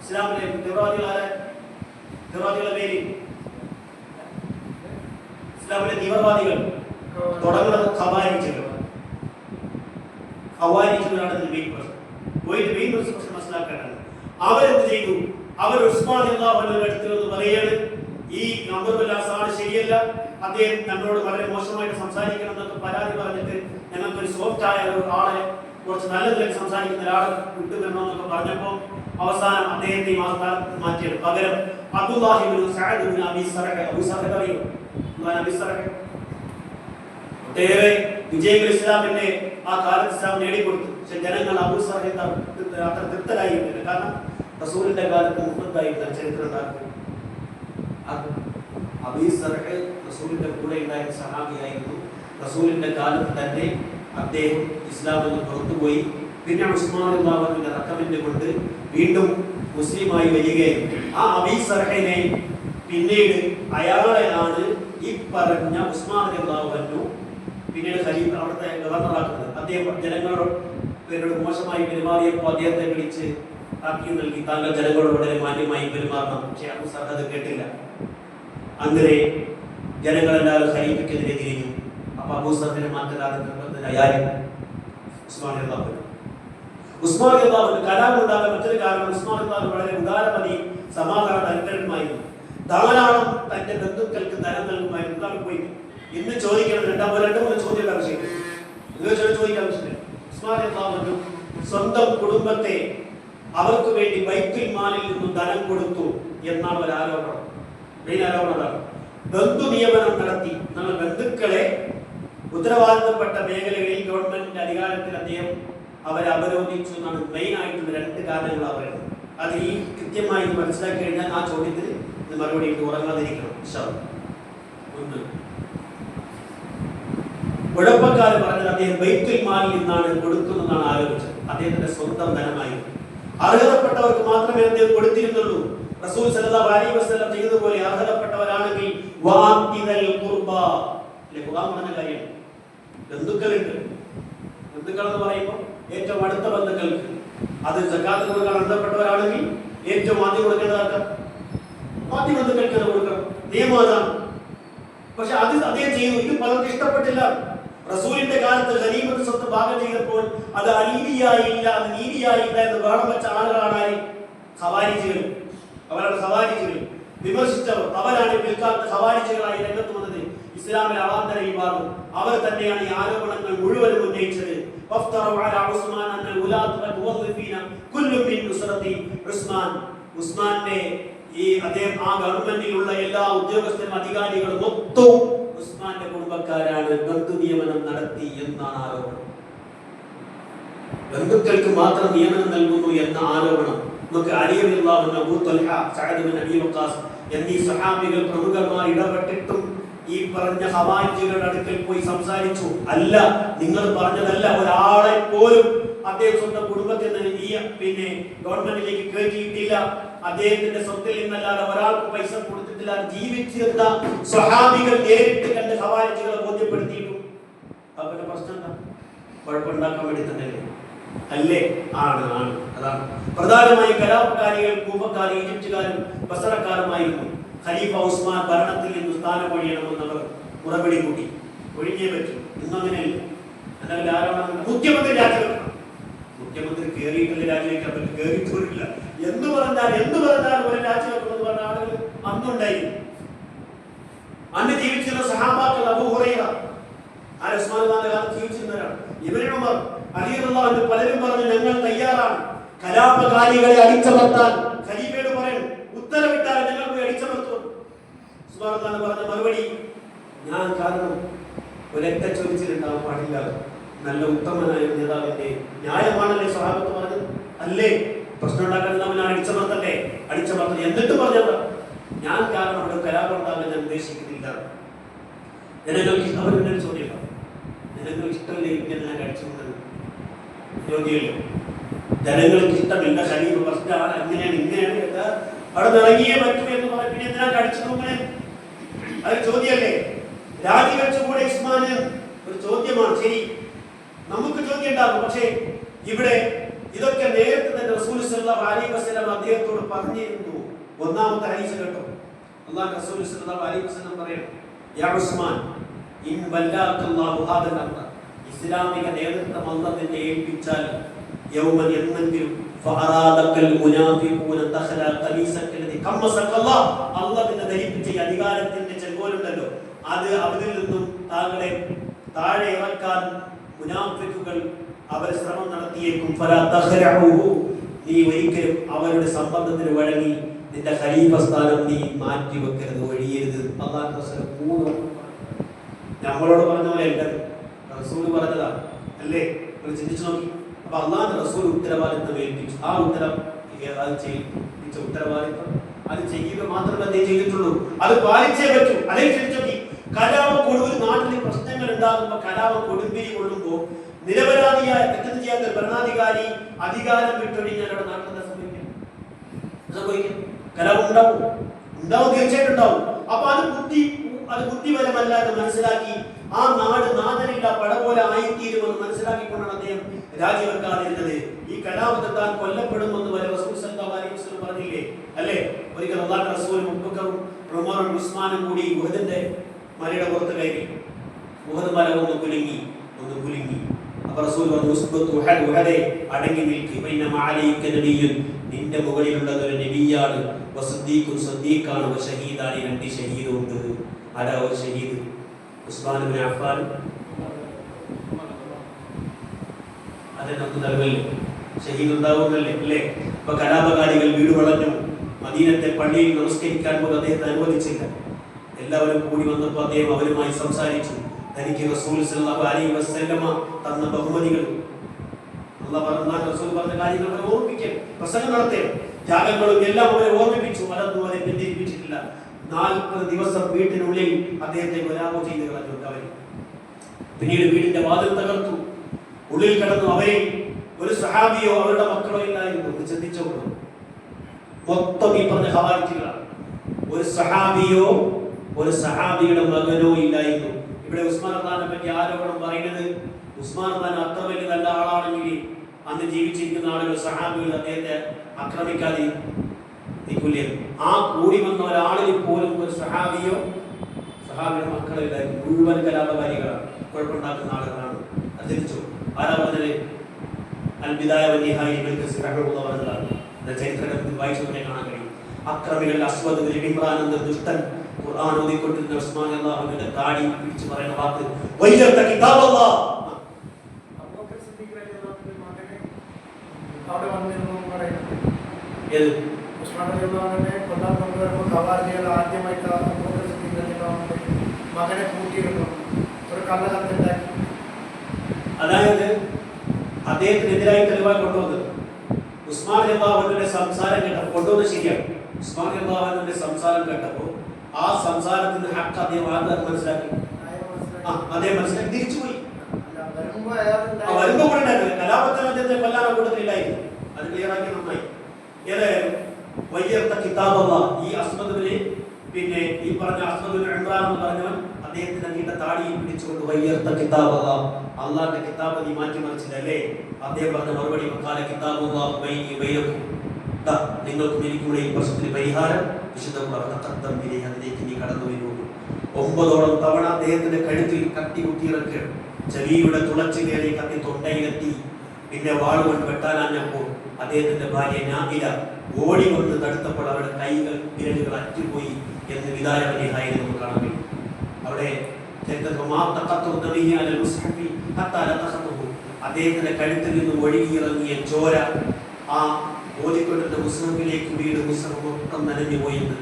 ഇസ്ലാമിലെ തീവ്രവാദികളുടെ പേര് ഇസ്ലാമിലെ തീവ്രവാദികൾ തുടങ്ങുന്നത് ഖവാരിജുകളാണ്. മെയിൻ പ്രശ്നം മനസ്സിലാക്കാനാണ്. അവരെന്ത് ചെയ്തു? അവർ ഉസ്മാൻ റളിയല്ലാഹു അൻഹുവിന്റെ അടുത്ത് വന്ന് പറയാണ്, ഈ അംർ ബിൻ ആസ് ആണ് ശരിയല്ല, അദ്ദേഹം ഞങ്ങളോട് വളരെ മോശമായിട്ട് സംസാരിക്കണം എന്നൊക്കെ പരാതി പറഞ്ഞിട്ട് ഞങ്ങൾക്കൊരു സോഫ്റ്റ് ആയ ഒരു ആളെ, കുറച്ച് നല്ല നിലയ്ക്ക് സംസാരിക്കുന്ന ഒരാളെ വിട്ടുവരണമെന്നൊക്കെ പറഞ്ഞപ്പോൾ അവസാനം അദ്ദേഹത്തെ മാറ്റിയത്. പകരം അബ്ദുല്ലാഹി ഇബ്നു സഅദ് ഇബ്നു അബീ സർഹ, അബൂ സർഹ അറിയോ? അബീ സർഹ ഒട്ടേറെ വിജയങ്ങൾ ഇസ്ലാമിന്റെ ആ കാലത്ത് ഇസ്ലാം നേടിക്കൊടുത്തു. പക്ഷെ ജനങ്ങൾ അബൂ സർഹ അത്ര തൃപ്തരായിരുന്നില്ല. കാരണം റസൂലിന്റെ കാലത്ത് മുഹമ്മദായിരുന്ന ചരിത്രം ഉണ്ടാക്കും. അബീ സർഹ റസൂലിന്റെ കൂടെ ഉണ്ടായിരുന്ന സഹാബിയായിരുന്നു. റസൂലിന്റെ കാലത്ത് തന്നെ അദ്ദേഹം ഇസ്ലാമിൽ നിന്ന് പുറത്തുപോയി. പിന്നെ ഉസ്മാൻ റളിയല്ലാഹു അൻഹുവിന്റെ റക്കമെന്റ് കൊണ്ട് വീണ്ടും മുസ്ലിമായി വരികയും ആ അബീ സർഹനെ പിന്നീട് അയാളെയാണ് ഈ പറഞ്ഞ ഉസ്മാൻ റളിയല്ലാഹു അൻഹു പിന്നീട് ഖലീഫ അവിടുത്തെ ഗവർണറാക്കുന്നത്. അദ്ദേഹം ജനങ്ങളോട് മോശമായി പെരുമാറിയപ്പോൾ അദ്ദേഹത്തെ വിളിച്ച് താക്കീത് നൽകി, താങ്കൾ ജനങ്ങളോട് വളരെ മാന്യമായി പെരുമാറണം. പക്ഷേ അബൂ സർഹ അത് കേട്ടില്ല. അങ്ങനെ ജനങ്ങളെല്ലാവരും ഖലീഫയ്ക്കെതിരെ തിരിഞ്ഞു. അപ്പൊ അബൂ സർഹനെ മാറ്റലാതെ ഉസ്മാൻ റളിയല്ലാഹു അൻഹു. ഉസ്മാൻ റളിയല്ലാഹു അൻഹു കലാമുണ്ടാകാൻ മറ്റൊരു കാരണം, ഉസ്മാൻ റളിയല്ലാഹു അൻഹു വളരെ ഉദാരമതി സമാധാന താല്പര്യമായിരുന്നു. ധാരാളം തന്റെ ബന്ധുക്കൾക്ക് ധനം നൽകുമായിരുന്നു. എന്താണ് പോയി ഇന്ന് ചോദിക്കണം? രണ്ട് മൂന്ന് ചോദ്യം ആവശ്യമില്ല, ചോദിക്കാൻ ആവശ്യമില്ല. ഉസ്മാൻ റളിയല്ലാഹു അൻഹു സ്വന്തം കുടുംബത്തെ അവർക്ക് വേണ്ടി ബൈത്തുൽ മാലിൽ നിന്നും ധനം കൊടുത്തു എന്നാണ് ഒരു ആരോപണം. മെയിൻ ആരോപണം ബന്ധു നിയമനം നടത്തി. നമ്മൾ ബന്ധുക്കളെ ഉത്തരവാദിത്തപ്പെട്ട മേഖലകളിൽ ഗവൺമെന്റിന്റെ അധികാരത്തിൽ അദ്ദേഹം അവരെ അവരോധിച്ചു എന്നാണ് മെയിൻ ആയിട്ടുള്ള രണ്ട് കാരണങ്ങൾ പറയുന്നത്. അത് ഈ കൃത്യമായി മനസ്സിലാക്കി കഴിഞ്ഞാൽ ആ ചോദ്യത്തിന് മറുപടി ഉറങ്ങാതിരിക്കണം. ഒന്ന്, കുഴപ്പക്കാർ പറഞ്ഞത് അദ്ദേഹം ബൈത്തുൽ മാലിൽ നിന്നാണ് കൊടുക്കുന്നതാണ് ആരോപിച്ചത്. അദ്ദേഹത്തിന്റെ സ്വന്തം ധനമായിരുന്നു. അർഹതപ്പെട്ടവർക്ക് മാത്രമേ അദ്ദേഹം കൊടുത്തിരുന്നുള്ളൂ. റസൂൽ സല്ലല്ലാഹു അലൈഹി വസല്ലം ചെയ്തതുപോലെ അർഹതപ്പെട്ടവരാണെങ്കിൽ വാഇദൽ ഖുർബ, ഖുർആൻ പറഞ്ഞ കാര്യമാണ്. ബന്ധുക്കളുണ്ട്. ബന്ധുക്കൾ എന്ന് പറയുമ്പോൾ ഏറ്റവും അടുത്ത ബന്ധുക്കൾക്ക് അത് സക്കാത്ത് കൊടുക്കാൻ അർഹതപ്പെട്ടവരാണെങ്കിൽ ഏറ്റവും ആദ്യം കൊടുക്കേണ്ടതാക്കാം ആദ്യ ബന്ധുക്കൾക്ക് കൊടുക്കണം. നിയമം അതാണ്. പക്ഷെ അത് അദ്ദേഹം ചെയ്തു. ഇത് പലർക്കും ഇഷ്ടപ്പെട്ടില്ല. റസൂലിന്റെ കാലത്ത് ഗനീമത്ത് സ്വത്ത് ഭാഗം ചെയ്തപ്പോൾ അത് അനീതിയായില്ല, അത് നീതിയായില്ല എന്ന് ബഹളം വെച്ച ആളുകളാണ് ഖവാരിജികൾ. അവരാണ് ഖവാരിജികൾ വിമർശിച്ചവർ. അവരാണ് പിൽക്കാലത്ത് ഖവാരിജികളായി രംഗത്ത് വന്നത്. ഇസ്ലാമിലെ അവാന്തര വിഭാഗം അവർ തന്നെയാണ് ഈ ആരോപണങ്ങൾ മുഴുവനും ഉന്നയിച്ചത്. ഉസ്മാന്റെ ഈ അദ്ദേഹം ആ ഗവൺമെന്റിലുള്ള എല്ലാ ഉദ്യോഗസ്ഥരും അധികാരികളും മൊത്തവും ഉസ്മാന്റെ കുടുംബക്കാരാണ് ബന്ധു നിയമനം നടത്തി എന്നാണ് ആരോപണം. ബന്ധുക്കൾക്ക് മാത്രം നിയമനം നൽകുന്നു എന്ന ആരോപണം നമുക്ക് അലി റളിയല്ലാഹു അൻഹു, അബൂ ത്വൽഹ, സഅദ് ബിൻ അബീ വഖാസ് എന്നീ സഹാബികൾ പ്രമുഖന്മാർ ഇടപെട്ടിട്ടും ഈ പറഞ്ഞ ഖവാരിജികളുടെ അടുക്കൽ പോയി സംസാരിച്ചു. അല്ല, നിങ്ങൾ പറഞ്ഞതല്ല, ഒരാളെ പോലും അദ്ദേഹം സ്വന്തം കുടുംബത്തിൽ നിന്ന് ഈ ഗവൺമെന്റിലേക്ക് കയറ്റിയിട്ടില്ല. അദ്ദേഹത്തിന്റെ സ്വത്തിൽ നിന്നല്ലാതെ ഒരാൾക്ക് പൈസ കൊടുത്തിട്ടില്ല. ജീവിച്ചിരുന്ന സ്വഹാബികൾ നേരിട്ട് കണ്ട് ഖവാരിജികളെ ബോധ്യപ്പെടുത്തിയിട്ടു. അവരുടെ പ്രശ്നം എന്താ? കുഴപ്പമുണ്ടാക്കാൻ വേണ്ടി തന്നെ അല്ലേ? ആണ്. അതാണ് പ്രധാനമായി കലാപകാരികൾ കൂഫക്കാർ, ഈജിപ്തുകാരും ബസറക്കാരുമായിരുന്നു. ഖലീഫ ഉസ്മാൻ ഭരണത്തിൽ നിന്ന് സ്ഥാനം ഒഴിയണമെന്നവർ ഉറവിടി കൂട്ടി. ഒഴിഞ്ഞേ പറ്റും. ഇന്നങ്ങനെയല്ല. അല്ലെങ്കിൽ ആരാണ് മുഖ്യമന്ത്രി രാജിവെക്കണം? മുഖ്യമന്ത്രി കയറിയിട്ടല്ലേ രാജിവെക്കാൻ പറ്റും? കയറിയിട്ടില്ല എന്ന് എന്ത് പറഞ്ഞാലും ഒരു രാജിവെക്കുമെന്ന് പറഞ്ഞ ആളുകൾ അന്നുണ്ടായിരുന്നു. അന്ന് ജീവിച്ചിരുന്ന സഹാബാക്കൾ അബൂ ഹുറൈറ, ഉസ്മാൻ ഖാന്റെ കാലത്ത് ജീവിച്ചിരുന്നവരാണ്. ഇബ്നു ഉമർ, അലി റളിയല്ലാഹു അൻഹു പലരും പറഞ്ഞു ഞങ്ങൾ തയ്യാറാണ് കലാപകാരികളെ അടിച്ചമർത്താൻ. ഖലീഫയോട് പറയും ഉത്തരവിട്ടാൽ ഞങ്ങൾ പോയി അടിച്ചമർത്തും. ഉസ്മാൻ ഖാൻ പറഞ്ഞ മറുപടി, ഞാൻ കാരണം ഒരൊറ്റ ചോദിച്ചിട്ടുണ്ടാവാൻ പാടില്ല. നല്ല ഉത്തമനായ നേതാവിന്റെ ന്യായമാണല്ലേ സ്വഹാബത്ത് പറഞ്ഞത്? അല്ലേ? പ്രശ്നം ഉണ്ടാക്കാൻ ഞാൻ അടിച്ചമർത്തട്ടെ, അടിച്ചമർത്തട്ടെ. എന്നിട്ട് പറഞ്ഞത് ഞാൻ കാരണം അവിടെ കലാപം ഉണ്ടാകാൻ ഞാൻ ഉദ്ദേശിക്കുന്നില്ല. ജനങ്ങൾക്ക് അവരുടെ ചോദ്യം, ജനങ്ങൾക്ക് ഇഷ്ടമില്ല ഇങ്ങനെ ഞാൻ അടിച്ചുകൊണ്ടത് ചോദ്യമല്ലോ. ജനങ്ങൾക്ക് ഇഷ്ടമില്ല, ഖലീഫ പ്രശ്നമാണ്, അങ്ങനെയാണ് ഇങ്ങനെയാണ് കേട്ടാ അവിടെ ഇറങ്ങിയേ പറ്റൂ എന്ന് പറയും. പിന്നെ എന്തിനാ അടിച്ചു നോക്കണേ? അത് ചോദ്യമല്ലേ? രാജിവെച്ചുകൂടെ ഉസ്മാന്? ഒരു ചോദ്യമാണ്. ശരി, നമുക്ക് ചോദ്യം ഉണ്ടാകും. പക്ഷേ ഇവിടെ ഇതൊക്കെ നേരത്തെ തന്നെ റസൂൽ സല്ലല്ലാഹു അലൈഹി വസല്ലം അദ്ദേഹത്തോട് പറഞ്ഞിരുന്നു. ഒന്നാമത്തെ ഹദീസ് കേട്ടോ, അല്ലാഹു റസൂൽ സല്ലല്ലാഹു അലൈഹി വസല്ലം പറയുന്നു, യാ ഉസ്മാൻ ഇൻ വല്ലാക്കല്ലാഹു ഹാദൽ അംറ, ഇസ്ലാമിക നേതൃത്വം അല്ലാഹു നിന്നെ ഏൽപ്പിച്ചാൽ യൗമൻ എന്നെങ്കിലും ഫഅറാദക്കൽ മുനാഫിഖൂന തഖല ഖമീസക്കല്ലദി ഖമ്മസക്കല്ലാഹ്, അല്ലാഹു നിന്നെ ധരിപ്പിച്ച ഈ അധികാരത്തിന്റെ ചെങ്കോലുണ്ടല്ലോ, അത് അവരിൽ നിന്നും താങ്കളെ താഴെ ഇറക്കാൻ മുനാഫിഖുകൾ അവർ ശ്രമം നടത്തിയേക്കും. ഫലാ തഖലഉഹു, നീ ഒരിക്കലും അവരുടെ സമ്പന്നത്തിന് വഴങ്ങി നിന്റെ ഖലീഫ സ്ഥാനം നീ മാറ്റി വെക്കരുത്, ഒഴിയരുത്. അല്ലാഹു റസൂൽ മൂന്ന് നമ്മളോട് പറഞ്ഞ പോലെ അല്ല, റസൂൽ പറഞ്ഞതാ അല്ലേ? നിങ്ങൾ ചിന്തിച്ചു നോക്കി. അപ്പൊ അല്ലാഹു റസൂൽ ഉത്തരവാദിത്വം ഏൽപ്പിച്ചു. ആ ഉത്തരവാദിത്വം അത് ചെയ്യുക മാത്രമേ അദ്ദേഹം ചെയ്തിട്ടുള്ളൂ, അത് പാലിച്ചേ പറ്റൂ. അതേ ചിന്തിച്ചു നോക്കി. കലാപം കൊടുവിൽ നാട്ടിലെ പ്രശ്നങ്ങൾ ഉണ്ടാകുമ്പോൾ, കലാപം കൊടുമ്പിരി കൊള്ളുമ്പോൾ നിരപരാധിയായ തെറ്റത് ചെയ്യാത്ത ഭരണാധികാരി അധികാരം വിട്ടൊഴിഞ്ഞാൽ അവിടെ നാട്ടിൽ സംഭവിക്കും. കലാപം ഉണ്ടാവും, തീർച്ചയായിട്ടും ഉണ്ടാവും. അപ്പൊ അത് ബുദ്ധിപരമല്ല എന്ന് മനസ്സിലാക്കി ആ നാട് നാദനില്ല പട പോലെ ആയിത്തീരുമെന്ന് മനസ്സിലാക്കിക്കൊണ്ടാണ് അദ്ദേഹം രാജിവെക്കാതിരുന്നത്. ഈ കലാപത്തിൽ താൻ കൊല്ലപ്പെടുമെന്ന് വരെ റസൂൽ സല്ലല്ലാഹു അലൈഹി വസല്ലം പറഞ്ഞില്ലേ? അല്ലേ? ഒരിക്കൽ അല്ലാഹുവിന്റെ റസൂലും അബൂബക്കറും ഉമറും ഉസ്മാനും കൂടി ഉഹദിന്റെ മലയുടെ പുറത്ത് കയറി. ഉഹദ് മല ഒന്ന് കുലുങ്ങി. അപ്പൊ റസൂൽ പറഞ്ഞു, ഉഹദേ അടങ്ങി നിൽക്ക്, ബൈനമാ അലൈക നബിയ്യുൻ, നിന്റെ മുകളിലുള്ളത് ഒരു നബിയാണ്, വസദ്ദീഖുൻ സദ്ദീഖാണ്, വശഹീദാനി, രണ്ട് ഷഹീദുണ്ട്. ആരാ ഒരു ഷഹീദ്? ഉസ്മാൻ ഇബ്നു അഫ്ഫാൻ. അത് നമുക്ക് നൽകല്ലേ, ഷഹീദ് ഉണ്ടാവുന്നല്ലേ അല്ലേ? അപ്പൊ കലാപകാരികൾ വീട് വളഞ്ഞു. മദീനത്തെ പള്ളിയിൽ നമസ്കരിക്കാൻ പോലും അദ്ദേഹത്തെ അനുവദിച്ചില്ല. എല്ലാവരും കൂടി വന്നപ്പോൾ അദ്ദേഹം അവരുമായി സംസാരിച്ചു. തനിക്ക് റസൂൽ സല്ലല്ലാഹു അലൈഹി വസല്ലമ തന്ന ബഹുമതികൾ, അല്ലാഹു പറഞ്ഞ റസൂൽ പറഞ്ഞ കാര്യങ്ങൾ അവരെ ഓർമ്മിക്കാൻ പ്രസംഗം നടത്തി. ത്യാഗങ്ങളും എല്ലാം അവരെ ഓർമ്മിപ്പിച്ചു. അതൊന്നും അവരെ പിന്തിരിപ്പിച്ചിട്ടില്ല. 40 ദിവസം വീട്ടിനുള്ളിൽ അദ്ദേഹത്തെ കൊലാപം ചെയ്ത് കളഞ്ഞു അവർ. പിന്നീട് വീടിന്റെ വാതിൽ തകർത്തു, ഉള്ളിൽ കിടന്നു. അവരെ ഒരു സഹാബിയോ അവരുടെ മക്കളോ ഇല്ലായിരുന്നു. ചിന്തിച്ചോളൂ, മൊത്തം ഈ പറഞ്ഞ ഖവാരിജികളാണ്. ഒരു സഹാബിയോ ഒരു സഹാബിയുടെ മകനോ ഇല്ലായിരുന്നു. ഇവിടെ ഉസ്മാൻ ഖാനെ പറ്റി ആരോപണം പറയുന്നത്, ഉസ്മാൻ ഖാൻ അത്ര വലിയ നല്ല ആളാണെങ്കിൽ അന്ന് ജീവിച്ചിരിക്കുന്ന ആളുകൾ സഹാബികൾ അദ്ദേഹത്തെ ആക്രമിക്കാതെ നിൽക്കില്ലേ? ആ കൂടി വന്ന ഒരാളിൽ പോലും ഒരു സഹാബിയുടെ മക്കളോ ഇല്ലായിരുന്നു. മുഴുവൻ കലാപകാരികളാണ്, കുഴപ്പമുണ്ടാക്കുന്ന ആളുകളാണ്. അത് തിരിച്ചു ആരാ പറഞ്ഞത്? അൽ ബിദായ വന്നിഹായി ഇബ്നു കസീർ റഹ്മത്തുള്ളാഹി പറഞ്ഞതാണ്. ചരിത്രത്തിൽ വായിച്ചവരെ കാണാൻ കഴിയും. അക്രമികൾ അസ്വദ് ബിൻ ഇമ്രാൻ എന്ന ദുഷ്ടൻ ഖുർആൻ ഓതിക്കൊണ്ടിരുന്ന ഉസ്മാൻ റളിയല്ലാഹു അൻഹുവിന്റെ താടി പിടിച്ച് പറയുന്ന വാക്ക് വയ്യത്ത കിതാബല്ലാഹ്. അബൂബക്കർ സിദ്ദീഖ് റളിയല്ലാഹു അൻഹു മകനെ അവിടെ വന്നിരുന്നു പറയുന്നത്. ഏത്? ഉസ്മാൻ റളിയല്ലാഹു അൻഹുവിനെ കൊല്ലാൻ കൊണ്ടുവരുമ്പോൾ ഖവാരിജികൾ ആദ്യമായിട്ട് അബൂബക്കർ സിദ്ദീഖ് റളിയല്ലാഹു അൻഹു മകനെ കൂട്ടിയിരുന്നു, ഒരു കള്ളക്കത്തുണ്ടാക്കി. അതായത് അദ്ദേഹത്തിനെതിരായി തെളിവായി കൊണ്ടുവന്നത് ഉസ്മാൻ റളിയല്ലാഹു അൻഹുവിന്റെ സംസാരം കേട്ടപ്പോൾ കൊണ്ടുവന്നത് ശരിയാണ്. ഉസ്മാൻ റളിയല്ലാഹു അൻഹുവിന്റെ സംസാരം കേട്ടപ്പോൾ ആ സംസാരത്തിന്റെ ഹക്ക് അദ്ദേഹം മനസ്സിലാക്കി. അദ്ദേഹം മനസ്സിലാക്കി തിരിച്ചുപോയി. വരുമ്പോ കൂടെ കലാപത്തിന് അദ്ദേഹത്തെ കൊല്ലാൻ കൂട്ടത്തിലില്ലായിരുന്നു. അത് ക്ലിയറാക്കി നന്നായി. ഏതായാലും വയ്യത്ത കിതാബല്ലാഹ്, ഈ അസ്മദിനെ പിന്നെ ഈ പറഞ്ഞ അസ്മദ് ബിൻ ഇമ്രാൻ എന്ന് പറഞ്ഞവൻ അദ്ദേഹത്തിന്റെ നീണ്ട താടിയിൽ പിടിച്ചുകൊണ്ട് വയ്യത്ത കിതാബല്ലാഹ്, അള്ളാഹുവിന്റെ കിതാബ് നീ മാറ്റി മറിച്ചില്ലല്ലേ? അദ്ദേഹം പറഞ്ഞ മറുപടി വഖാല കിതാബുല്ലാഹി ബൈനി ബൈനകും, നിങ്ങൾക്കും എനിക്കും ഈ പ്രശ്നത്തിന് പരിഹാരം വിശുദ്ധ ഖുർആൻ അതിലേക്ക് നീ കടന്നു വരൂ. 9 തവണ അദ്ദേഹത്തിന്റെ കഴുത്തിൽ കത്തി കുത്തിയിറക്കുകയാണ്. ചെവിയുടെ തുളച്ചു കയറി കത്തി തൊണ്ടയിലെത്തി. പിന്നെ വാളുകൊണ്ട് വെട്ടാനാഞ്ഞപ്പോൾ അദ്ദേഹത്തിന്റെ ഭാര്യ നാഹില ഓടി വന്ന് തടുത്തപ്പോൾ അവരുടെ കൈകൾ വിരലുകൾ അറ്റുപോയി എന്ന് വിദായനിഹായി നമുക്ക് കാണാൻ കഴിയും. അവിടെ അദ്ദേഹത്തിന്റെ കഴുത്തിൽ നിന്ന് ഒഴുകിയിറങ്ങിയ ചോര ആ ഓതിക്കൊണ്ടിരുന്ന മുസ്ലിമിലേക്ക് വീട് മുസ്ലിം മൊത്തം നനഞ്ഞു പോയെന്ന്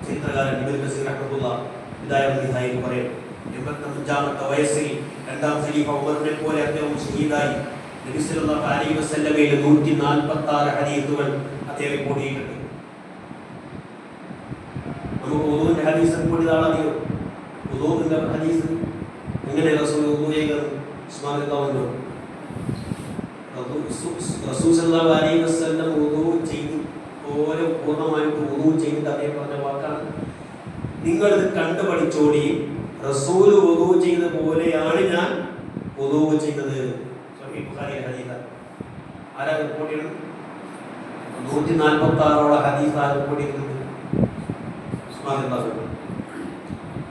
ചരിത്രകാരൻ ഇബ്നു കസീർ റഹ്മത്തുള്ളാഹി വിദായനിഹായി പറയും. 85-ാമത്തെ വയസ്സിൽ രണ്ടാം ഖലീഫ ഉമറിനെ പോലെ അദ്ദേഹം ഷഹീദായി. നബി സല്ലല്ലാഹു അലൈഹി വസല്ലമയുടെ 146 ഹദീസുകൾ അദ്ദേഹം റിപ്പോർട്ട് ചെയ്തിട്ടുണ്ട്. നമുക്ക് വുദൂന്റെ ഹദീസ് റിപ്പോർട്ട് ചെയ്ത ആളറിയോ? വുദൂന്റെ ഹദീസ് എങ്ങനെ റസൂൽ വുദൂ ചെയ്തത്? ഉസ്മാൻ റളിയല്ലാഹു അൻഹു റസൂൽ സല്ലല്ലാഹു അലൈഹി വസല്ലം വുദൂ ചെയ്തു പോലെ പൂർണ്ണമായിട്ട് വുദൂ ചെയ്തിട്ട് അദ്ദേഹം പറഞ്ഞ വാക്കാണ്, നിങ്ങൾ ഇത് കണ്ടുപഠിച്ചോടി, റസൂൽ വുദൂ ചെയ്ത പോലെയാണ് ഞാൻ വുദൂ ചെയ്തത്. സ്വഹീഹ് ബുഖാരിയിലെ ഹദീസാണ്. ആരാ റിപ്പോർട്ട് ചെയ്യുന്നത്? 146 ഹദീസ് ആര് റിപ്പോർട്ട് ചെയ്യുന്നത്? ഉസ്മാൻ റളിയല്ലാഹു അൻഹു.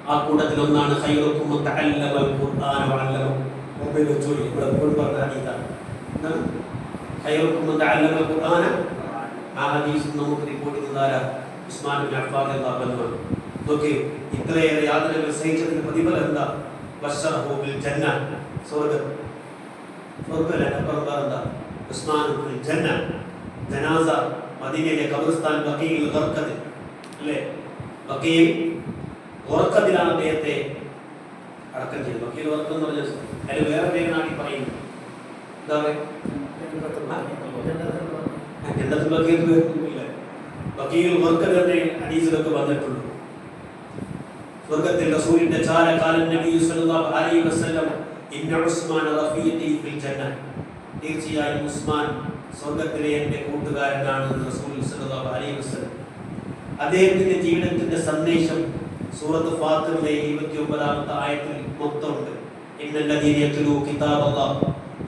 ആ കൂട്ടത്തിൽ ഒന്നാണ് ഖൈറുക്കും മൻ തഅല്ലമൽ ഖുർആന വഅല്ലമഹു. മൊബൈൽ വെച്ചോളി, ഇവിടെ ഇപ്പോൾ പറഞ്ഞ ഹദീസാണ്. എന്താണ് ഖൈറുക്കും മൻ തഅല്ലമൽ ഖുർആന? ആ ഹദീസ് നമുക്ക് റിപ്പോർട്ട് ചെയ്യുന്നത് ആരാ? ഉസ്മാൻ ഇബ്നു അഫ്ഫാൻ റളിയല്ലാഹു അൻഹു. നോക്കി, ഇത്രയേറെ യാതനകൾ സഹിച്ചതിന് പ്രതിഫലം എന്താ? ബശറഹു ബിൽ ജന്ന, സ്വർഗ്ഗം. സ്വർഗ്ഗമല്ല, എന്താ? ഉസ്മാൻ ബിൽ ജന്ന. ജനാസ മദീനയിലെ ഖബർസ്ഥാൻ ബഖീൽ ഗർഖദ് അല്ലേ? ബഖീൽ ഗർഖദിലാണ് അദ്ദേഹത്തെ അടക്കം ചെയ്തത്. ബഖീൽ ഗർഖദ് എന്ന് പറഞ്ഞാൽ അതിൽ വേറെ പേരാണ് ഈ പറയുന്നത്. എന്താ പറയുക? ജന്നത്തുൽ ബഖീൽ ഇല്ല, ബഖീൽ ഗർഖദ് എന്ന ഹദീസിലൊക്കെ വന്നിട്ടുണ്ട്. സ്വർഗ്ഗത്തിൽ റസൂലിന്റെ ചാരകാലൻ നബി സല്ലല്ലാഹു അലൈഹി വസല്ലം ഇന്ന ഉസ്മാൻ റഫീഖി ഫിൽ ജന്ന, തീർച്ചയായും ഉസ്മാൻ സ്വർഗ്ഗത്തിലെ എൻ്റെ കൂട്ടുകാരനാണ് റസൂൽ സല്ലല്ലാഹു അലൈഹി വസല്ലം. അദ്ദേഹത്തിന്റെ ജീവിതത്തിന്റെ സന്ദേശം സൂറത്ത് ഫാത്തിറിലെ 29-ാമത്തെ ആയത്തിൽ മൊത്തമുണ്ട്. ഇന്നല്ലദീന യത്ലൂ കിതാബല്ലാഹ്,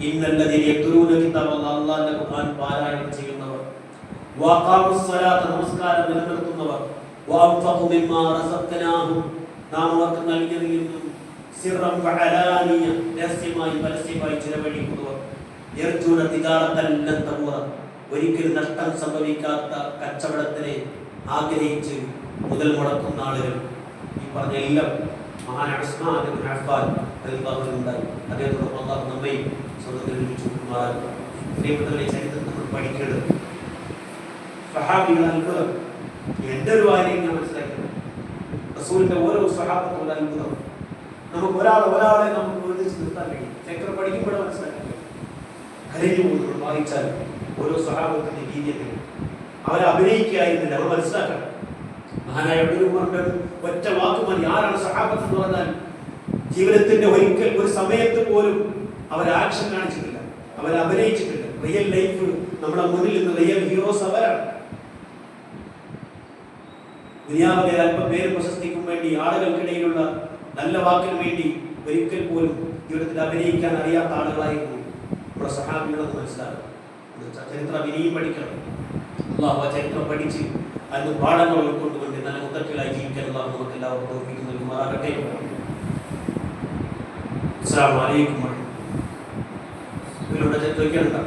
ഇന്നല്ലദീന യത്ലൂന കിതാബല്ലാഹ്, അല്ലാഹുവിന്റെ ഖുർആൻ പാരായണം ചെയ്യുന്നവർ, വഖാമുസ്സലാത്ത, നമസ്കാരം നിലനിർത്തുന്നവർ, വഅൻഫഖു മിമ്മാ റസഖ്നാഹും, നാം അവർക്ക് നൽകിയതിൽ നിന്നും, സിർറൻ വഅലാനിയ, രഹസ്യമായി പരസ്യമായി ചിലവഴിക്കുന്നവർ, യർജൂന തിജാറത്തൻ ലൻ തബൂറ, ഒരിക്കലും നഷ്ടം സംഭവിക്കാത്ത കച്ചവടത്തിനെ ആഗ്രഹിച്ച് മുതൽ മുടക്കുന്ന ആളുകൾ. ഈ പറഞ്ഞ എല്ലാം മഹാനായ ഉസ്മാൻ ഇബ്നു അഫ്ഫാൻ റളിയല്ലാഹു അൻഹു ഉണ്ടായി. അദ്ദേഹത്തോടൊപ്പം അല്ലാഹു നമ്മയും സ്വർഗ്ഗത്തിൽ ഒരുമിച്ചുമാറാകട്ടെ. പ്രിയപ്പെട്ടവരെ, ചരിത്രം നമ്മൾ പഠിക്കേണ്ടത് സഹാബികളുടെ അത്ഭുതം എൻ്റെ ഒരു വായനയിൽ ഞാൻ മനസ്സിലാക്കുന്നത്, റസൂലിന്റെ ഓരോ സഹാബത്തും അത്ഭുതം. നമുക്ക് ഒരാളെ നമുക്ക് വേർതിരിച്ച് നിർത്താൻ കഴിയും. ചരിത്രം പഠിക്കുമ്പോഴേ മനസ്സിലാക്കാൻ കഴിയും. കരഞ്ഞു പോകുന്നു വായിച്ചാൽ ഓരോ സഹാബത്തിന്റെ രീതിയിൽ അവരെ അഭിനയിക്കുകയായിരുന്നില്ല, നമ്മൾ മനസ്സിലാക്കണം. മഹാനായ ഇബ്നു ഉമറിന്റെ ഒറ്റ വാക്ക് മതി. ആരാണ് സഹാബത്ത് എന്ന് പറഞ്ഞാൽ ജീവിതത്തിന്റെ ഒരിക്കൽ ഒരു സമയത്ത് പോലും അവർ ആക്ഷൻ കാണിച്ചിട്ടില്ല, അവർ അഭിനയിച്ചിട്ടില്ല. റിയൽ ലൈഫ് നമ്മുടെ മുന്നിൽ നിന്ന് റിയൽ ഹീറോസ് അവരാണ്. ദുനിയാവിലെ അല്പം പേര് പ്രശസ്തിക്കും വേണ്ടി, ആളുകൾക്കിടയിലുള്ള നല്ല വാക്കിന് വേണ്ടി ഒരിക്കൽ പോലും ജീവിതത്തിൽ അഭിനയിക്കാൻ അറിയാത്ത ആളുകളായിരുന്നു നമ്മുടെ സഹാബികളെന്ന് മനസ്സിലാക്കണം. ചരിത്രം ഇനിയും പഠിക്കണം. അല്ലാഹു ആ ചരിത്രം പഠിച്ച് അതിന് പാഠങ്ങൾ ഉൾക്കൊണ്ടുകൊണ്ട് നല്ല മുത്തക്കിലായി ജീവിക്കാൻ അല്ലാഹു നമുക്ക് എല്ലാവർക്കും തൗഫീഖ് നൽകുമാറാകട്ടെ. അസ്സലാമു അലൈക്കും. ഇതിലൂടെ ചോദിക്കാനുണ്ടോ?